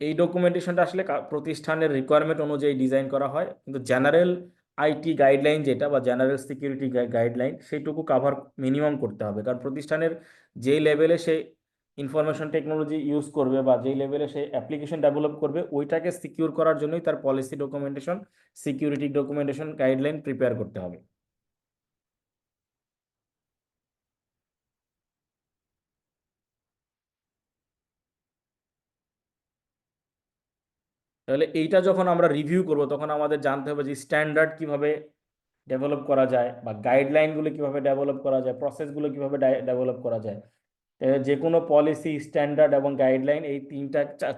এই ডকুমেন্টেশনটা আসলে প্রতিষ্ঠানের রিকোয়ারমেন্ট অনুযায়ী ডিজাইন করা হয়, কিন্তু জেনারেল আইটি গাইডলাইন যেটা বা জেনারেল সিকিউরিটি গাইডলাইন, সেইটুকু কাভার মিনিমাম করতে হবে। কারণ প্রতিষ্ঠানের যেই লেভেলে সে ইনফরমেশন টেকনোলজি ইউজ করবে বা যেই লেভেলে সে অ্যাপ্লিকেশন ডেভেলপ করবে, ওইটাকে সিকিউর করার জন্যই তার policy documentation, security documentation guideline prepare করতে হবে। তাহলে এইটা যখন আমরা রিভিউ করব, তখন আমাদের জানতে হবে যে স্ট্যান্ডার্ড কিভাবে ডেভেলপ করা যায় বা গাইডলাইনগুলো কিভাবে ডেভেলপ করা যায়, প্রসেসগুলো কিভাবে ডেভেলপ করা যায়। যে কোনো পলিসি, স্ট্যান্ডার্ড এবং গাইডলাইন, এই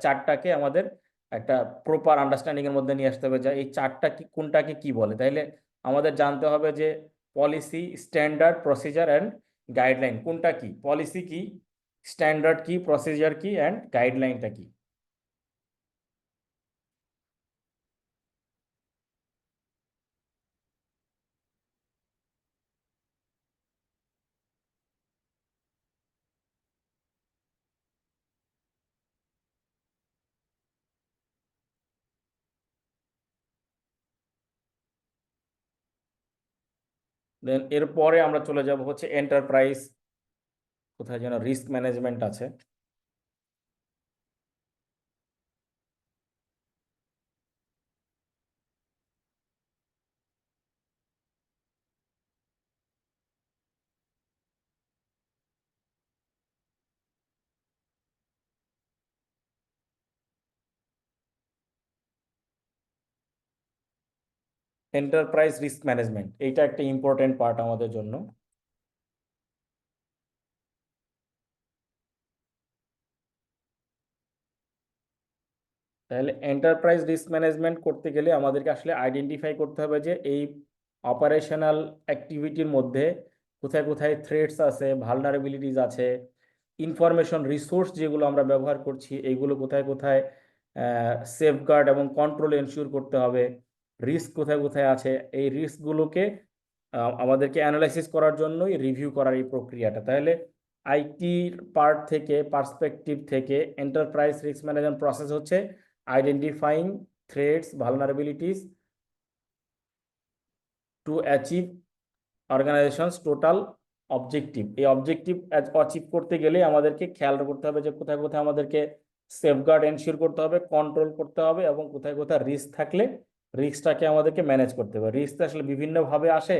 চারটাকে আমাদের একটা প্রপার আন্ডারস্ট্যান্ডিং এর মধ্যে নিয়ে আসতে হবে, যে এই চারটা কি, কোনটাকে কি বলে। তাইলে আমাদের জানতে হবে যে policy, standard, procedure and guideline কোনটা কি, পলিসি কি, স্ট্যান্ডার্ড কি, প্রসিজার কি অ্যান্ড গাইডলাইনটা কি। দেন এরপরে আমরা চলে যাব হচ্ছে এন্টারপ্রাইজ, কোথায় যেন রিস্ক ম্যানেজমেন্ট আছে। এন্টারপ্রাইজ রিস্ক ম্যানেজমেন্ট, এইটা একটা ইম্পর্টেন্ট পার্ট আমাদের জন্য। তাহলে এন্টারপ্রাইজ রিস্ক ম্যানেজমেন্ট করতে গেলে আমাদেরকে আসলে আইডেন্টিফাই করতে হবে যে এই অপারেশনাল অ্যাক্টিভিটির মধ্যে কোথায় কোথায় থ্রেটস আছে, ভালনারেবিলিটিস আছে, ইনফরমেশন রিসোর্স যেগুলো আমরা ব্যবহার করছি এইগুলো কোথায় কোথায় সেফগার্ড এবং কন্ট্রোল এনশিওর করতে হবে, রিস্ক কোথায় কোথায় আছে। এই রিস্কগুলোকে আমাদেরকে অ্যানালাইসিস করার জন্যই রিভিউ করার এই প্রক্রিয়াটা। তাহলে আইটির পার্ট থেকে, পার্সপেক্টিভ থেকে, এন্টারপ্রাইজ রিস্ক ম্যানেজমেন্ট প্রসেস হচ্ছে identifying threats, vulnerabilities to achieve organization's total objective. এই অবজেক্টিভ অ্যাচিভ করতে গেলে আমাদেরকে খেয়াল করতে হবে যে কোথায় কোথায় আমাদেরকে সেফগার্ড এনশিওর করতে হবে, কন্ট্রোল করতে হবে, এবং কোথায় কোথায় রিস্ক থাকলে রিস্কটাকে আমাদেরকে ম্যানেজ করতে হবে। রিস্ক আসলে বিভিন্নভাবে আসে,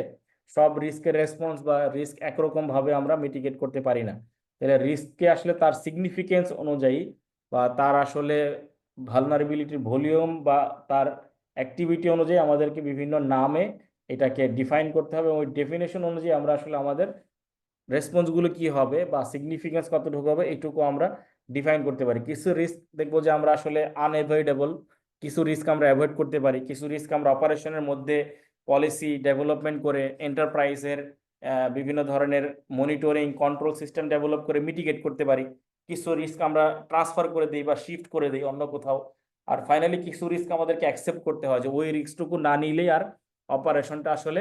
সব রিস্কের রেসপন্স বা রিস্ক একরকম ভাবে আমরা মিটিগেট করতে পারি না। তাহলে রিস্ককে আসলে তার সিগনিফিকেন্স অনুযায়ী বা তার আসলে ভালনারেবিলিটির ভলিউম বা তার অ্যাক্টিভিটি অনুযায়ী আমাদেরকে বিভিন্ন নামে এটাকে ডিফাইন করতে হবে। ওই ডেফিনেশন অনুযায়ী আমরা আসলে আমাদের রেসপন্সগুলো কি হবে বা সিগনিফিকেন্স কতটুকু হবে এইটুকু আমরা ডিফাইন করতে পারি। কিছু রিস্ক দেখবো যে আমরা আসলে আনএভয়েডেবল, কিছু রিস্ক আমরা অ্যাভয়েড করতে পারি, কিছু রিস্ক আমরা অপারেশনের মধ্যে পলিসি ডেভেলপমেন্ট করে এন্টারপ্রাইজের বিভিন্ন ধরনের মনিটরিং কন্ট্রোল সিস্টেম ডেভেলপ করে মিটিগেট করতে পারি, কিছু রিস্ক আমরা ট্রান্সফার করে দিই বা শিফট করে দিই অন্য কোথাও, আর ফাইনালি কিছু রিস্ক আমাদেরকে অ্যাকসেপ্ট করতে হয় যে ওই রিস্কটুকু না নিলেই আর অপারেশনটা আসলে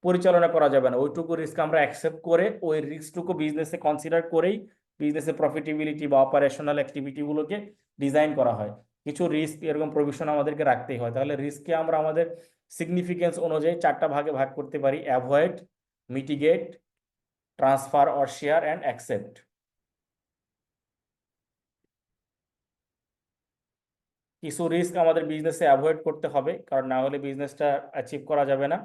পরিচালনা করা যাবে না, ওইটুকু রিস্ক আমরা অ্যাকসেপ্ট করে ওই রিস্কটুকু বিজনেসে কনসিডার করেই বিজনেসের প্রফিটেবিলিটি বা অপারেশনাল অ্যাক্টিভিটিগুলোকে ডিজাইন করা হয়। কিছু রিস্ক এরকম প্রভিশন আমাদেরকে রাখতেই হয়। তাহলে রিস্ককে আমরা আমাদের সিগনিফিকেন্স অনুযায়ী 4টা ভাগে ভাগ করতে পারি: avoid, mitigate, transfer or share and accept. কিছু রিস্ক আমাদের বিজনেসে অ্যাভয়েড করতে হবে, কারণ না হলে বিজনেসটা অ্যাচিভ করা যাবে না।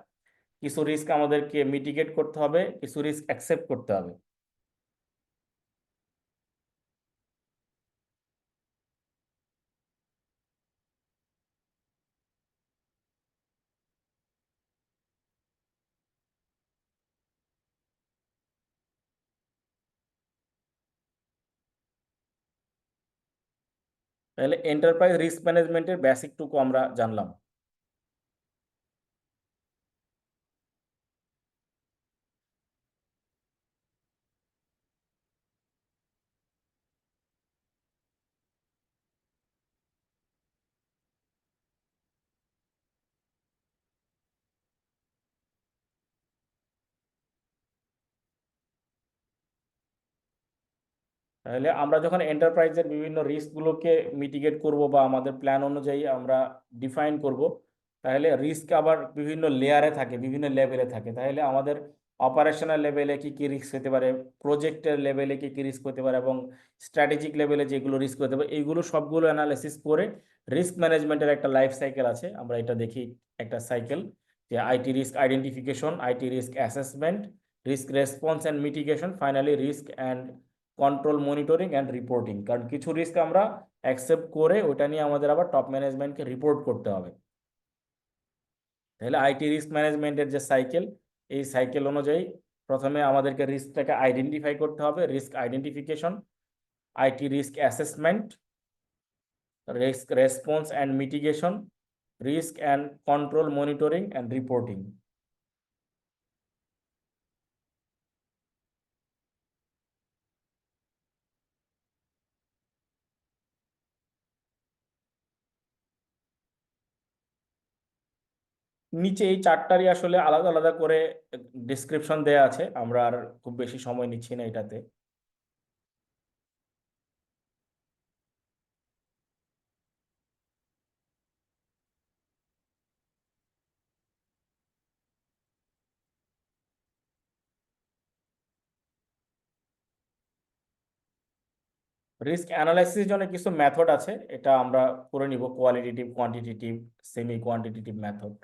কিছু রিস্ক আমাদেরকে মিটিগেট করতে হবে, কিছু রিস্ক অ্যাকসেপ্ট করতে হবে। তাহলে এন্টারপ্রাইজ রিস্ক ম্যানেজমেন্টের বেসিকটুকু আমরা জানলাম। তাহলে আমরা যখন এন্টারপ্রাইজের বিভিন্ন রিস্কগুলোকে মিটিগেট করব বা আমাদের প্ল্যান অনুযায়ী আমরা ডিফাইন করব, তাহলে রিস্ক আবার বিভিন্ন লেয়ারে থাকে, বিভিন্ন লেভেলে থাকে। তাহলে আমাদের অপারেশনাল লেভেলে কি কি রিস্ক হতে পারে, প্রজেক্টের লেভেলে কি কি রিস্ক হতে পারে, এবং স্ট্র্যাটেজিক লেভেলে যেগুলো রিস্ক হতে পারে, এইগুলো সবগুলো অ্যানালাইসিস করে রিস্ক ম্যানেজমেন্টের একটা লাইফ সাইকেল আছে, আমরা এটা দেখি একটা সাইকেল, যে IT risk identification, IT risk assessment, risk response and mitigation, finally risk and control monitoring and reporting. কারণ কিছু রিস্ক আমরা অ্যাকসেপ্ট করে ওটা নিয়ে আমাদের আবার টপ ম্যানেজমেন্টকে রিপোর্ট করতে হবে। তাহলে আইটি রিস্ক ম্যানেজমেন্টের যে সাইকেল, এই সাইকেল অনুযায়ী প্রথমে আমাদেরকে রিস্কটাকে আইডেন্টিফাই করতে হবে, risk identification, IT risk assessment, risk response and mitigation, risk and control monitoring and reporting. নিচে এই চারটারই আসলে আলাদা আলাদা করে ডিসক্রিপশন দেয়া আছে, আমরা আর খুব বেশি সময় নিচ্ছি না এটাতে। রিস্ক অ্যানালাইসিস জন্য কিছু মেথড আছে, এটা আমরা করে নিব: qualitative, quantitative, semi quantitative method.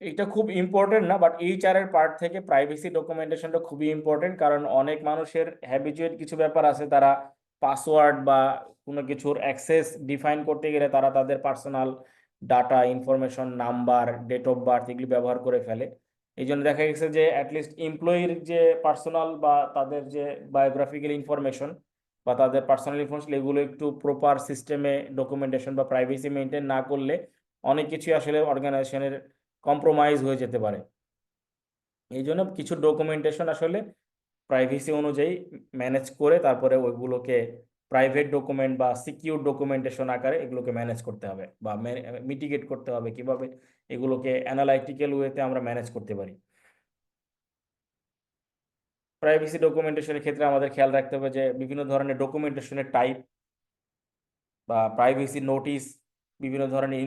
এটা খুব ইম্পর্টেন্ট না, বাট এইচআর এর পার্ট থেকে প্রাইভেসি ডকুমেন্টেশনটা খুবই ইম্পর্টেন্ট, কারণ অনেক মানুষের হ্যাবিচুয়েট কিছু ব্যাপার আছে, তারা পাসওয়ার্ড বা কোনো কিছুর অ্যাক্সেস ডিফাইন করতে গেলে তারা তাদের personal data, information, number, date of birth এগুলি ব্যবহার করে ফেলে। এই জন্য দেখা গেছে যে অ্যাটলিস্ট এমপ্লয়ির যে পার্সোনাল বা তাদের যে বায়োগ্রাফিক্যাল ইনফরমেশন বা তাদের পার্সোনাল ইনফরমেশন, এগুলো একটু প্রপার সিস্টেমে ডকুমেন্টেশন বা প্রাইভেসি মেনটেন না করলে অনেক কিছু আসলে অর্গানাইজেশনের কম্প্রোমাইজ হয়ে যেতে পারে। এই জন্য কিছু ডকুমেন্টেশন আসলে প্রাইভেসি অনুযায়ী ম্যানেজ করে তারপরে ওইগুলোকে প্রাইভেট ডকুমেন্ট বা সিকিউর ডকুমেন্টেশন আকারে এগুলোকে ম্যানেজ করতে হবে বা মিটিগেট করতে হবে, কিভাবে এগুলোকে অ্যানালাইটিক্যাল ওয়েতে আমরা ম্যানেজ করতে পারি। প্রাইভেসি ডকুমেন্টেশনের ক্ষেত্রে আমাদের খেয়াল রাখতে হবে যে বিভিন্ন ধরনের ডকুমেন্টেশনের টাইপ বা প্রাইভেসি নোটিশ, বিভিন্ন ধরনের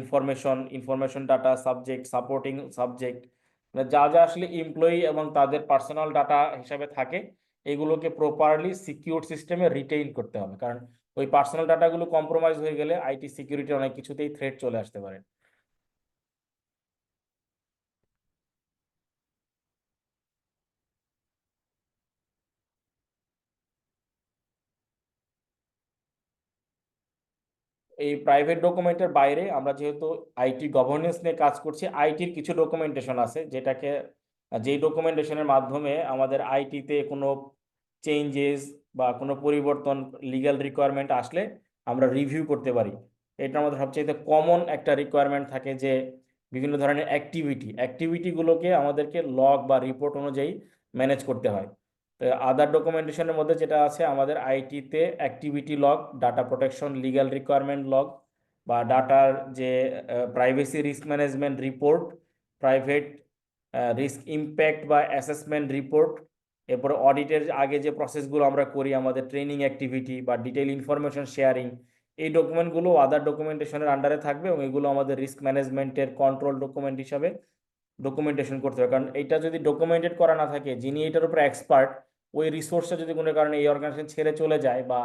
information data, subject, supporting subject, মানে যা যা আসলে এমপ্লয়ি এবং তাদের পার্সোনাল ডাটা হিসাবে থাকে, এগুলোকে প্রপারলি সিকিউর সিস্টেমে রিটেইন করতে হবে, কারণ ওই পার্সোনাল ডাটাগুলো কম্প্রোমাইজ হয়ে গেলে আইটি সিকিউরিটি অনেক কিছুতেই থ্রেট চলে আসতে পারে। এই প্রাইভেট ডকুমেন্টের বাইরে আমরা যেহেতু আইটি গভর্নেন্স নিয়ে কাজ করছি, আইটির কিছু ডকুমেন্টেশন আছে যেটাকে যেই ডকুমেন্টেশনের মাধ্যমে আমাদের আইটিতে কোনো চেঞ্জেস বা কোনো পরিবর্তন লিগ্যাল রিকোয়ারমেন্ট আসলে আমরা রিভিউ করতে পারি। এটার মধ্যে সবচেয়ে কমন একটা রিকোয়ারমেন্ট থাকে যে বিভিন্ন ধরনের অ্যাক্টিভিটিগুলোকে আমাদেরকে লগ বা রিপোর্ট অনুযায়ী ম্যানেজ করতে হয়। তো আদার ডকুমেন্টেশনের মধ্যে যেটা আছে আমাদের আইটিতে activity log, data protection legal requirement log, বা ডাটার যে privacy risk management report, private risk impact বা অ্যাসেসমেন্ট রিপোর্ট, এরপরে অডিটের আগে যে প্রসেসগুলো আমরা করি আমাদের ট্রেনিং অ্যাক্টিভিটি বা ডিটেইল ইনফরমেশন শেয়ারিং, এই ডকুমেন্টগুলো আদার ডকুমেন্টেশনের আন্ডারে থাকবে এবং এগুলো আমাদের রিস্ক ম্যানেজমেন্টের কন্ট্রোল ডকুমেন্ট হিসাবে ডকুমেন্টেশন করতে হবে। কারণ এটা যদি ডকুমেন্টেড করা না থাকে, যিনি এটার উপরে এক্সপার্ট, ওই রিসোর্সটা যদি কোনো কারণে এই অর্গানাইজেশন ছেড়ে চলে যায় বা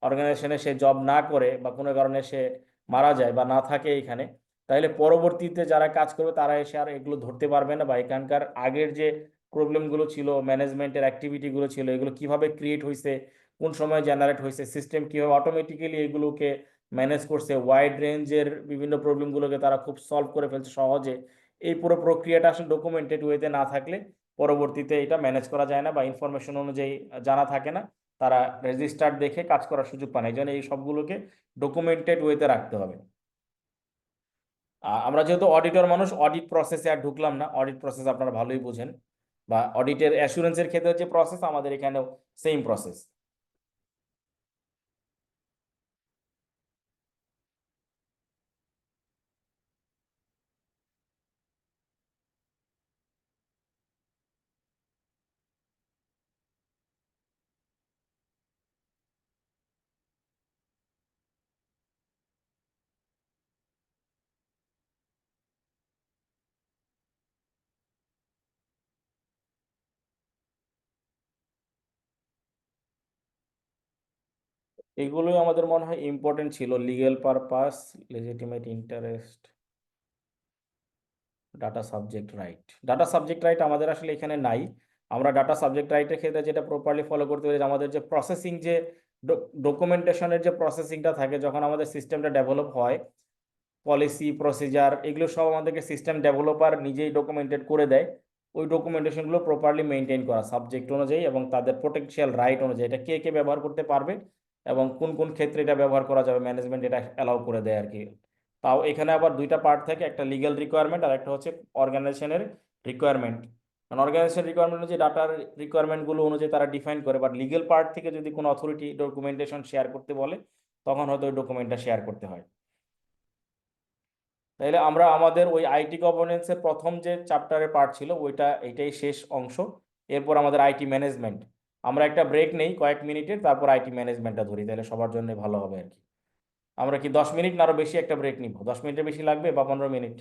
অর্গানাইজেশনে সে জব না করে বা কোনো কারণে সে মারা যায় বা না থাকে এখানে, তাহলে পরবর্তীতে যারা কাজ করবে তারা এসে আর এগুলো ধরতে পারবে না, বা এখানকার আগের যে প্রবলেমগুলো ছিল, ম্যানেজমেন্টের অ্যাক্টিভিটিগুলো ছিল, এগুলো কিভাবে ক্রিয়েট হয়েছে, কোন সময় জেনারেট হয়েছে, সিস্টেম কিভাবে অটোমেটিক্যালি এগুলোকে ম্যানেজ করছে, ওয়াইড রেঞ্জের বিভিন্ন প্রবলেমগুলোকে তারা খুব সলভ করে ফেলছে সহজে, এই পুরো প্রক্রিয়াটা আসলে ডকুমেন্টেড ওয়েতে না থাকলে পরবর্তীতে এটা ম্যানেজ করা যায় না বা ইনফরমেশন অনুযায়ী জানা থাকে না, তারা রেজিস্টার দেখে কাজ করার সুযোগ পায় না। এই জন্য এই সবগুলোকে ডকুমেন্টেড ওয়েতে রাখতে হবে। আমরা যেহেতু অডিটর মানুষ, অডিট প্রসেসে আর ঢুকলাম না, অডিট প্রসেস আপনারা ভালোই বুঝেন, বা অডিটের অ্যাসুরেন্সের ক্ষেত্রে যে প্রসেস আমাদের এখানেও সেম প্রসেস। এগুলোই আমাদের মনে হয় ইম্পর্টেন্ট ছিল, legal purpose, legitimate interest, data subject write. Data subject write আমাদের আসলে এখানে নাই। আমরা ডাটা সাবজেক্ট রাইটের ক্ষেত্রে যেটা প্রপারলি ফলো করতে পারি, আমাদের যে প্রসেসিং, যে ডকুমেন্টেশনের যে প্রসেসিংটা থাকে, যখন আমাদের সিস্টেমটা ডেভেলপ হয়, পলিসি প্রসিজার এগুলো সব আমাদেরকে সিস্টেম ডেভেলপার নিজেই ডকুমেন্টেড করে দেয়। ওই ডকুমেন্টেশনগুলো প্রপারলি মেনটেন করা সাবজেক্ট অনুযায়ী এবং তাদের প্রোটেকশিয়াল রাইট অনুযায়ী, এটা কে কে ব্যবহার করতে পারবে এবং কোন কোন ক্ষেত্রে এটা ব্যবহার করা যাবে, ম্যানেজমেন্ট এটা অ্যালাউ করে দেয় আর কি। তাও এখানে আবার দুইটা পার্ট থাকে, একটা লিগ্যাল রিকোয়ারমেন্ট আর একটা হচ্ছে অর্গানাইজেশনের রিকোয়ারমেন্ট। কারণ অর্গানাইজেশন রিকোয়ারমেন্ট অনুযায়ী ডাটার রিকোয়ারমেন্টগুলো অনুযায়ী তারা ডিফাইন করে, বাট লিগ্যাল পার্ট থেকে যদি কোনো অথরিটি ডকুমেন্টেশন শেয়ার করতে বলে তখন হয়তো ওই ডকুমেন্টটা শেয়ার করতে হয়। তাইলে আমরা আমাদের ওই আইটি গভর্নেন্সের প্রথম যে চ্যাপ্টারের পার্ট ছিল এইটাই শেষ অংশ। এরপর আমাদের আইটি ম্যানেজমেন্ট। আমরা একটা ব্রেক নেই কয়েক মিনিটের, তারপর আইটি ম্যানেজমেন্টটা ধরি, তাহলে সবার জন্য ভালো হবে আর কি। আমরা কি 10 মিনিট না আরো বেশি একটা ব্রেক নিব? 10 মিনিটের বেশি লাগবে বা 15 মিনিট?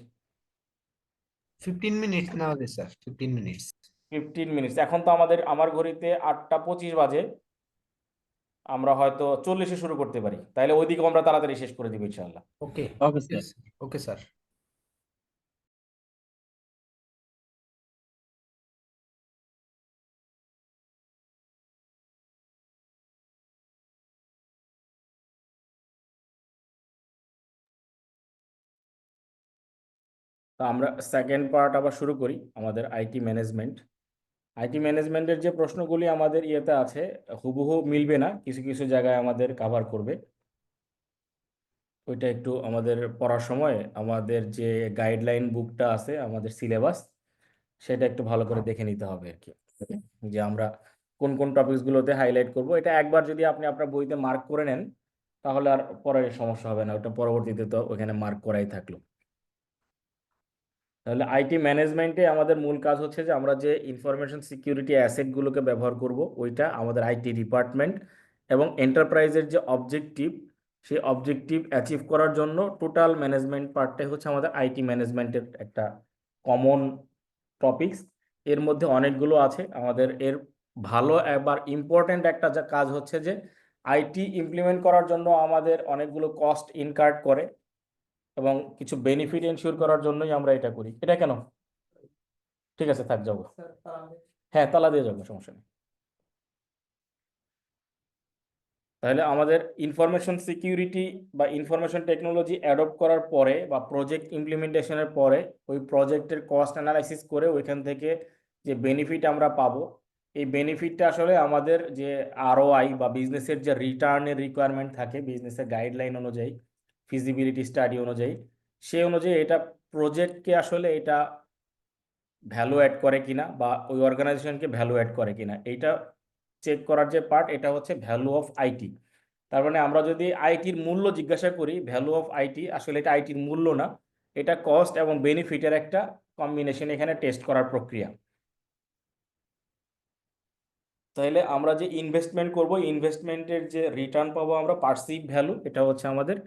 15 মিনিটস নেওয়া যায় স্যার, 15 মিনিটস। 15 মিনিট। এখন তো আমার ঘড়িতে 8টা 25 বাজে, আমরা হয়তো 40-এ শুরু করতে পারি, তাহলে ওইদিকে আমরা তাড়াতাড়ি শেষ করে দিব ইনশাআল্লাহ। ওকে ওকে স্যার। Okay sir. তা আমরা সেকেন্ড পার্ট আবার শুরু করি, আমাদের আইটি ম্যানেজমেন্ট। আইটি ম্যানেজমেন্টের যে প্রশ্নগুলি আমাদের ইয়েতে আছে হুবহু মিলবে না, কিছু কিছু জায়গায় আমাদের কভার করবে। ওইটা একটু আমাদের পড়ার সময় আমাদের যে গাইডলাইন বুকটা আছে, আমাদের সিলেবাস, সেটা একটু ভালো করে দেখে নিতে হবে আর কি, যে আমরা কোন কোন টপিকসগুলোতে হাইলাইট করব। এটা একবার যদি আপনি আপনার বইতে মার্ক করে নেন তাহলে আর পরে সমস্যা হবে না, ওটা পরবর্তীতে তো ওখানে মার্ক করাই থাকলো। তাহলে আইটি ম্যানেজমেন্টে আমাদের মূল কাজ হচ্ছে যে আমরা যে ইনফরমেশন সিকিউরিটি অ্যাসেটগুলোকে ব্যবহার করব, ওইটা আমাদের আইটি ডিপার্টমেন্ট এবং এন্টারপ্রাইজের যে অবজেক্টিভ, সেই অবজেক্টিভ অ্যাচিভ করার জন্য টোটাল ম্যানেজমেন্ট পার্টটাই হচ্ছে আমাদের আইটি ম্যানেজমেন্টের একটা কমন টপিকস। এর মধ্যে অনেকগুলো আছে আমাদের। এর ভালো এবার ইম্পর্ট্যান্ট একটা যা কাজ হচ্ছে যে আইটি ইমপ্লিমেন্ট করার জন্য আমাদের অনেকগুলো কস্ট ইনকার করে এবং কিছু বেনিফিট এনশিওর করার জন্যই আমরা এটা করি। এটা কেন? ঠিক আছে, থাক, যাবো। হ্যাঁ, তালা দিয়ে যাবো, সমস্যা নেই। তাহলে আমাদের ইনফরমেশন সিকিউরিটি বা ইনফরমেশন টেকনোলজি অ্যাডপ্ট করার পরে বা প্রজেক্ট ইমপ্লিমেন্টেশনের পরে ওই প্রজেক্টের কস্ট অ্যানালাইসিস করে ওইখান থেকে যে বেনিফিট আমরা পাবো, এই বেনিফিটটা আসলে আমাদের যে আরওআই বা বিজনেসের যে রিটার্নের রিকোয়ারমেন্ট থাকে বিজনেসের গাইডলাইন অনুযায়ী, ফিজিবিলিটি স্টাডি অনুযায়ী, সেই অনুযায়ী এটা প্রজেক্টকে আসলে এটা ভ্যালু অ্যাড করে কিনা বা ওই অর্গানাইজেশনকে ভ্যালু অ্যাড করে কিনা, এইটা চেক করার যে পার্ট, এটা হচ্ছে ভ্যালু অফ আইটি। তার মানে আমরা যদি আইটির মূল্য জিজ্ঞাসা করি, ভ্যালু অফ আইটি, আসলে এটা আইটির মূল্য না, এটা কস্ট এবং বেনিফিটের একটা কম্বিনেশন, এখানে টেস্ট করার প্রক্রিয়া। তাহলে আমরা যে ইনভেস্টমেন্ট করব, ইনভেস্টমেন্টের যে রিটার্ন পাবো আমরা পার্সিভ ভ্যালু, এটা হচ্ছে আমাদের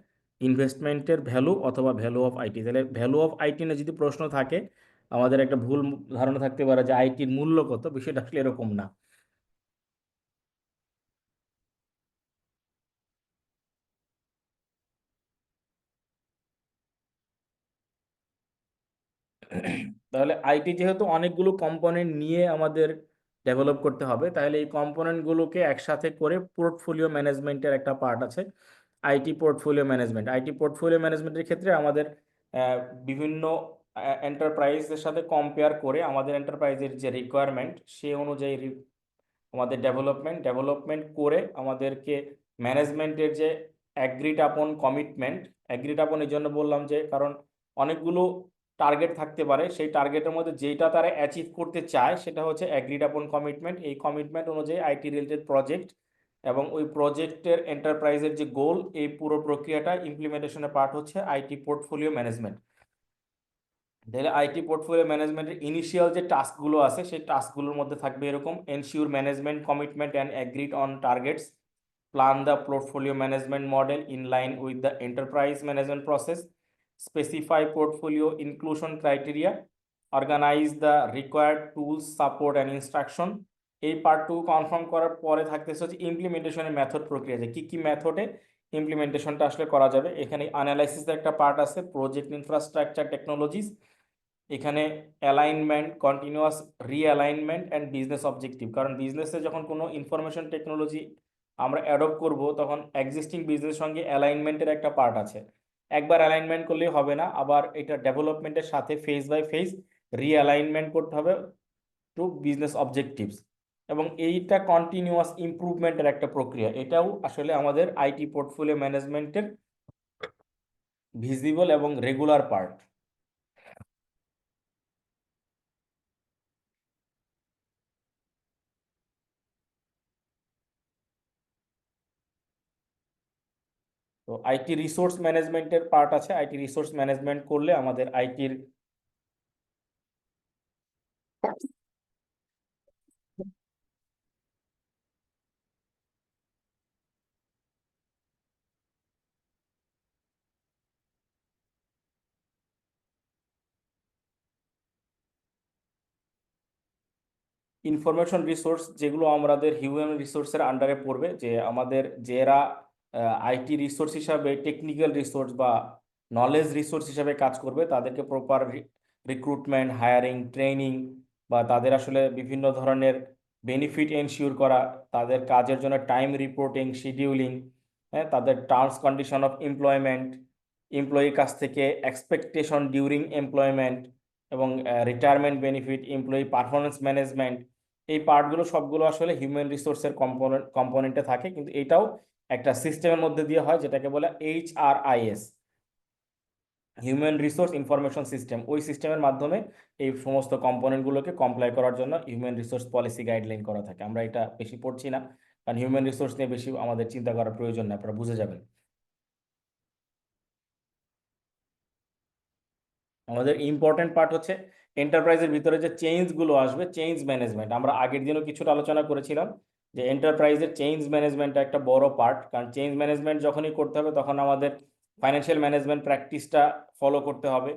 ইনভেস্টমেন্টের ভ্যালু অথবা ভ্যালু অফ আইটি। তাহলে ভ্যালু অফ আইটি নিয়ে যদি প্রশ্ন থাকে, আমাদের একটা ভুল ধারণা থাকতে পারে যে আইটির মূল্য কত, বিষয়টা আসলে এরকম না। তাহলে আইটি যেহেতু অনেকগুলো কম্পোনেন্ট নিয়ে আমাদের ডেভেলপ করতে হবে, তাহলে এই কম্পোনেন্টগুলোকে একসাথে করে পোর্টফোলিও ম্যানেজমেন্টের একটা পার্ট আছে, IT portfolio management. IT portfolio ম্যানেজমেন্টের ক্ষেত্রে আমাদের বিভিন্ন এন্টারপ্রাইজের সাথে কম্পেয়ার করে আমাদের এন্টারপ্রাইজের যে রিকোয়ারমেন্ট সে অনুযায়ী আমাদের ডেভেলপমেন্ট করে আমাদেরকে ম্যানেজমেন্টের যে অ্যাগ্রিড আপন কমিটমেন্ট, অ্যাগ্রিড আপন এই জন্য বললাম যে কারণ অনেকগুলো টার্গেট থাকতে পারে, সেই টার্গেটের মধ্যে যেটা তারা অ্যাচিভ করতে চায় সেটা হচ্ছে অ্যাগ্রিড আপন কমিটমেন্ট। এই কমিটমেন্ট অনুযায়ী আইটি রিলেটেড প্রজেক্ট এবং ওই প্রজেক্টের এন্টারপ্রাইজের যে গোল, এই পুরো প্রক্রিয়াটা ইমপ্লিমেন্টেশনের পার্ট হচ্ছে আইটি পোর্টফোলিও ম্যানেজমেন্ট। তাহলে আইটি পোর্টফোলিও ম্যানেজমেন্টের ইনিশিয়াল যে টাস্কগুলো আছে সেই টাস্কগুলোর মধ্যে থাকবে এরকম: ensure management commitment and agreed on targets, plan the portfolio management model in line with the enterprise management process, specify portfolio inclusion criteria, organize the required tools, support and instruction. এই পার্টটুকু কনফার্ম করার পরে থাকতেছে হচ্ছে ইমপ্লিমেন্টেশনের method প্রক্রিয়া, যে কী কী মেথডে ইমপ্লিমেন্টেশনটা আসলে করা যাবে। এখানে অ্যানালাইসিসের একটা পার্ট আছে, প্রজেক্ট ইনফ্রাস্ট্রাকচার টেকনোলজিস, এখানে alignment, continuous realignment and business objective. কারণ বিজনেসে যখন কোনো ইনফরমেশন টেকনোলজি আমরা অ্যাডপ্ট করব, তখন এক্সিস্টিং বিজনেসের সঙ্গে অ্যালাইনমেন্টের একটা পার্ট আছে। একবার অ্যালাইনমেন্ট করলেই হবে না, আবার এটা ডেভেলপমেন্টের সাথে ফেজ বাই ফেজ রিঅ্যালাইনমেন্ট করতে হবে টু বিজনেস অবজেক্টিভস। এবং এইটা কন্টিনিউয়াস ইমপ্রুভমেন্টের একটা প্রক্রিয়া, এটাও আসলে আমাদের আইটি পোর্টফোলিও ম্যানেজমেন্টের ভিজিবল এবং রেগুলার পার্ট। তো আইটি রিসোর্স ম্যানেজমেন্টের পার্ট আছে, আইটি রিসোর্স ম্যানেজমেন্ট করলে আমাদের আইটির ইনফরমেশন রিসোর্স, যেগুলো আমাদের হিউম্যান রিসোর্সের আন্ডারে পড়বে, যে আমাদের যারা আইটি রিসোর্স হিসাবে টেকনিক্যাল রিসোর্স বা নলেজ রিসোর্স হিসাবে কাজ করবে, তাদেরকে প্রপার রিক্রুটমেন্ট, হায়ারিং, ট্রেনিং বা তাদের আসলে বিভিন্ন ধরনের বেনিফিট এনশিওর করা, তাদের কাজের জন্য টাইম রিপোর্টিং, শিডিউলিং, হ্যাঁ, তাদের টার্মস কন্ডিশন অফ এমপ্লয়মেন্ট, এমপ্লয়ির কাছ থেকে এক্সপেকটেশন ডিউরিং এমপ্লয়মেন্ট এবং retirement benefit, employee performance management, এই পার্টগুলো সবগুলো আসলে হিউম্যান রিসোর্সের কম্পোনেন্টে থাকে, কিন্তু এটাও একটা সিস্টেমের মধ্যে দিয়ে হয় যেটাকে বলে HRIS, human resource information system. ওই সিস্টেমের মাধ্যমে এই সমস্ত কম্পোনেন্টগুলোকে কমপ্লাই করার জন্য হিউম্যান রিসোর্স পলিসি গাইডলাইন করা থাকে। আমরা এটা বেশি পড়ছি না, কারণ হিউম্যান রিসোর্স নিয়ে বেশি আমাদের চিন্তা করার প্রয়োজন নেই, আপনারা বুঝে যাবেন। আমাদের ইম্পর্টেন্ট পার্ট হচ্ছে এন্টারপ্রাইজের ভিতরে যে চেঞ্জগুলো আসবে, চেঞ্জ ম্যানেজমেন্ট। আমরা আগের দিনও কিছুটা আলোচনা করেছিলাম যে এন্টারপ্রাইজের চেঞ্জ ম্যানেজমেন্ট একটা বড় পার্ট, কারণ চেঞ্জ ম্যানেজমেন্ট যখনই করতে হবে তখন আমাদের ফাইন্যান্সিয়াল ম্যানেজমেন্ট প্র্যাকটিসটা ফলো করতে হবে।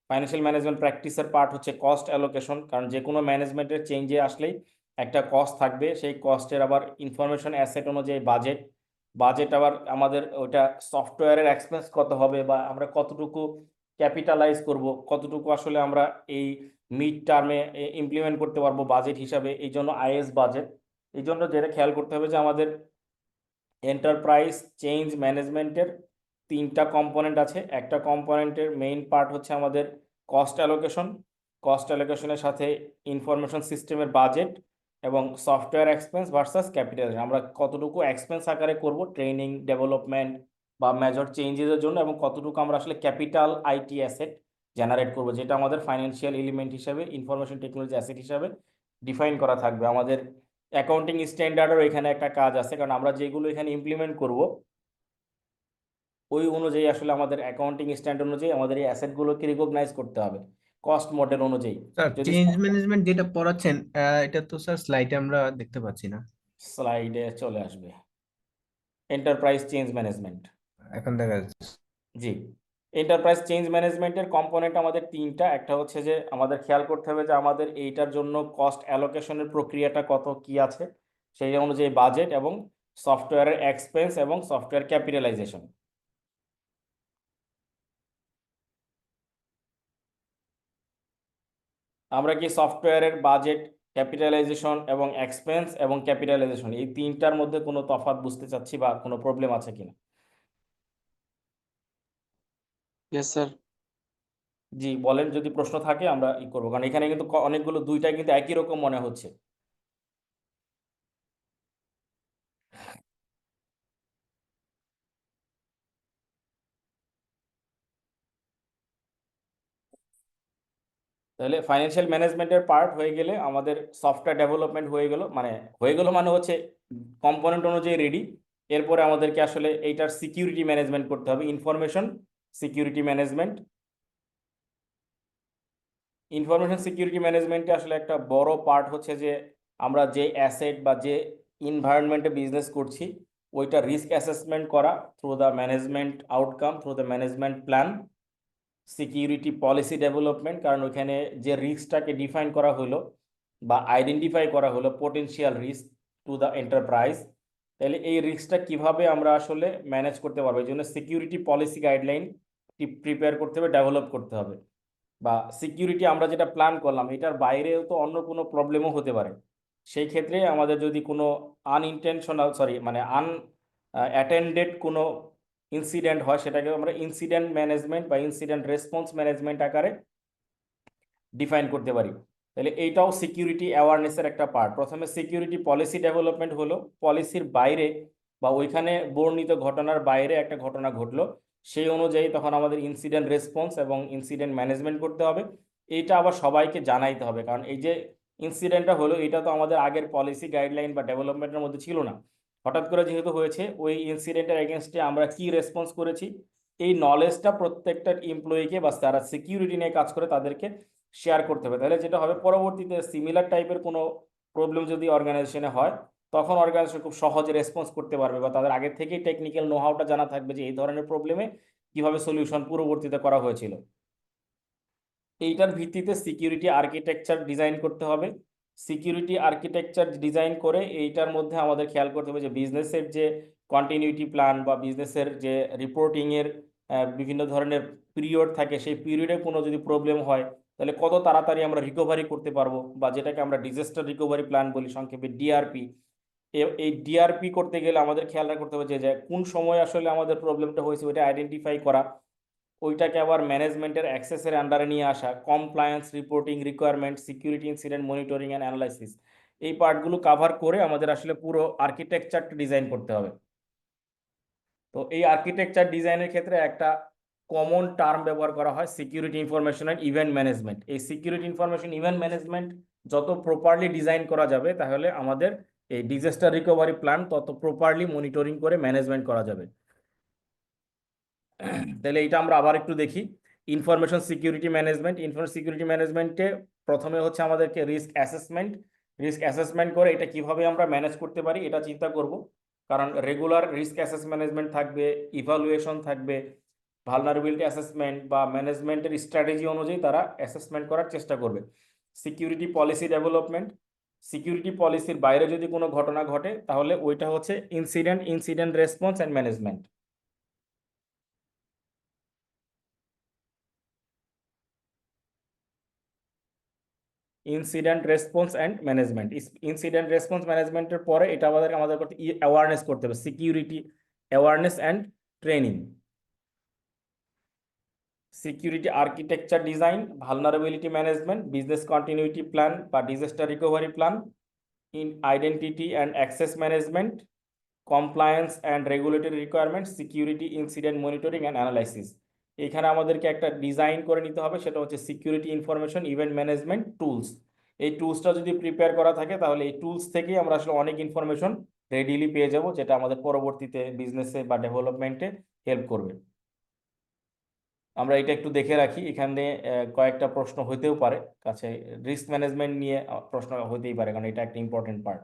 ফাইন্যান্সিয়াল ম্যানেজমেন্ট প্র্যাকটিসের পার্ট হচ্ছে কস্ট অ্যালোকেশন, কারণ যে কোনো ম্যানেজমেন্টের চেঞ্জে আসলেই একটা কস্ট থাকবে, সেই কস্টের আবার ইনফরমেশন অ্যাসেট অনুযায়ী বাজেট আবার আমাদের ওইটা সফটওয়্যারের এক্সপেন্স কত হবে বা আমরা কতটুকু ক্যাপিটালাইজ করব, কতটুকু আসলে আমরা এই মিড টার্মে ইমপ্লিমেন্ট করতে পারবো বাজেট হিসাবে, এই জন্য IS বাজেট। এই জন্য যেটা খেয়াল করতে হবে যে আমাদের এন্টারপ্রাইজ চেঞ্জ ম্যানেজমেন্টের 3টা কম্পোনেন্ট আছে। একটা কম্পোনেন্টের মেইন পার্ট হচ্ছে আমাদের কস্ট অ্যালোকেশন, কস্ট অ্যালোকেশনের সাথে ইনফরমেশন সিস্টেমের বাজেট এবং সফটওয়্যার এক্সপেন্স ভার্সাস ক্যাপিটালাইজেশন, আমরা কতটুকু এক্সপেন্স আকারে করব ট্রেনিং ডেভেলপমেন্ট বা মেজর চেঞ্জেসের জন্য, এবং কতটুকু আমরা আসলে ক্যাপিটাল আইটি অ্যাসেট জেনারেট করব, যেটা আমাদের ফাইন্যান্সিয়াল এলিমেন্ট হিসাবে ইনফরমেশন টেকনোলজি অ্যাসেট হিসাবে ডিফাইন করা থাকবে। আমাদের অ্যাকাউন্টিং স্ট্যান্ডার্ডের এখানে একটা কাজ আছে, কারণ আমরা যেগুলো এখানে ইমপ্লিমেন্ট করব ওই অনুযায়ী আসলে আমাদের অ্যাকাউন্টিং স্ট্যান্ডার্ড অনুযায়ী আমাদের এই অ্যাসেটগুলোকে রিকগনাইজ করতে হবে কস্ট মডেল অনুযায়ী। স্যার যদি চেঞ্জ ম্যানেজমেন্ট যেটা পড়াচ্ছেন এটা তো স্যার স্লাইডে আমরা দেখতে পাচ্ছি না। স্লাইডে চলে আসবে এন্টারপ্রাইজ চেঞ্জ ম্যানেজমেন্ট। এখন দেখা যাচ্ছে। জি, এন্টারপ্রাইজ চেঞ্জ ম্যানেজমেন্টের কম্পোনেন্ট আমাদের তিনটা। একটা হচ্ছে যে আমাদের খেয়াল করতে হবে যে আমাদের এইটার জন্য কস্ট অ্যালোকেশনের প্রক্রিয়াটা কত কি আছে, সেই অনুযায়ী বাজেট এবং সফটওয়্যারের এক্সপেন্স এবং সফটওয়্যার ক্যাপিটালাইজেশন। আমরা কি সফটওয়্যারের বাজেট, ক্যাপিটালাইজেশন এবং এক্সপেন্স এবং ক্যাপিটালাইজেশন এই তিনটার মধ্যে কোনো তফাৎ বুঝতে চাচ্ছি বা কোনো প্রবলেম আছে কিনা? Yes sir. জি বলেন, যদি প্রশ্ন থাকে আমরা ই করবো, কারণ এখানে কিন্তু অনেকগুলো দুইটাই কিন্তু একই রকম মনে হচ্ছে। তাহলে ফাইন্যান্সিয়াল ম্যানেজমেন্টের পার্ট হয়ে গেলে আমাদের সফটওয়্যার ডেভেলপমেন্ট হয়ে গেল মানে হচ্ছে কম্পোনেন্ট অনুযায়ী রেডি। এরপরে আমাদেরকে আসলে এইটার সিকিউরিটি ম্যানেজমেন্ট করতে হবে, information security management. Information security ম্যানেজমেন্টে আসলে একটা বড় পার্ট হচ্ছে যে আমরা যে অ্যাসেট বা যে এনভায়রনমেন্টে বিজনেস করছি ওইটা রিস্ক অ্যাসেসমেন্ট করা through the management outcome, through the management plan, security policy development, কারণ ওইখানে যে রিস্কটাকে ডিফাইন করা হলো বা আইডেন্টিফাই করা হলো potential risk to the enterprise, তাহলে এই রিস্কটা কিভাবে আমরা আসলে ম্যানেজ করতে পারবো, এই জন্য সিকিউরিটি পলিসি গাইডলাইন প্রিপেয়ার করতে হবে, ডেভেলপ করতে হবে। বা সিকিউরিটি আমরা যেটা প্ল্যান করলাম এটার বাইরেও তো অন্য কোনো প্রবলেমও হতে পারে, সেই ক্ষেত্রে আমাদের যদি কোনো অ্যাটেন্ডেড কোনো ইনসিডেন্ট হয় সেটাকে আমরা ইনসিডেন্ট ম্যানেজমেন্ট বা ইনসিডেন্ট রেসপন্স ম্যানেজমেন্ট আকারে ডিফাইন করতে পারি। তাহলে এইটাও সিকিউরিটি অ্যাওয়ারনেসের একটা পার্ট। প্রথমে সিকিউরিটি পলিসি ডেভেলপমেন্ট হলো, পলিসির বাইরে বা ওইখানে বর্ণিত ঘটনার বাইরে একটা ঘটনা ঘটলো, সেই অনুযায়ী তখন আমাদের ইনসিডেন্ট রেসপন্স এবং ইনসিডেন্ট ম্যানেজমেন্ট করতে হবে। এইটা আবার সবাইকে জানাইতে হবে, কারণ এই যে ইনসিডেন্টটা হলো এটা তো আমাদের আগের পলিসি গাইডলাইন বা ডেভেলপমেন্টের মধ্যে ছিল না, হঠাৎ করে যেহেতু হয়েছে ওই ইনসিডেন্টের এগেনস্টে আমরা কি রেসপন্স করেছি এই নলেজটা প্রত্যেকটা এমপ্লয়িকে বা যারা সিকিউরিটি নিয়ে কাজ করে তাদেরকে শেয়ার করতে হবে। তাহলে যেটা হবে পরবর্তীতে সিমিলার টাইপের কোনো প্রবলেম যদি অর্গানাইজেশনে হয় তখন অর্গানাইজেশন খুব সহজে রেসপন্স করতে পারবে বা তাদের আগে থেকেই টেকনিক্যাল নোহাউটা জানা থাকবে যে এই ধরনের প্রবলেমে কিভাবে সলিউশন পূর্ববর্তীতে করা হয়েছিল। এইটার ভিত্তিতে সিকিউরিটি আর্কিটেকচার ডিজাইন করতে হবে। সিকিউরিটি আর্কিটেকচার ডিজাইন করে এইটার মধ্যে আমাদের খেয়াল করতে হবে যে বিজনেসের যে কন্টিনিউটি প্ল্যান বা বিজনেসের যে রিপোর্টিংয়ের বিভিন্ন ধরনের পিরিয়ড থাকে, সেই পিরিয়ডে কোনো যদি প্রবলেম হয় তাহলে কত তাড়াতাড়ি আমরা রিকভারি করতে পারবো, বা যেটাকে আমরা ডিজাস্টার রিকভারি প্ল্যান বলি সংক্ষেপে ডিআরপি। এই ডিআরপি করতে গেলে আমাদের খেয়াল রাখতে হবে যে কোন সময় আসলে আমাদের প্রবলেমটা হয়েছে ওইটা আইডেন্টিফাই করা, ওইটাকে আবার ম্যানেজমেন্টের অ্যাক্সেসের আন্ডারে নিয়ে আসা, compliance reporting requirement, security incident monitoring and analysis, এই পার্টগুলো কাভার করে আমাদের আসলে পুরো আর্কিটেকচারটা ডিজাইন করতে হবে। তো এই আর্কিটেকচার ডিজাইনের ক্ষেত্রে একটা কমন টার্ম ব্যবহার করা হয় security information and event management. এই সিকিউরিটি ইনফরমেশন ইভেন্ট ম্যানেজমেন্ট যত প্রপারলি ডিজাইন করা যাবে তাহলে আমাদের এই ডিজাস্টার রিকভারি প্ল্যান তত প্রপারলি মনিটরিং করে ম্যানেজমেন্ট করা যাবে। তাহলে এটা আমরা আবার একটু দেখি। ইনফরমেশন সিকিউরিটি ম্যানেজমেন্টে প্রথমে হচ্ছে আমাদেরকে রিস্ক অ্যাসেসমেন্ট করে এটা কিভাবে আমরা ম্যানেজ করতে পারি এটা চিন্তা করব, কারণ রেগুলার রিস্ক ম্যানেজমেন্ট থাকবে, ইভালুয়েশন থাকবে, ভালনারেবিলিটি অ্যাসেসমেন্ট বা ম্যানেজমেন্টের স্ট্র্যাটেজি অনুযায়ী তারা অ্যাসেসমেন্ট করার চেষ্টা করবে। সিকিউরিটি পলিসি ডেভেলপমেন্ট, সিকিউরিটি পলিসির বাইরে যদি কোনো ঘটনা ঘটে তাহলে ওইটা হচ্ছে incident response and management. Incident response ম্যানেজমেন্টের পরে এটা আমাদের করতে অ্যাওয়ারনেস করতে হবে, security awareness and training. Security architecture design, vulnerability management, business continuity plan বা disaster recovery plan, in identity and access management, compliance and regulatory requirement, security incident monitoring and analysis. এখানে আমাদেরকে একটা ডিজাইন করে নিতে হবে, সেটা হচ্ছে security information event management tools. এই টুলসটা যদি প্রিপেয়ার করা থাকে তাহলে এই টুলস থেকেই আমরা আসলে অনেক ইনফরমেশন রেডিলি পেয়ে যাব, যেটা আমাদের পরবর্তীতে বিজনেসে বা ডেভেলপমেন্টে হেল্প করবে। আমরা এটা একটু দেখে রাখি, এখানে কয়েকটা প্রশ্ন হইতেও পারে কাছে, রিস্ক ম্যানেজমেন্ট নিয়ে প্রশ্ন হইতেই পারে, কারণ এটা একটা ইম্পর্টেন্ট পার্ট।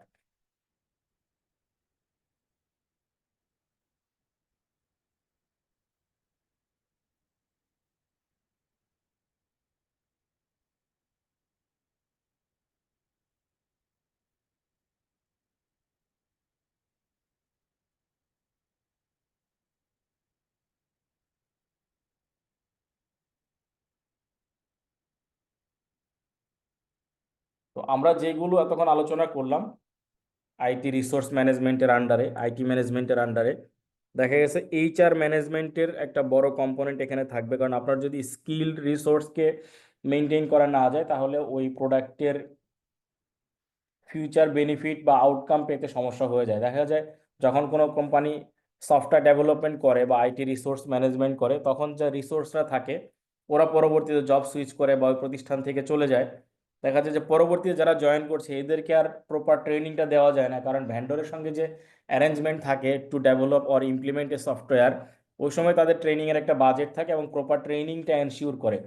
তো আমরা যেগুলো এতক্ষণ আলোচনা করলাম আইটি রিসোর্স ম্যানেজমেন্টের আন্ডারে, আইটি ম্যানেজমেন্টের আন্ডারে, দেখা গেছে এইচআর ম্যানেজমেন্টের একটা বড় কম্পোনেন্ট এখানে থাকবে। কারণ আপনার যদি স্কিলড রিসোর্সকে মেনটেন করা না যায় তাহলে ওই প্রোডাক্টের ফিউচার বেনিফিট বা আউটকাম পেতে সমস্যা হয়ে যায়। দেখা যায় যখন কোনো কোম্পানি সফটওয়্যার ডেভেলপমেন্ট করে বা আইটি রিসোর্স ম্যানেজমেন্ট করে, তখন যে রিসোর্সরা থাকে ওরা পরবর্তীতে জব সুইচ করে বা ওই প্রতিষ্ঠান থেকে চলে যায়। দেখা যায় যে পরবর্তীতে যারা জয়েন করছে এদেরকে আর প্রপার ট্রেনিংটা দেওয়া যায় না, কারণ ভ্যান্ডরের সঙ্গে যে অ্যারেঞ্জমেন্ট থাকে to develop or implement A software, ওই সময় তাদের ট্রেনিংয়ের একটা বাজেট থাকে এবং প্রপার ট্রেনিংটা এনশিওর করে।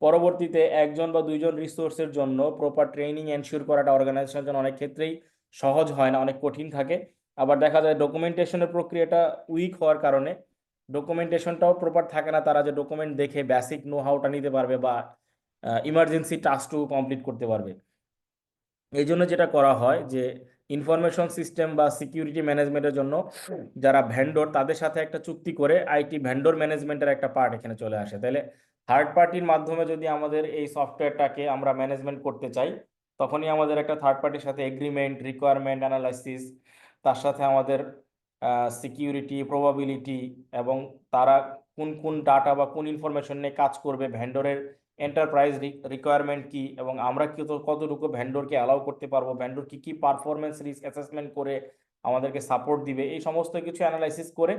পরবর্তীতে একজন বা দুইজন রিসোর্সের জন্য প্রপার ট্রেনিং এনশিওর করাটা অর্গানাইজেশনের জন্য অনেক ক্ষেত্রেই সহজ হয় না, অনেক কঠিন থাকে। আবার দেখা যায় ডকুমেন্টেশনের প্রক্রিয়াটা উইক হওয়ার কারণে ডকুমেন্টেশনটাও প্রপার থাকে না, তারা যে ডকুমেন্ট দেখে বেসিক নো হাউটা নিতে পারবে বা ইমার্জেন্সি টাস্কটুকু কমপ্লিট করতে পারবে। এই জন্য যেটা করা হয় যে ইনফরমেশন সিস্টেম বা সিকিউরিটি ম্যানেজমেন্টের জন্য যারা ভেন্ডর তাদের সাথে একটা চুক্তি করে আইটি ভেন্ডর ম্যানেজমেন্টের একটা পার্ট এখানে চলে আসে। তাহলে থার্ড পার্টির মাধ্যমে যদি আমাদের এই সফটওয়্যারটাকে আমরা ম্যানেজমেন্ট করতে চাই, তখনই আমাদের একটা থার্ড পার্টির সাথে এগ্রিমেন্ট, রিকোয়ারমেন্ট অ্যানালাইসিস, তার সাথে আমাদের সিকিউরিটি প্রবাবিলিটি এবং তারা কোন কোন ডাটা বা কোন ইনফরমেশন নিয়ে কাজ করবে, ভেন্ডরের এন্টারপ্রাইজ রিকোয়ারমেন্ট কি, এবং আমরা কতটুকু ভেন্ডরকে অ্যালাউ করতে পারবো, ভেন্ডর কি কি পারফরমেন্স রিস্ক অ্যাসেসমেন্ট করে আমাদেরকে সাপোর্ট দিবে, এই সমস্ত কিছু অ্যানালাইসিস করে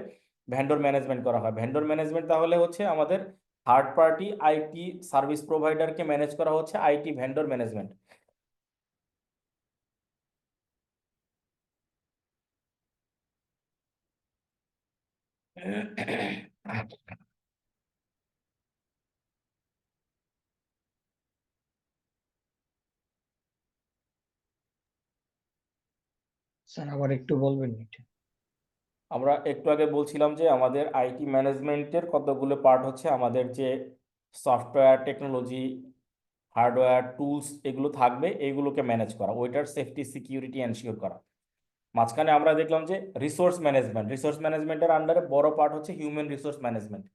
ভেন্ডর ম্যানেজমেন্ট করা হয়। ভেন্ডর ম্যানেজমেন্ট তাহলে হচ্ছে আমাদের থার্ড পার্টি আইটি সার্ভিস প্রোভাইডারকে ম্যানেজ করা হচ্ছে আইটি ভেন্ডর ম্যানেজমেন্ট। স্যার আবার একটু বলবেন এটা? আমরা একটু আগে বলছিলাম যে আমাদের আইটি ম্যানেজমেন্টের কতগুলো পার্ট হচ্ছে, আমাদের যে সফটওয়্যার টেকনোলজি, হার্ডওয়্যার টুলস এগুলো থাকবে, এইগুলোকে ম্যানেজ করা, ওইটার সেফটি সিকিউরিটি এনশিওর করা। মাঝখানে আমরা দেখলাম যে রিসোর্স ম্যানেজমেন্ট, রিসোর্স ম্যানেজমেন্টের আন্ডারে বড় পার্ট হচ্ছে হিউম্যান রিসোর্স ম্যানেজমেন্ট।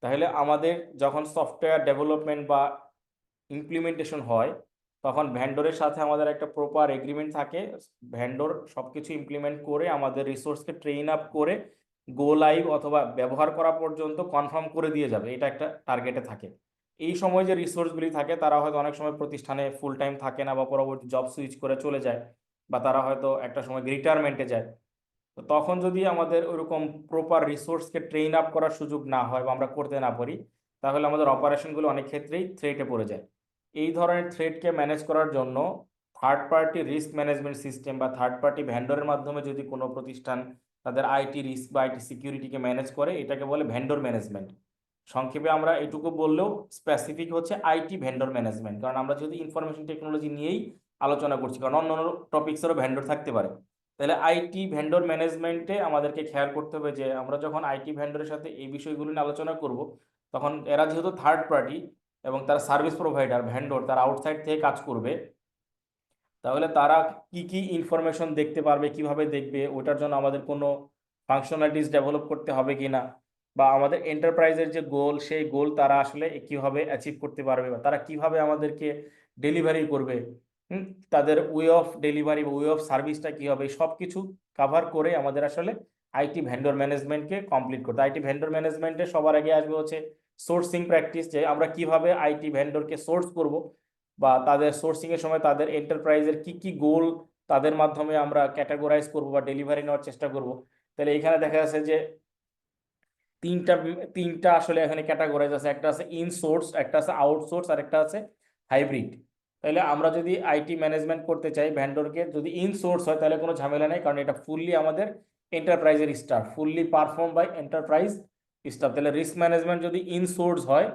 তাহলে আমাদের যখন সফটওয়্যার ডেভেলপমেন্ট বা ইমপ্লিমেন্টেশন হয় তখন ভেন্ডরের সাথে আমাদের একটা প্রপার এগ্রিমেন্ট থাকে, ভেন্ডর সবকিছু ইমপ্লিমেন্ট করে আমাদের রিসোর্সকে ট্রেন আপ করে গো লাইভ অথবা ব্যবহার করা পর্যন্ত কনফার্ম করে দিয়ে যাবে, এটা একটা টার্গেটে থাকে। এই সময় যে রিসোর্সগুলি থাকে তারা হয়তো অনেক সময় প্রতিষ্ঠানে ফুল টাইম থাকে না বা পরবর্তী জব সুইচ করে চলে যায়, বা তারা হয়তো একটা সময় রিটায়ারমেন্টে যায়। তো তখন যদি আমাদের ওইরকম প্রপার রিসোর্সকে ট্রেন আপ করার সুযোগ না হয় বা আমরা করতে না পারি, তাহলে আমাদের অপারেশনগুলো অনেক ক্ষেত্রেই থ্রেটে পড়ে যায়। এই ধরনের থ্রেটকে ম্যানেজ করার জন্য third party risk management system বা থার্ড পার্টি ভেন্ডরের মাধ্যমে যদি কোনো প্রতিষ্ঠান তাদের আইটি রিস্ক বা আইটি সিকিউরিটিকে ম্যানেজ করে, এটাকে বলে ভেন্ডর ম্যানেজমেন্ট। সংক্ষেপে আমরা এটুকু বললেও স্পেসিফিক হচ্ছে আইটি ভেন্ডর ম্যানেজমেন্ট, কারণ আমরা যদি ইনফরমেশন টেকনোলজি নিয়েই আলোচনা করছি, কারণ অন্য অন্য টপিক্সেরও ভেন্ডর থাকতে পারে। তাহলে আইটি ভেন্ডর ম্যানেজমেন্টে আমাদেরকে খেয়াল করতে হবে যে আমরা যখন আইটি ভেন্ডরের সাথে এই বিষয়গুলো নিয়ে আলোচনা করব, তখন এরা যেহেতু থার্ড পার্টি এবং তারা সার্ভিস প্রোভাইডার ভেন্ডর, তারা আউটসাইড থেকে কাজ করবে, তাহলে তারা কি কি ইনফরমেশন দেখতে পারবে, কিভাবে দেখবে, ওটার জন্য আমাদের কোনো ফাংশনালিটিস ডেভেলপ করতে হবে কিনা, বা আমাদের এন্টারপ্রাইজের যে গোল সেই গোল তারা আসলে কিভাবে অ্যাচিভ করতে পারবে, বা তারা কিভাবে আমাদেরকে ডেলিভারি করবে, তাদের ওয়ে অফ ডেলিভারি বা ওয়ে অফ সার্ভিসটা কি হবে, সব কিছু কাভার করে আমাদের আসলে আইটি ভেন্ডর ম্যানেজমেন্টকে কমপ্লিট করতে। আইটি ভেন্ডর ম্যানেজমেন্টে সবার আগে আসবে হচ্ছে সোর্সিং প্র্যাকটিস, যে আমরা কিভাবে আইটি ভেন্ডরকে সোর্স করব, বা তাদের সোর্সিং এর সময় তাদের এন্টারপ্রাইজের কি কি গোল তাদের মাধ্যমে আমরা ক্যাটাগরাইজ করব বা ডেলিভারি নেওয়ার চেষ্টা করব। তাহলে এখানে দেখা যাচ্ছে যে তিনটা আসলে এখানে ক্যাটাগরাইজ আছে, একটা আছে ইনসোর্স, একটা আছে আউটসোর্স, আর একটা আছে হাইব্রিড। তাহলে আমরা যদি আইটি ম্যানেজমেন্ট করতে চাই ভেন্ডরকে, যদি ইনসোর্স হয় তাহলে কোনো ঝামেলা নেই, কারণ এটা ফুললি আমাদের এন্টারপ্রাইজের staff, fully perform by enterprise staff. তাহলে রিস্ক ম্যানেজমেন্ট যদি ইনসোর্স হয়,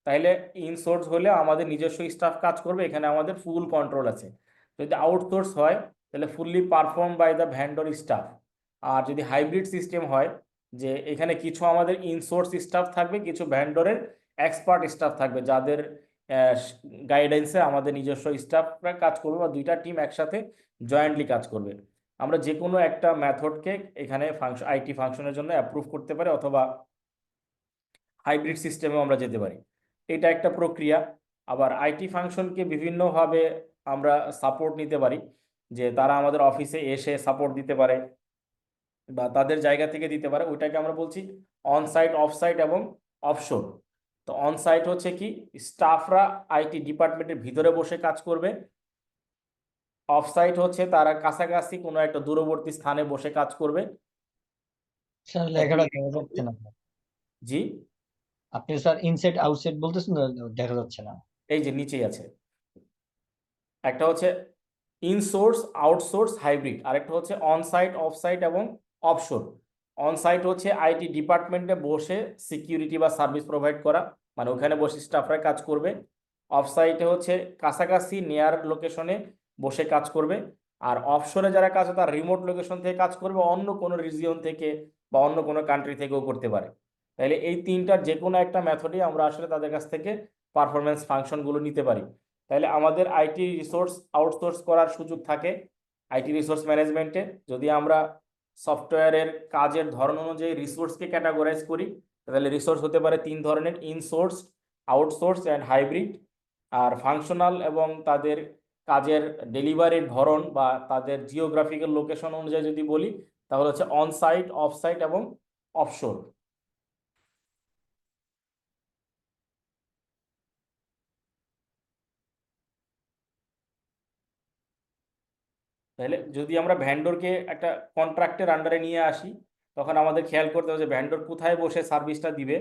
তাহলে ইনসোর্স হলে আমাদের নিজস্ব স্টাফ কাজ করবে, এখানে আমাদের ফুল কন্ট্রোল আছে। যদি আউটসোর্স হয় তাহলে fully perform by the vendor staff. আর যদি হাইব্রিড সিস্টেম হয়, যে এখানে কিছু আমাদের ইনসোর্স স্টাফ থাকবে, কিছু ভেন্ডরের এক্সপার্ট স্টাফ থাকবে, যাদের গাইডেন্সে আমাদের নিজস্ব স্টাফরা কাজ করবে, বা দুইটা টিম একসাথে জয়েন্টলি কাজ করবে। আমরা যে কোনো একটা মেথডকে এখানে আইটি ফাংশনের জন্য অ্যাপ্রুভ করতে পারি, অথবা হাইব্রিড সিস্টেমেও আমরা যেতে পারি। এটা একটা প্রক্রিয়া। আবার আইটি ফাংশনকে বিভিন্নভাবে আমরা সাপোর্ট নিতে পারি, যে তারা আমাদের অফিসে এসে সাপোর্ট দিতে পারে বা তাদের জায়গা থেকে দিতে পারে, ওইটাকে আমরা বলছি অনসাইট, অফসাইট এবং অফশোর। তো অনসাইট হচ্ছে কি, স্টাফরা আইটি ডিপার্টমেন্টের ভিতরে বসে কাজ করবে। অফসাইট হচ্ছে তারা কাছাকাছি কোনো একটা দূরবর্তী স্থানে বসে কাজ করবে। স্যার লেখাটা দেখা যাচ্ছে না। জি, আপনি স্যার ইনসাইড আউটসাইড বলতেছেন না, দেখা যাচ্ছে না। এই যে নিচেই আছে, একটা হচ্ছে ইনসোর্স, আউটসোর্স, হাইব্রিড, আরেকটা হচ্ছে অনসাইট, অফসাইট এবং অফশোর। অনসাইট হচ্ছে আইটি ডিপার্টমেন্টে বসে সিকিউরিটি বা সার্ভিস প্রোভাইড করা, মানে ওখানে বসে স্টাফরা কাজ করবে। অফসাইটে হচ্ছে কাছাকাছি নিয়ার লোকেশনে বসে কাজ করবে। আর অফশোরে যারা কাজ করে তারা রিমোট লোকেশন থেকে কাজ করবে, অন্য কোনো রিজিয়ন থেকে বা অন্য কোনো কান্ট্রি থেকেও করতে পারে। তাহলে এই তিনটার যে কোনো একটা মেথডই আমরা আসলে তাদের কাছ থেকে পারফরমেন্স ফাংশনগুলো নিতে পারি। তাহলে আমাদের আইটি রিসোর্স আউটসোর্স করার সুযোগ থাকে আইটি রিসোর্স ম্যানেজমেন্টে, যদি আমরা সফটওয়্যারের কাজের ধরন অনুযায়ী রিসোর্সকে ক্যাটাগরাইজ করি। তাহলে রিসোর্স হতে পারে তিন ধরনের, ইনসোর্স, আউটসোর্স অ্যান্ড হাইব্রিড। আর ফাংশনাল এবং তাদের কাজের ডেলিভারির ধরন বা তাদের জিওগ্রাফিক্যাল লোকেশন অনুযায়ী যদি বলি, তাহলে হচ্ছে অনসাইট, অফসাইট এবং অফশোর। তাহলে যদি আমরা ভ্যান্ডরকে একটা কন্ট্রাক্টের আন্ডারে নিয়ে আসি, তখন আমাদের খেয়াল করতে হবে যে ভ্যান্ডর কোথায় বসে সার্ভিসটা দিবে।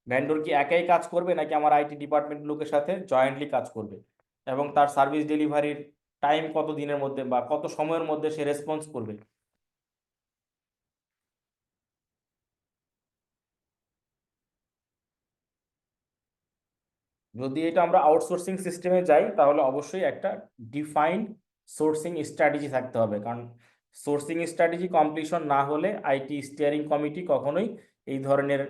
ভ্যান্ডর কি একাই কাজ করবে, নাকি আমার আইটি ডিপার্টমেন্ট লোকের সাথে জয়েন্টলি কাজ করবে, এবং তার সার্ভিস ডেলিভারির টাইম কত দিনের মধ্যে বা কত সময়ের মধ্যে সে রেসপন্স করবে। যদি এটা আমরা আউটসোর্সিং সিস্টেমে যাই, তাহলে অবশ্যই একটা ডিফাইন্ড সোর্সিং স্ট্র্যাটেজি থাকতে হবে, কারণ সোর্সিং স্ট্র্যাটেজি কমপ্লিশন না হলে আইটি স্টিয়ারিং কমিটি কখনোই এই ধরনের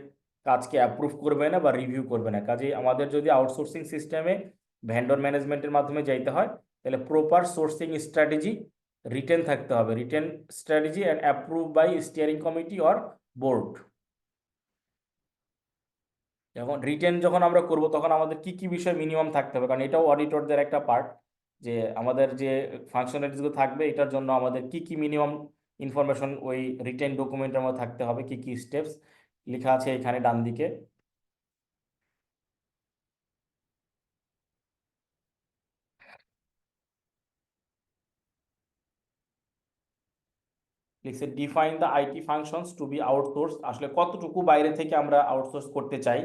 কাজকে অ্যাপ্রুভ করবে না বা রিভিউ করবে না। কাজেই আমাদের যদি আউটসোর্সিং সিস্টেমে ভেন্ডর ম্যানেজমেন্টের মাধ্যমে যাইতে হয়, তাহলে প্রপার সোর্সিং স্ট্র্যাটেজি রিটেন থাকতে হবে, written strategy and approve by steering committee or board. যখন রিটেন যখন আমরা করব, তখন আমাদের কি কি বিষয় মিনিমাম থাকতে হবে, কারণ এটাও অডিটরদের একটা পার্ট, যে আমাদের যে ফাংশনালিটিসগুলো থাকবে এটার জন্য আমাদের কি কি মিনিমাম ইনফরমেশন ওই রিটেন ডকুমেন্টের মধ্যে থাকতে হবে, কি কি স্টেপস লেখা আছে এখানে ডান দিকে। লিখছে define the IT functions to be outsource, আসলে কতটুকু বাইরে থেকে আমরা আউটসোর্স করতে চাই।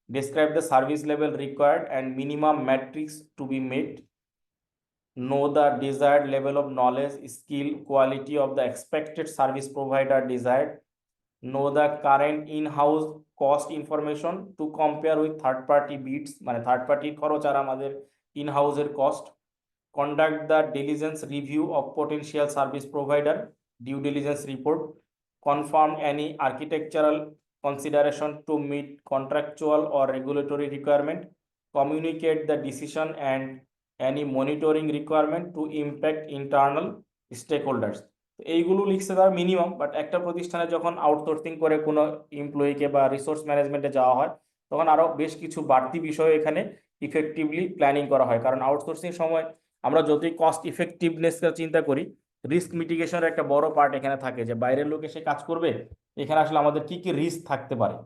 Describe the service level required and minimum matrix to be met. Know the desired level of knowledge, skill, quality of the expected service provider desired. Know the current in-house cost information to compare with third-party bids, মানে third পার্টির খরচ আর আমাদের in-house cost. Conduct the diligence review of potential service provider, due diligence report. Confirm any architectural consideration to meet contractual or regulatory requirement. Communicate the decision and any monitoring requirement to impact internal stakeholders. এইগুলো লিখছে তার minimum, but একটা প্রতিষ্ঠানে যখন outsourcing করে কোনো এমপ্লয়িকে বা resource ম্যানেজমেন্টে যাওয়া হয়, তখন আরো বেশ কিছু বাড়তি বিষয় এখানে ইফেক্টিভলি প্ল্যানিং করা হয়, কারণ আউটসোর্সিং সময় আমরা যতই কস্ট ইফেক্টিভনেস চিন্তা করি, রিস্ক মিটিগেশনের একটা বড় পার্ট এখানে থাকে, যে বাইরের লোক এসে কাজ করবে, এখানে আসলে আমাদের কি কি রিস্ক থাকতে পারে।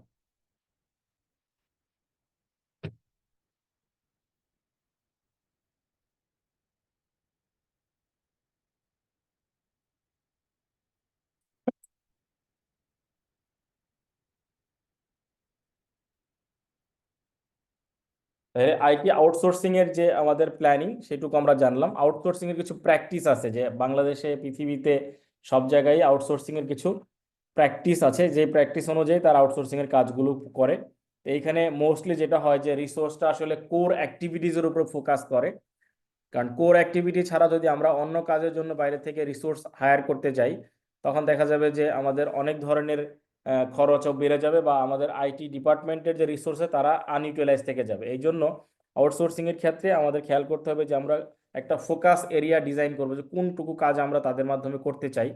আইটি আউটসোর্সিং এর যে আমাদের প্ল্যানিং সেটুকু আমরা জানলাম। আউটসোর্সিং এর কিছু প্র্যাকটিস আছে, যে বাংলাদেশে পৃথিবীতে সব জায়গায় আউটসোর্সিং এর কিছু প্র্যাকটিস আছে, যে প্র্যাকটিস অনুযায়ী তারা আউটসোর্সিং এর কাজগুলো করে। তো এইখানে মোস্টলি যেটা হয় যে রিসোর্সটা আসলে কোর অ্যাক্টিভিটিজের উপর ফোকাস করে, কারণ কোর অ্যাক্টিভিটি ছাড়া যদি আমরা অন্য কাজের জন্য বাইরে থেকে রিসোর্স হায়ার করতে যাই, তখন দেখা যাবে যে আমাদের অনেক ধরনের খরচও বেড়ে যাবে, বা আমাদের আইটি ডিপার্টমেন্টের যে রিসোর্সে তারা আনইউটিলাইজ থেকে যাবে। এই জন্য আউটসোর্সিং এর ক্ষেত্রে আমাদের খেয়াল করতে হবে যে আমরা একটা ফোকাস এরিয়া ডিজাইন করবো, যে কোনটুকু কাজ আমরা তাদের মাধ্যমে করতে চাই।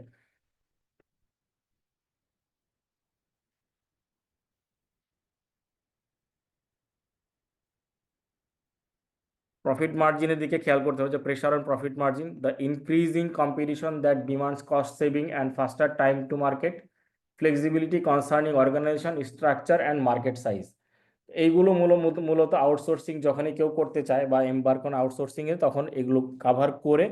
প্রফিট মার্জিনের দিকে খেয়াল করতে হবে, যে pressure on profit margin, the increasing competition that demands cost saving and faster time to market, flexibility concerning organization structure and market size. এইগুলো মূলত আউটসোর্সিং যখনই কেউ করতে চায় বা এম্বার্ক অন আউটসোর্সিং এ, তখন এগুলো কাভার করে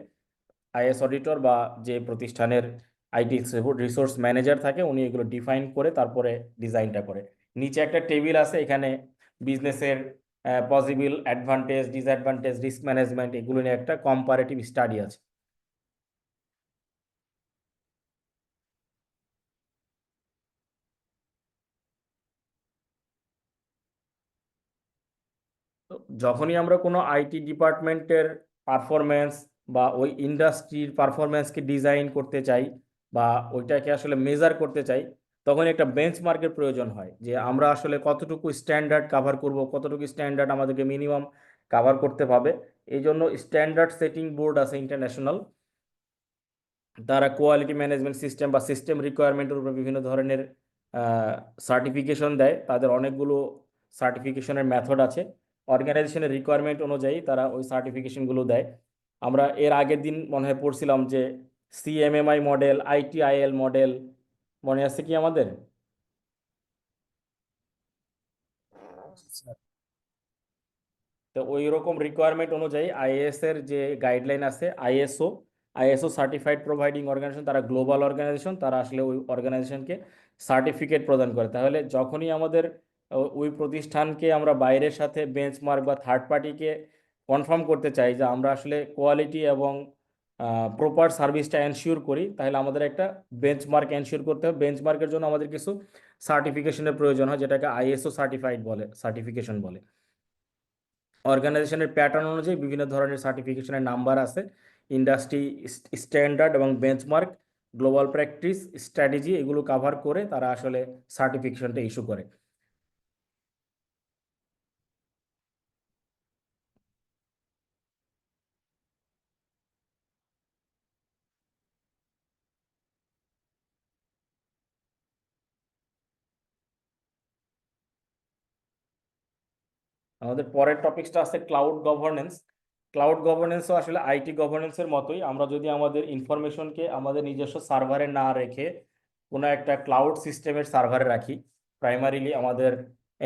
আইএস অডিটর বা যে প্রতিষ্ঠানের আইটি রিসোর্স ম্যানেজার থাকে, উনি এগুলো ডিফাইন করে তারপরে ডিজাইনটা করে। নিচে একটা টেবিল আছে, এখানে বিজনেসের possible advantage, disadvantage, risk management, এগুলো নিয়ে একটা কম্পারেটিভ স্টাডি আছে। তো যখনই আমরা কোনো আইটি ডিপার্টমেন্টের পারফরমেন্স বা ওই ইন্ডাস্ট্রির পারফরমেন্সকে ডিজাইন করতে চাই, বা ওইটাকে আসলে মেজার করতে চাই, তখন একটা বেঞ্চমার্কের প্রয়োজন হয়, যে আমরা আসলে কতটুকু স্ট্যান্ডার্ড কাভার করব, কতটুকু স্ট্যান্ডার্ড আমাদেরকে মিনিমাম কাভার করতে হবে। এই জন্য স্ট্যান্ডার্ড সেটিং বোর্ড আছে ইন্টারন্যাশনাল, তারা কোয়ালিটি ম্যানেজমেন্ট সিস্টেম বা সিস্টেম রিকোয়ারমেন্টের উপর বিভিন্ন ধরনের সার্টিফিকেশন দেয়। তাদের অনেকগুলো সার্টিফিকেশনের মেথড আছে, অর্গানাইজেশনের রিকোয়ারমেন্ট অনুযায়ী তারা ওই সার্টিফিকেশনগুলো দেয়। আমরা এর আগের দিন মনে হয় পড়ছিলাম যে সিএমএমআই মডেল, আইটিআইএল মডেল, মনে আছে কি আমাদের? তো ওই রকম রিকোয়ারমেন্ট অনুযায়ী আইএস এর যে গাইডলাইন আছে, আইএসও সার্টিফাইড প্রোভাইডিং অর্গানাইজেশন, তারা গ্লোবাল অর্গানাইজেশন, তারা আসলে ওই অর্গানাইজেশনকে সার্টিফিকেট প্রদান করে। তাহলে যখনই আমাদের ওই প্রতিষ্ঠানকে আমরা বাইরের সাথে বেঞ্চমার্ক বা থার্ড পার্টিকে কনফার্ম করতে চাই যে আমরা আসলে কোয়ালিটি এবং প্রপার সার্ভিসটা এনশিওর করি, তাহলে আমাদের একটা বেঞ্চমার্ক এনশিওর করতে হবে। বেঞ্চমার্কের জন্য আমাদের কিছু সার্টিফিকেশনের প্রয়োজন হয়, যেটাকে আইএসও সার্টিফিকেশন বলে। অর্গানাইজেশনের প্যাটার্ন অনুযায়ী বিভিন্ন ধরনের সার্টিফিকেশনের নাম্বার আছে, ইন্ডাস্ট্রি স্ট্যান্ডার্ড এবং বেঞ্চমার্ক, গ্লোবাল প্র্যাকটিস, স্ট্র্যাটেজি, এগুলো কাভার করে তারা আসলে সার্টিফিকেশনটা ইস্যু করে। আমাদের পরের টপিকসটা আছে ক্লাউড গভর্নেন্স। ক্লাউড গভর্নেন্সও আসলে আইটি গভর্নেন্সের মতোই। আমরা যদি আমাদের ইনফরমেশনকে আমাদের নিজস্ব সার্ভারে না রেখে কোনো একটা ক্লাউড সিস্টেমের সার্ভারে রাখি, প্রাইমারিলি আমাদের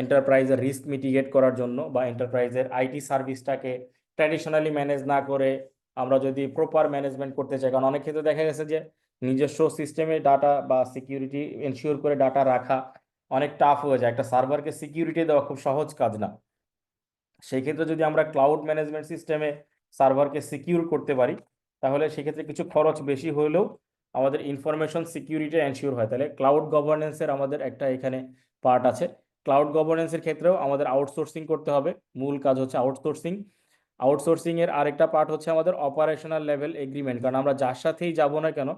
এন্টারপ্রাইজের রিস্ক মিটিগেট করার জন্য, বা এন্টারপ্রাইজের আইটি সার্ভিসটাকে ট্র্যাডিশনালি ম্যানেজ না করে আমরা যদি প্রপার ম্যানেজমেন্ট করতে চাই, কারণ অনেক ক্ষেত্রে দেখা গেছে যে নিজস্ব সিস্টেমে ডাটা বা সিকিউরিটি এনশিওর করে ডাটা রাখা অনেক টাফ হয়ে যায়। একটা সার্ভারকে সিকিউরিটি দেওয়া খুব সহজ কাজ না। সেই ক্ষেত্রে যদি আমরা ক্লাউড ম্যানেজমেন্ট সিস্টেমে সার্ভারকে সিকিউর করতে পারি, তাহলে সেক্ষেত্রে কিছু খরচ বেশি হলেও আমাদের ইনফরমেশন সিকিউরিটি এনশিওর হয়। তাহলে ক্লাউড গভর্নেন্সের আমাদের একটা এখানে পার্ট আছে। ক্লাউড গভর্নেন্সের ক্ষেত্রেও আমাদের আউটসোর্সিং করতে হবে, মূল কাজ হচ্ছে আউটসোর্সিং। আউটসোর্সিং এর আরেকটা পার্ট হচ্ছে আমাদের অপারেশনাল লেভেল এগ্রিমেন্ট, কারণ আমরা যার সাথেই যাব না কেন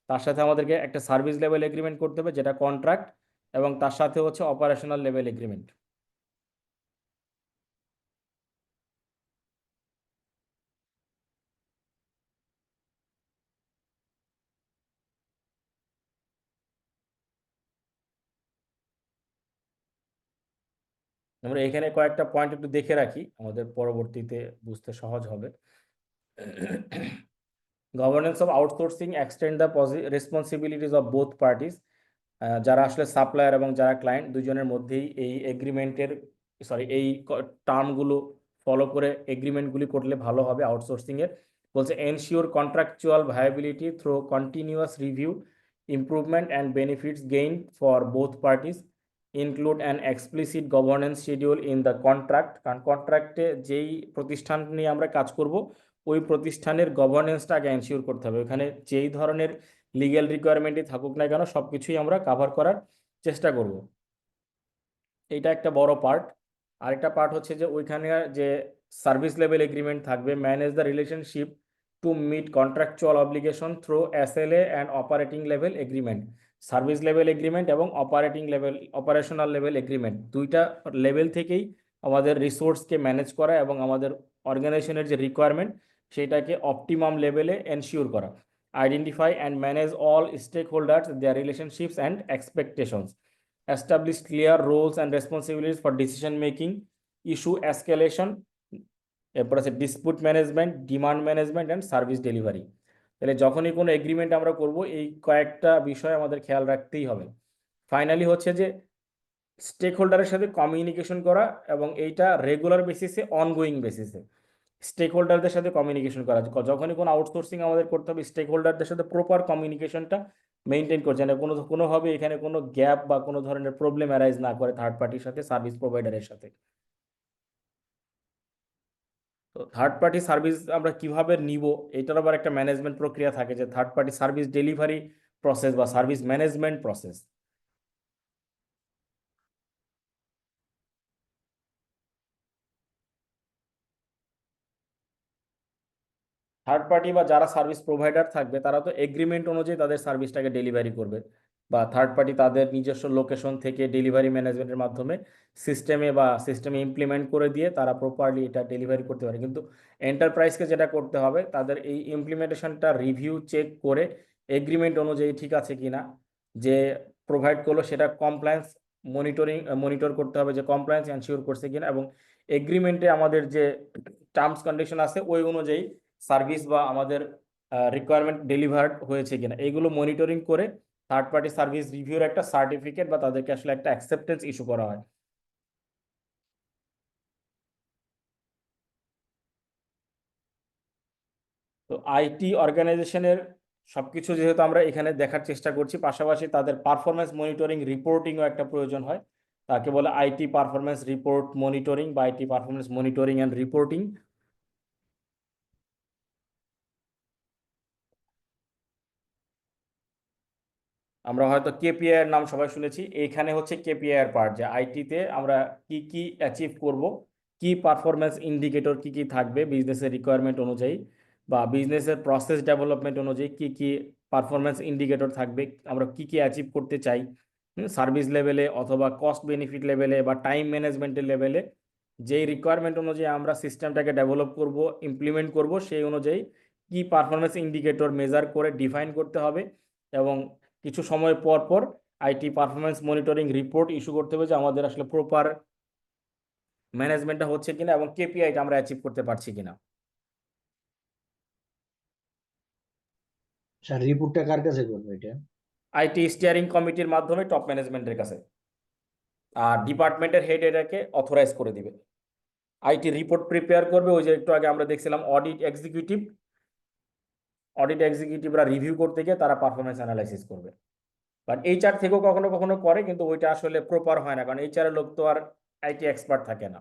তার সাথে আমাদেরকে একটা সার্ভিস লেভেল এগ্রিমেন্ট করতে হবে, যেটা কন্ট্রাক্ট, এবং তার সাথে হচ্ছে অপারেশনাল লেভেল এগ্রিমেন্ট। আমরা এখানে কয়েকটা পয়েন্ট একটু দেখে রাখি, আমাদের পরবর্তীতে বুঝতে সহজ হবে। Governance of outsourcing extend the responsibilities of both parties. যারা আসলে সাপ্লায়ার এবং যারা ক্লায়েন্ট দুজনের মধ্যেই এই এগ্রিমেন্টের এই টার্মগুলো ফলো করে এগ্রিমেন্টগুলি করলে ভালো হবে আউটসোর্সিং এর। বলছে ensure contractual viability through continuous review, improvement and benefits gain for both parties, include an explicit governance schedule in the contract. কারণ কন্ট্রাক্টে যেই প্রতিষ্ঠান নিয়ে আমরা কাজ করব ওই প্রতিষ্ঠানের গভর্নেন্সটা আগে এনশিওর করতে হবে। ওখানে যেই ধরনের লিগ্যাল রিকোয়ারমেন্টই থাকুক না কেন সবকিছুই আমরা কাভার করার চেষ্টা করব। এইটা একটা বড় পার্ট। আরেকটা পার্ট হচ্ছে যে ওইখানে যে সার্ভিস লেভেল এগ্রিমেন্ট থাকবে, manage the relationship to meet contractual obligation through SLA and operating level agreement. Service level agreement এবং অপারেশনাল লেভেল এগ্রিমেন্ট দুইটা লেভেল থেকেই আমাদের রিসোর্সকে ম্যানেজ করা এবং আমাদের অর্গানাইজেশনের যে রিকোয়ারমেন্ট সেটাকে অপটিমাম লেভেলে এনশিওর করা। Identify and manage all stakeholders, their relationships and expectations, establish clear roles and responsibilities for decision making, issue escalation, এরপর আছে dispute management, demand management and service delivery. তাহলে যখনই কোনো এগ্রিমেন্ট আমরা করব এই কয়েকটা বিষয় আমাদের খেয়াল রাখতেই হবে। ফাইনালি হচ্ছে যে স্টেক হোল্ডারের সাথে কমিউনিকেশন করা এবং এইটা রেগুলার বেসিসে, অনগোয়িং বেসিসে স্টেক হোল্ডারদের সাথে কমিউনিকেশন করা। যখনই কোনো আউটসোর্সিং আমাদের করতে হবে স্টেক হোল্ডারদের সাথে প্রপার কমিউনিকেশনটা মেনটেন করছে না, কোনোভাবে এখানে কোনো গ্যাপ বা কোনো ধরনের প্রবলেম অ্যারাইজ না করে থার্ড পার্টির সাথে, সার্ভিস প্রোভাইডারের সাথে। তো থার্ড পার্টি সার্ভিস আমরা কিভাবে নিব এটার আবার একটা ম্যানেজমেন্ট প্রক্রিয়া থাকে, যে third party service delivery process বা service management process. Third party বা যারা সার্ভিস প্রোভাইডার থাকবে তারা তো এগ্রিমেন্ট অনুযায়ী তাদের সার্ভিসটাকে ডেলিভারি করবে, বা থার্ড পার্টি তাদের নিজস্ব লোকেশন থেকে ডেলিভারি ম্যানেজমেন্টের মাধ্যমে সিস্টেমে ইমপ্লিমেন্ট করে দিয়ে তারা প্রপারলি এটা ডেলিভারি করতে পারে। কিন্তু এন্টারপ্রাইজকে যেটা করতে হবে তাদের এই ইমপ্লিমেন্টেশনটা রিভিউ চেক করে এগ্রিমেন্ট অনুযায়ী ঠিক আছে কিনা, যে প্রোভাইড করলো সেটা কমপ্লায়েন্স মনিটর করতে হবে যে কমপ্লায়েন্স এনশিওর করছে কিনা, এবং এগ্রিমেন্টে আমাদের যে টার্মস কন্ডিশন আছে ওই অনুযায়ী সার্ভিস বা আমাদের রিকোয়ারমেন্ট ডেলিভার্ড হয়েছে কিনা এইগুলো মনিটরিং করে থার্ড পার্টি সার্ভিস রিভিউর একটা সার্টিফিকেট বা তাদেরকে আসলে একটা অ্যাকসেপ্টেন্স ইস্যু করা হয়। তো আইটি অর্গানাইজেশনের সবকিছু যেহেতু আমরা এখানে দেখার চেষ্টা করছি, পাশাপাশি তাদের পারফরমেন্স মনিটরিং রিপোর্টিংও একটা প্রয়োজন হয়, তাকে বলে আইটি পারফরমেন্স রিপোর্ট মনিটরিং বা IT performance monitoring and reporting. আমরা হয়তো কেপিআই এর নাম সবাই শুনেছি, এইখানে হচ্ছে কেপিআই এর পার্ট, যে আইটিতে আমরা কি কি অ্যাচিভ করব, কি পারফরমেন্স ইন্ডিকেটর কি কি থাকবে বিজনেসের রিকোয়ারমেন্ট অনুযায়ী বা বিজনেসের প্রসেস ডেভেলপমেন্ট অনুযায়ী কি কি পারফরমেন্স ইন্ডিকেটর থাকবে, আমরা কি কি অ্যাচিভ করতে চাই সার্ভিস লেভেলে অথবা কস্ট বেনিফিট লেভেলে বা টাইম ম্যানেজমেন্টের লেভেলে, যেই রিকোয়ারমেন্ট অনুযায়ী আমরা সিস্টেমটাকে ডেভেলপ করব ইমপ্লিমেন্ট করব সেই অনুযায়ী কি পারফরমেন্স ইন্ডিকেটর মেজার করে ডিফাইন করতে হবে, এবং কিছু সময় পর পর IT performance monitoring report issue করতে হবে যে আমাদের আসলে প্রপার ম্যানেজমেন্টটা হচ্ছে কিনা এবং কেপিআইটা আমরা অ্যাচিভ করতে পারছি কিনা। স্যার রিপোর্টটা কার কাছে করবো এটা? আইটি স্টিয়ারিং কমিটির মাধ্যমে টপ ম্যানেজমেন্টের কাছে, আর ডিপার্টমেন্টের হেড এটাকে অথরাইজ করে দিবে। আইটি রিপোর্ট প্রিপেয়ার করবে, ওই যে একটু আগে আমরা দেখছিলাম অডিট এক্সিকিউটিভরা রিভিউ করতে গিয়ে তারা পারফরমেন্স অ্যানালাইসিস করবে। বাট এইচআর থেকেও কখনো কখনো করে, কিন্তু ওইটা আসলে প্রপার হয় না, কারণ এইচআর এর লোক তো আর আইটি এক্সপার্ট থাকে না।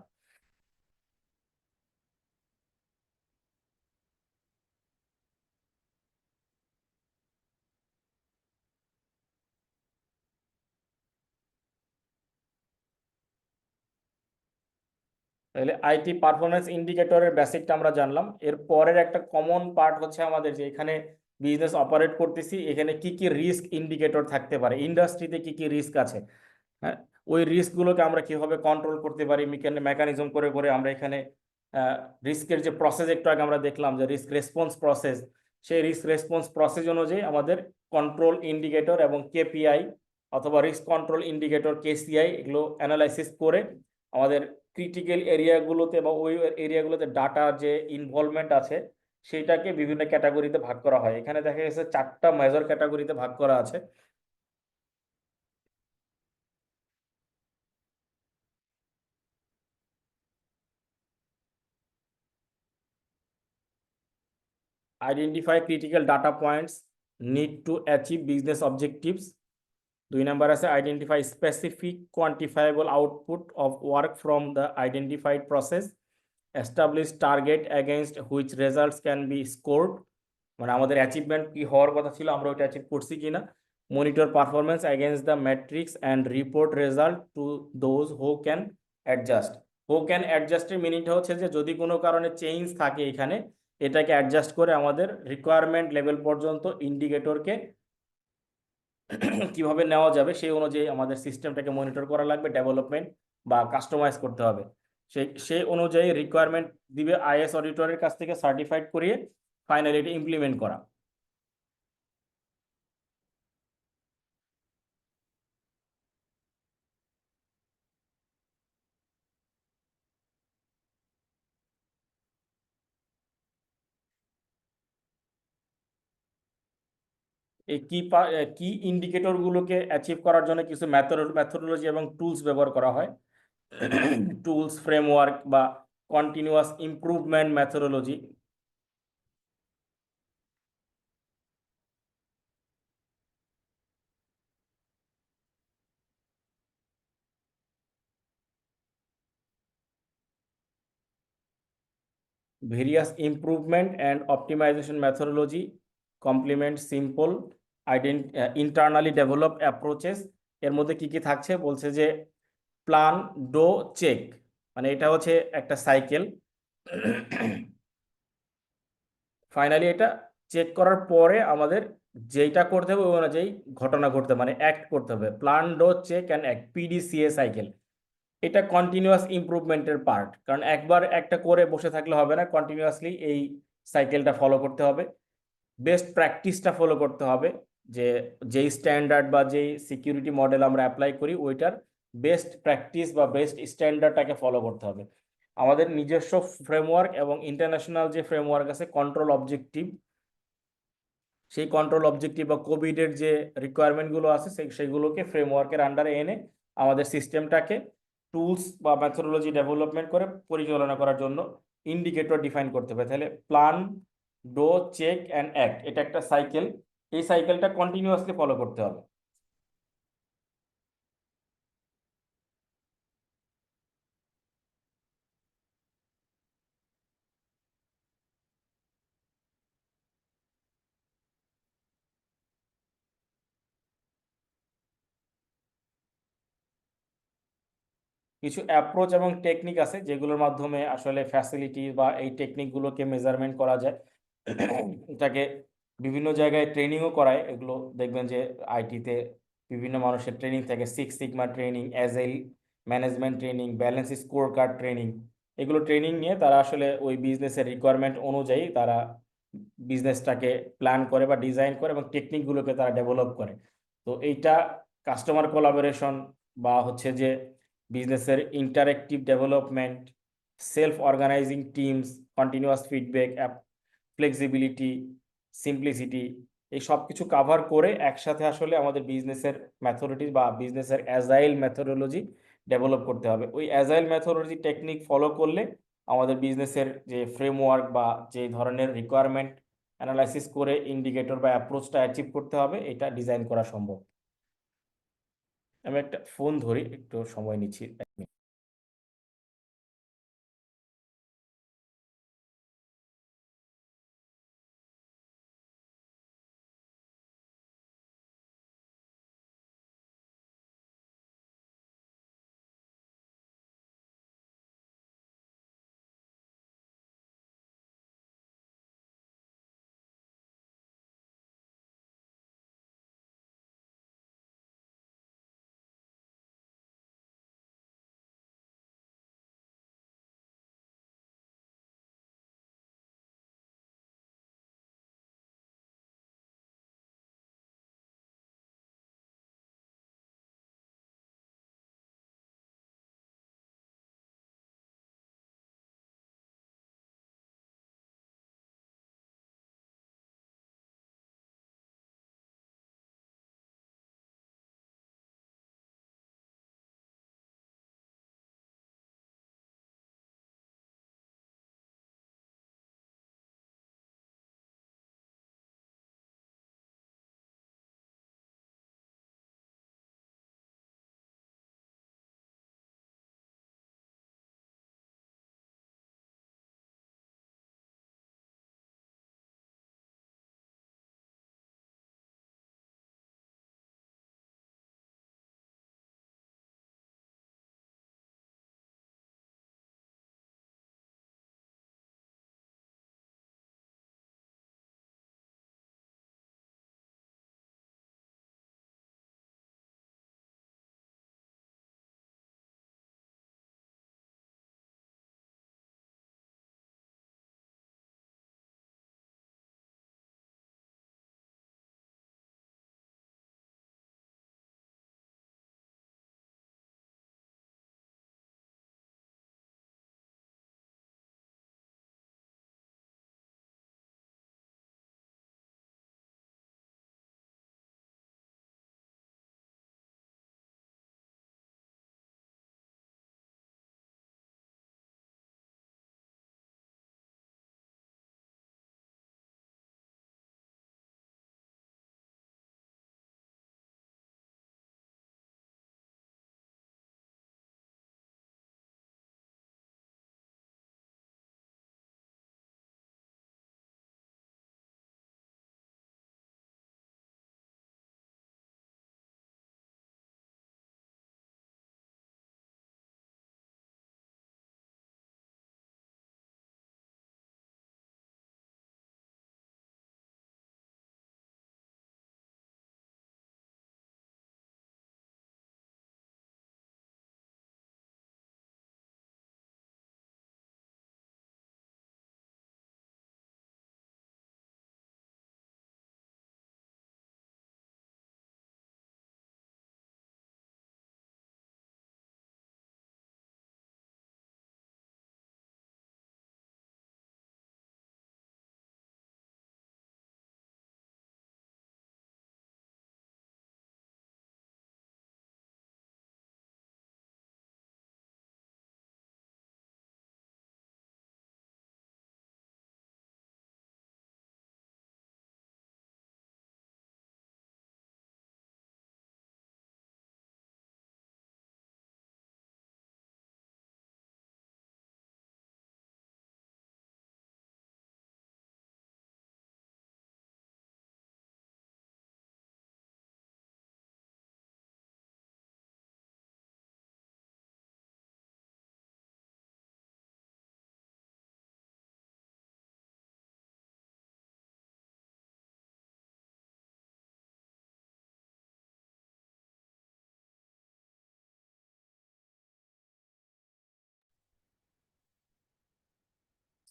তাহলে আইটি পারফরমেন্স ইন্ডিকেটরের বেসিকটা আমরা জানলাম। এর পরের একটা কমন পার্ট হচ্ছে আমাদের যে এখানে বিজনেস অপারেট করতেছি, এখানে কি কি রিস্ক ইন্ডিকেটর থাকতে পারে, ইন্ডাস্ট্রিতে কি কি রিস্ক আছে, হ্যাঁ ওই রিস্কগুলোকে আমরা কিভাবে কন্ট্রোল করতে পারি মেকানিজম করে করে আমরা এখানে রিস্কের যে প্রসেস একটু আগে আমরা দেখলাম যে রিস্ক রেসপন্স প্রসেস, সেই রিস্ক রেসপন্স প্রসেস অনুযায়ী আমাদের কন্ট্রোল ইন্ডিকেটর এবং কেপিআই অথবা রিস্ক কন্ট্রোল ইন্ডিকেটর কেসিআই এগুলো অ্যানালাইসিস করে আমাদের ক্রিটিক্যাল এরিয়াগুলোতে বা ওই এরিয়াগুলোতে ডাটা যে ইনভলভমেন্ট আছে সেইটাকে বিভিন্ন ক্যাটাগরিতে ভাগ করা হয়। এখানে দেখা গেছে 4টা মেজর ক্যাটাগরিতে ভাগ করা আছে। Identify critical data points need to achieve business objectives. 2 number আছে identify specific quantifiable output of work from the identified process, establish target against which results can be scored, মানে আমাদের অ্যাচিভমেন্ট কি হওয়ার কথা ছিল আমরা ওইটা অ্যাচিভ করছি কিনা। Monitor performance against the matrix and report result to those who can adjust. Who can অ্যাডজাস্টের মিনিংটা হচ্ছে যে যদি কোনো কারণে চেঞ্জ থাকে এখানে, এটাকে অ্যাডজাস্ট করে আমাদের রিকোয়ারমেন্ট লেভেল পর্যন্ত ইন্ডিকেটরকে কিভাবে নেওয়া যাবে সেই অনুযায়ী আমাদের সিস্টেমটাকে মনিটর করা লাগবে, ডেভেলপমেন্ট বা কাস্টমাইজ করতে হবে। সেই অনুযায়ী রিকোয়ারমেন্ট দিবে আইএস অডিটরের কাছ থেকে সার্টিফাইড করিয়ে ফাইনালি এটা ইমপ্লিমেন্ট করা। এই কি ইন্ডিকেটর গুলোকে অ্যাচিভ করার জন্য কিছু মেথোডোলজি এবং টুলস ব্যবহার করা হয়। টুলস, ফ্রেমওয়ার্ক বা continuous improvement methodology. Various improvement and optimization methodology complement simple internally developed approaches। এর মধ্যে কি কি থাকছে বলছে যে প্ল্যান, ডো, চেক, মানে এটা হচ্ছে একটা সাইকেল। ফাইনালি এটা চেক করার পরে আমাদের যেটা করতে হবে ওই অনুযায়ী ঘটনা ঘটতে মানে অ্যাক্ট করতে হবে। Plan, do, check and act, PDCA cycle. এটা কন্টিনিউয়াস ইমপ্রুভমেন্টের পার্ট, কারণ একবার একটা করে বসে থাকলে হবে না, কন্টিনিউয়াসলি এই সাইকেলটা ফলো করতে হবে। বেস্ট প্র্যাকটিসটা ফলো করতে হবে, যে যেই স্ট্যান্ডার্ড বা যেই সিকিউরিটি মডেল আমরা অ্যাপ্লাই করি ওইটার বেস্ট প্র্যাকটিস বা বেস্ট স্ট্যান্ডার্ডটাকে ফলো করতে হবে। আমাদের নিজস্ব ফ্রেমওয়ার্ক এবং ইন্টারন্যাশনাল যে ফ্রেমওয়ার্ক আছে কন্ট্রোল অবজেক্টিভ, সেই কন্ট্রোল অবজেক্টিভ বা কোভিডের যে রিকোয়ারমেন্টগুলো আছে সেগুলোকে ফ্রেমওয়ার্কের আন্ডারে এনে আমাদের সিস্টেমটাকে টুলস বা মেথোডোলজি ডেভেলপমেন্ট করে পরিচালনা করার জন্য ইন্ডিকেটর ডিফাইন করতে হবে। তাহলে plan, do, check and act এটা একটা সাইকেল, এই সাইকেলটা কন্টিনিউয়াসলি ফলো করতে হবে। কিছু অ্যাপ্রোচ এবং টেকনিক আছে যেগুলোর মাধ্যমে আসলে ফ্যাসিলিটি বা এই টেকনিকগুলোকে মেজারমেন্ট করা যায়। এটাকে বিভিন্ন জায়গায় ট্রেনিংও করায়। এগুলো দেখবেন যে আইটিতে বিভিন্ন মানুষের ট্রেনিং থাকে, 6 sigma training, agile management training, balance score card training. এগুলো ট্রেনিং নিয়ে তারা আসলে ওই বিজনেসের রিকোয়ারমেন্ট অনুযায়ী তারা বিজনেসটাকে প্ল্যান করে বা ডিজাইন করে এবং টেকনিকগুলোকে তারা ডেভেলপ করে। তো এইটা কাস্টমার কোলাবোরেশন বা হচ্ছে যে বিজনেসের interactive development, self organizing teams, continuous feedback, flexibility, simplicity, এই সব কিছু কাভার করে একসাথে আসলে আমাদের বিজনেসের ম্যাথোডোলজি বা বিজনেসের অ্যাজাইল মেথোডোলজি ডেভেলপ করতে হবে। ওই অ্যাজাইল মেথোডোলজি টেকনিক ফলো করলে আমাদের বিজনেসের যে ফ্রেমওয়ার্ক বা যে ধরনের রিকোয়ারমেন্ট অ্যানালাইসিস করে ইন্ডিকেটর বা অ্যাপ্রোচটা অ্যাচিভ করতে হবে এটা ডিজাইন করা সম্ভব। আমি একটা ফোন ধরি, একটু সময় নিচ্ছি।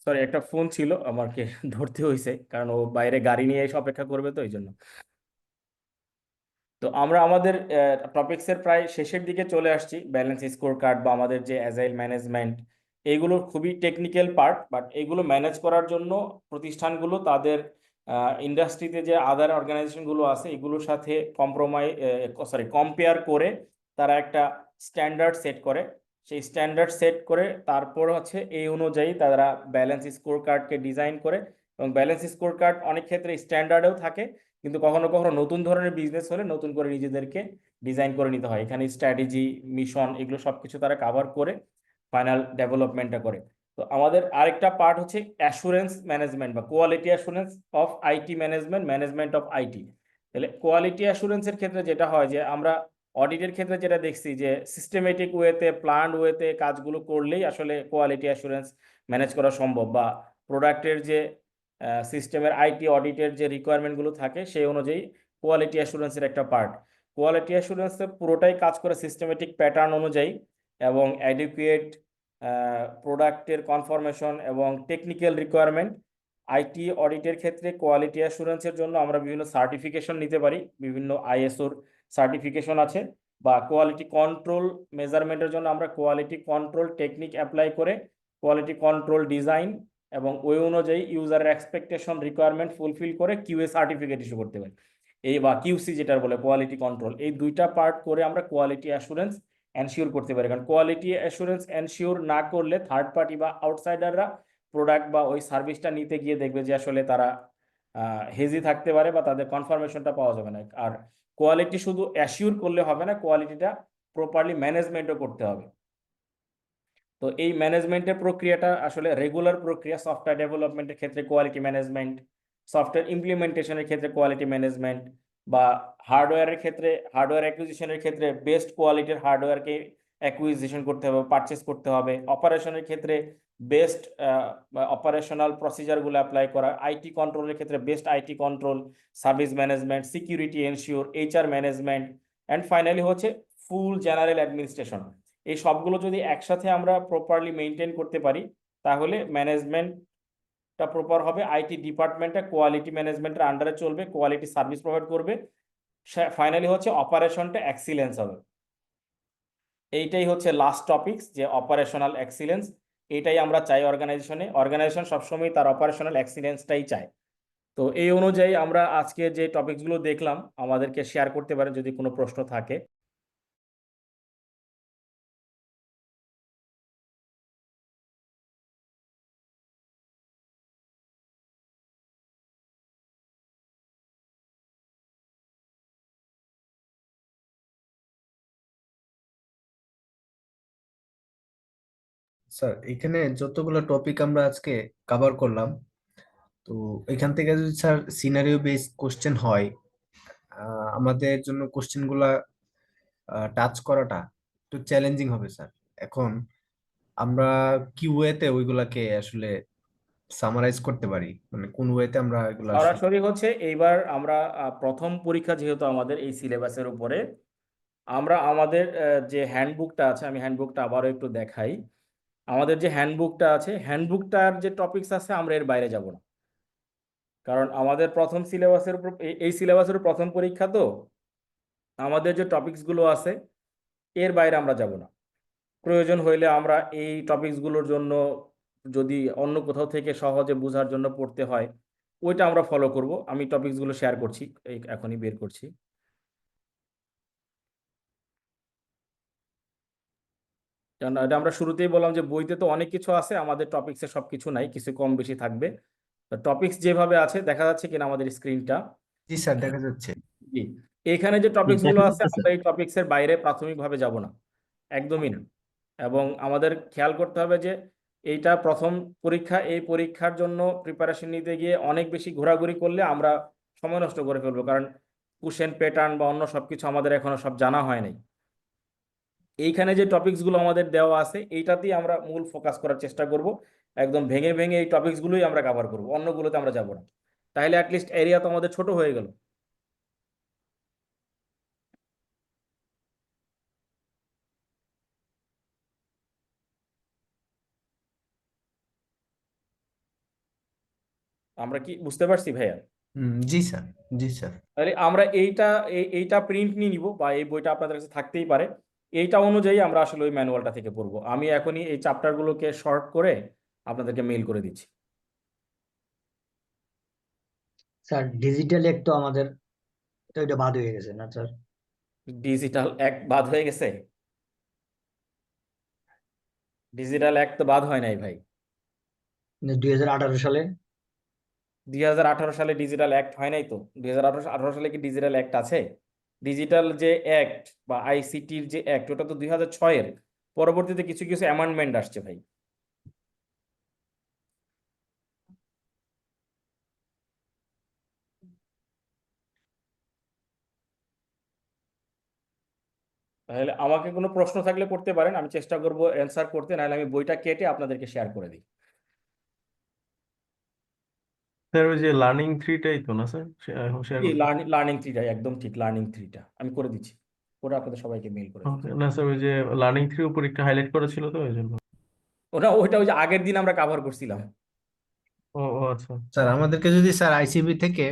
সরি, একটা ফোন ছিল আমাকে ধরতে হয়েছে, কারণ ও বাইরে গাড়ি নিয়ে এসে অপেক্ষা করবে, তো এই জন্য। তো আমরা আমাদের টপিক্সের প্রায় শেষের দিকে চলে আসছি। ব্যালেন্স স্কোর কার্ড বা আমাদের যে অ্যাজাইল ম্যানেজমেন্ট, এইগুলো খুবই টেকনিক্যাল পার্ট, বাট এগুলো ম্যানেজ করার জন্য প্রতিষ্ঠানগুলো তাদের ইন্ডাস্ট্রিতে যে আদার অর্গানাইজেশনগুলো আছে এগুলোর সাথে কম্পেয়ার করে তারা একটা স্ট্যান্ডার্ড সেট করে। সেই স্ট্যান্ডার্ড সেট করে তারপর হচ্ছে এই অনুযায়ী তারা ব্যালেন্স স্কোর কার্ডকে ডিজাইন করে। এবং ব্যালেন্স স্কোর কার্ড অনেক ক্ষেত্রে স্ট্যান্ডার্ডেও থাকে, কিন্তু কখনো কখনো নতুন ধরনের বিজনেস হলে নতুন করে নিজেদেরকে ডিজাইন করে নিতে হয়। এখানে স্ট্র্যাটেজি, মিশন, এগুলো সবকিছু তারা কাভার করে ফাইনাল ডেভেলপমেন্টটা করে। তো আমাদের আরেকটা পার্ট হচ্ছে অ্যাসুরেন্স ম্যানেজমেন্ট বা quality assurance of IT management, management of IT. তাহলে কোয়ালিটি অ্যাসুরেন্সের ক্ষেত্রে যেটা হয় যে আমরা অডিটের ক্ষেত্রে যেটা দেখছি যে সিস্টেমেটিক ওয়েতে, প্ল্যান্ড ওয়েতে কাজগুলো করলেই আসলে কোয়ালিটি অ্যাসুরেন্স ম্যানেজ করা সম্ভব, বা প্রোডাক্টের যে সিস্টেমের আইটি অডিটের যে রিকোয়ারমেন্টগুলো থাকে সেই অনুযায়ী কোয়ালিটি অ্যাসুরেন্সের একটা পার্ট। কোয়ালিটি অ্যাসুরেন্সে পুরোটাই কাজ করে সিস্টেমেটিক প্যাটার্ন অনুযায়ী, এবং অ্যাডিকুয়েট প্রোডাক্টের কনফরমেশন এবং টেকনিক্যাল রিকোয়ারমেন্ট। আইটি অডিটের ক্ষেত্রে কোয়ালিটি অ্যাসুরেন্সের জন্য আমরা বিভিন্ন সার্টিফিকেশন নিতে পারি, বিভিন্ন আইএসওর সার্টিফিকেশন আছে, বা কোয়ালিটি কন্ট্রোল মেজারমেন্টের জন্য আমরা কোয়ালিটি কন্ট্রোল টেকনিক অ্যাপ্লাই করে কোয়ালিটি কন্ট্রোল ডিজাইন এবং ওই অনুযায়ী ইউজারের এক্সপেকটেশন রিকোয়ারমেন্ট ফুলফিল করে কিউএ সার্টিফিকেট ইস্যু করতে পারি। এই বা কিউসি যেটা বলে কোয়ালিটি কন্ট্রোল, এই দুইটা পার্ট করে আমরা কোয়ালিটি অ্যাসুরেন্স এনশিওর করতে পারি। কারণ কোয়ালিটি অ্যাসুরেন্স এনশিওর না করলে থার্ড পার্টি বা আউটসাইডাররা প্রোডাক্ট বা ওই সার্ভিসটা নিতে গিয়ে দেখবে যে আসলে তারা হেজি থাকতে পারে বা তাদের কনফার্মেশনটা পাওয়া যাবে না। আর কোয়ালিটি শুধু অ্যাসিওর করলে হবে না, কোয়ালিটিটা প্রপারলি ম্যানেজমেন্টও করতে হবে। তো এই ম্যানেজমেন্টের প্রক্রিয়াটা আসলে রেগুলার প্রক্রিয়া। সফটওয়্যার ডেভেলপমেন্টের ক্ষেত্রে কোয়ালিটি ম্যানেজমেন্ট, সফটওয়্যার ইমপ্লিমেন্টেশনের ক্ষেত্রে কোয়ালিটি ম্যানেজমেন্ট, বা হার্ডওয়্যারের ক্ষেত্রে, হার্ডওয়্যার অ্যাকুইজিশনের ক্ষেত্রে বেস্ট কোয়ালিটির হার্ডওয়্যারকে অ্যাকুইজিশন করতে হবে, পারচেস করতে হবে। অপারেশনের ক্ষেত্রে বেস্ট অপারেশনাল প্রসিজারগুলো অ্যাপ্লাই করা। আইটি কন্ট্রোলের ক্ষেত্রে best IT control, service management, security ensure, HR management, and finally হচ্ছে ফুল জেনারেল অ্যাডমিনিস্ট্রেশন। এই সবগুলো যদি একসাথে আমরা প্রপারলি মেনটেন করতে পারি তাহলে ম্যানেজমেন্টটা প্রপার হবে। আইটি ডিপার্টমেন্টটা কোয়ালিটি ম্যানেজমেন্টের আন্ডারে চলবে, কোয়ালিটি সার্ভিস প্রোভাইড করবে। ফাইনালি হচ্ছে অপারেশনটা এক্সিলেন্স হবে। এইটাই হচ্ছে লাস্ট টপিকস, যে অপারেশনাল এক্সিলেন্স। এটাই আমরা চাই অর্গানাইজেশনে। অর্গানাইজেশন সবসময় তার অপারেশনাল এক্সিলেন্সটাই চায়। তো এই অনুযায়ী আমরা আজকে যে টপিকসগুলো দেখলাম আমাদেরকে শেয়ার করতে পারেন যদি কোনো প্রশ্ন থাকে। স্যার এখানে যতগুলো টপিক আমরা আজকে কভার করলাম, তো এখান থেকে যদি স্যার সিনারিও বেসড কোশ্চেন হয়, আমাদের জন্য কোশ্চেন গুলা টাচ করাটা একটু চ্যালেঞ্জিং হবে স্যার। এখন আমরা কি ওয়েতে ওইগুলাকে আসলে সামারাইজ করতে পারি, মানে কোন ওয়েতে আমরা এগুলা আসলে। সরাসরি হচ্ছে এইবার আমরা প্রথম পরীক্ষা যেহেতু আমাদের এই সিলেবাসের উপরে, আমরা আমাদের যে হ্যান্ডবুকটা আছে, আমি হ্যান্ডবুকটা আবারও একটু দেখাই। আমাদের যে হ্যান্ডবুকটা আছে, হ্যান্ডবুকটার যে টপিকস আছে আমরা এর বাইরে যাব না, কারণ আমাদের প্রথম সিলেবাসের উপর এই সিলেবাসের প্রথম পরীক্ষা, তো আমাদের যে টপিকসগুলো আছে এর বাইরে আমরা যাব না। প্রয়োজন হইলে আমরা এই টপিকসগুলোর জন্য যদি অন্য কোথাও থেকে সহজে বোঝার জন্য পড়তে হয় ওইটা আমরা ফলো করব। আমি টপিকসগুলো শেয়ার করছি, এই এখনই বের করছি। কারণ এটা আমরা শুরুতেই বললাম যে বইতে তো অনেক কিছু আছে, আমাদের টপিকসে সব কিছু নাই, কিছু কম বেশি থাকবে। টপিকস যেভাবে আছে, দেখা যাচ্ছে কিনা আমাদের স্ক্রিনটা? জি স্যার, দেখা যাচ্ছে। জি। এখানে যে টপিকসগুলো দেখা আছে যাচ্ছে। আমরা এই টপিকসের বাইরে প্রাথমিকভাবে যাব না, একদমই না। এবং আমাদের খেয়াল করতে হবে যে এইটা প্রথম পরীক্ষা, এই পরীক্ষার জন্য প্রিপারেশন নিতে গিয়ে অনেক বেশি ঘোরাঘুরি করলে আমরা সময় নষ্ট করে ফেলবো, কারণ কোশ্চেন প্যাটার্ন বা অন্য সবকিছু আমাদের এখনো সব জানা হয় নাই। এইখানে যে টপিকসগুলো আমাদের দেওয়া আছে এইটাতেই আমরা মূল ফোকাস করার চেষ্টা করব। একদম ভেঙে ভেঙে এই টপিকসগুলোই আমরা কভার করব, অন্যগুলোতে আমরা যাব না। তাহলে অ্যাটলিস্ট এরিয়া তো আমাদের ছোট হয়ে গেল। আমরা কি বুঝতে পারছি ভাইয়া? জি স্যার, জি স্যার। তাহলে আমরা এইটা প্রিন্ট নিয়ে নিব, বা এই বইটা আপনাদের কাছে থাকতেই পারে। এইটা অনুযায়ী আমরা আসলে ওই ম্যানুয়ালটা থেকে পড়বো। আমি এখনই এই চ্যাপ্টারগুলোকে শর্ট করে আপনাদেরকে মেইল করে দিচ্ছি। স্যার ডিজিটাল এক তো আমাদের তো এটা বাদ হয়ে গেছে না স্যার? ডিজিটাল অ্যাক্ট বাদ হয়ে গেছে? ডিজিটাল অ্যাক্ট তো বাদ হয় নাই ভাই। 2018 সালে। 2018 সালে ডিজিটাল অ্যাক্ট হয় নাই তো। 2018 সালে কি ডিজিটাল অ্যাক্ট আছে? ডিজিটাল যে অ্যাক্ট বা আইসিটির যে অ্যাক্ট, ওটা তো 2006-এর। পরবর্তীতে কিছু কিছু অ্যামেন্ডমেন্ট আসছে ভাই। তাহলে আমাকে কোনো প্রশ্ন থাকলে করতে পারেন, আমি চেষ্টা করব অ্যান্সার করতে, নাহলে আমি বইটা কেটে আপনাদেরকে শেয়ার করে দিই। স্যার ওই যে লার্নিং থ্রিটাই তো না স্যার, এখন শেয়ার এই করতে? লার্নিং থ্রিটা একদম ঠিক, লার্নিং থ্রিটা আমি করে দিচ্ছি, করে আপনাদের সবাইকে মেইল করে দিচ্ছি। না স্যার, ওই যে লার্নিং থ্রি উপর একটু হাইলাইট করা ছিল তো ওই জন্য। ওইটা ওই যে আগের দিন আমরা কভার করছিলাম। ও ও আচ্ছা। স্যার আমাদেরকে যদি স্যার আইসিবি থেকে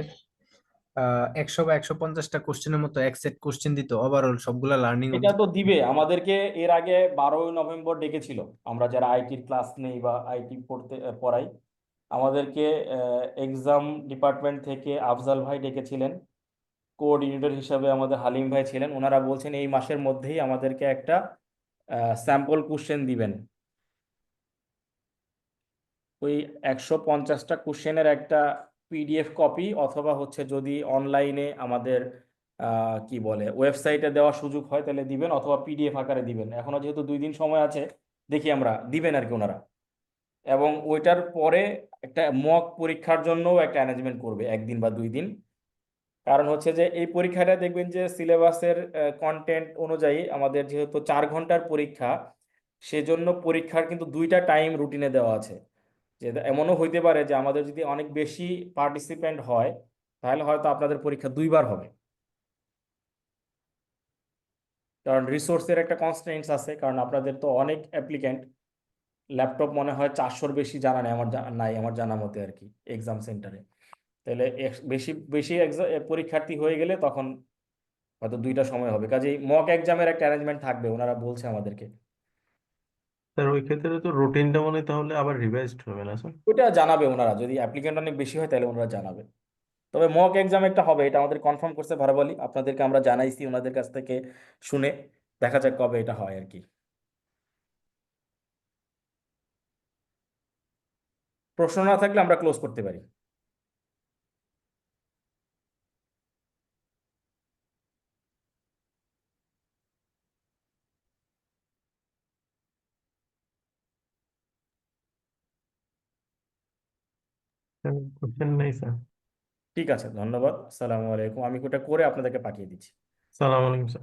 100 বা 150টা কোশ্চেনের মতো এক সেট কোশ্চেন দিত ওভারঅল সবগুলা লার্নিং এটা তো দিবে আমাদেরকে। এর আগে 12ই নভেম্বর ডেকেছিল, আমরা যারা আইটির ক্লাস নেই বা আইটি পড়াই, আমাদেরকে এক্সাম ডিপার্টমেন্ট থেকে আফজাল ভাই ডেকেছিলেন, কোঅর্ডিনেটর হিসাবে আমাদের হালিম ভাই ছিলেন। ওনারা বলছেন এই মাসের মধ্যেই আমাদেরকে একটা স্যাম্পল কোশ্চেন দিবেন। ওই 150টা কোশ্চেনের একটা পিডিএফ কপি, অথবা হচ্ছে যদি অনলাইনে আমাদের কি বলে ওয়েবসাইটে দেওয়ার সুযোগ হয় তাহলে দিবেন, অথবা পিডিএফ আকারে দিবেন। এখনো যেহেতু 2 দিন সময় আছে, দেখি আমরা দিবেন আর কি ওনারা। এবং ওইটার পরে একটা মক পরীক্ষার জন্য একটা অ্যারেঞ্জমেন্ট করবে 1 দিন বা 2 দিন। কারণ হচ্ছে যে এই পরীক্ষাটা দেখবেন যে সিলেবাসের কন্টেন্ট অনুযায়ী আমাদের যেহেতু 4 ঘন্টার পরীক্ষা, সেজন্য পরীক্ষার কিন্তু 2টা টাইম রুটিনে দেওয়া আছে। যে এমনও হইতে পারে যে আমাদের যদি অনেক বেশি পার্টিসিপেন্ট হয়, তাহলে হয়তো আপনাদের পরীক্ষা 2বার হবে। কারণ রিসোর্সের একটা কনস্ট্রেন্টস আছে, কারণ আপনাদের তো অনেক অ্যাপ্লিক্যান্ট। ল্যাপটপ মনে হয় 400-র বেশি জানা নেই, নাই আমার জানা মতে আর কি এক্সাম সেন্টারে। তাহলে বেশি বেশি পরীক্ষার্থী হয়ে গেলে তখন হয়তো 2টা সময় হবে। কাজেই মক এক্সামের একটা অ্যারেঞ্জমেন্ট থাকবে, ওনারা বলছে আমাদেরকে। স্যার ওই ক্ষেত্রে তো রুটিনটা মনে হয় তাহলে আবার রিভাইজড হবে না স্যার? ওইটা জানাবে ওনারা, যদি অ্যাপ্লিকেন্ট অনেক বেশি হয় তাহলে ওনারা জানাবে। তবে মক এক্সাম একটা হবে, এটা আমাদের কনফার্ম করছে ভার্বালি, আপনাদেরকে আমরা জানাইছি ওনাদের কাছ থেকে শুনে। দেখা যাক কবে এটা হয় আর কি। প্রশ্ন না থাকলে আমরা ক্লোজ করতে পারি। কোশ্চেন নেই স্যার। ঠিক আছে, ধন্যবাদ। আসসালামু আলাইকুম। আমি ওটা করে আপনাদেরকে পাঠিয়ে দিচ্ছি। সালাম আলাইকুম স্যার।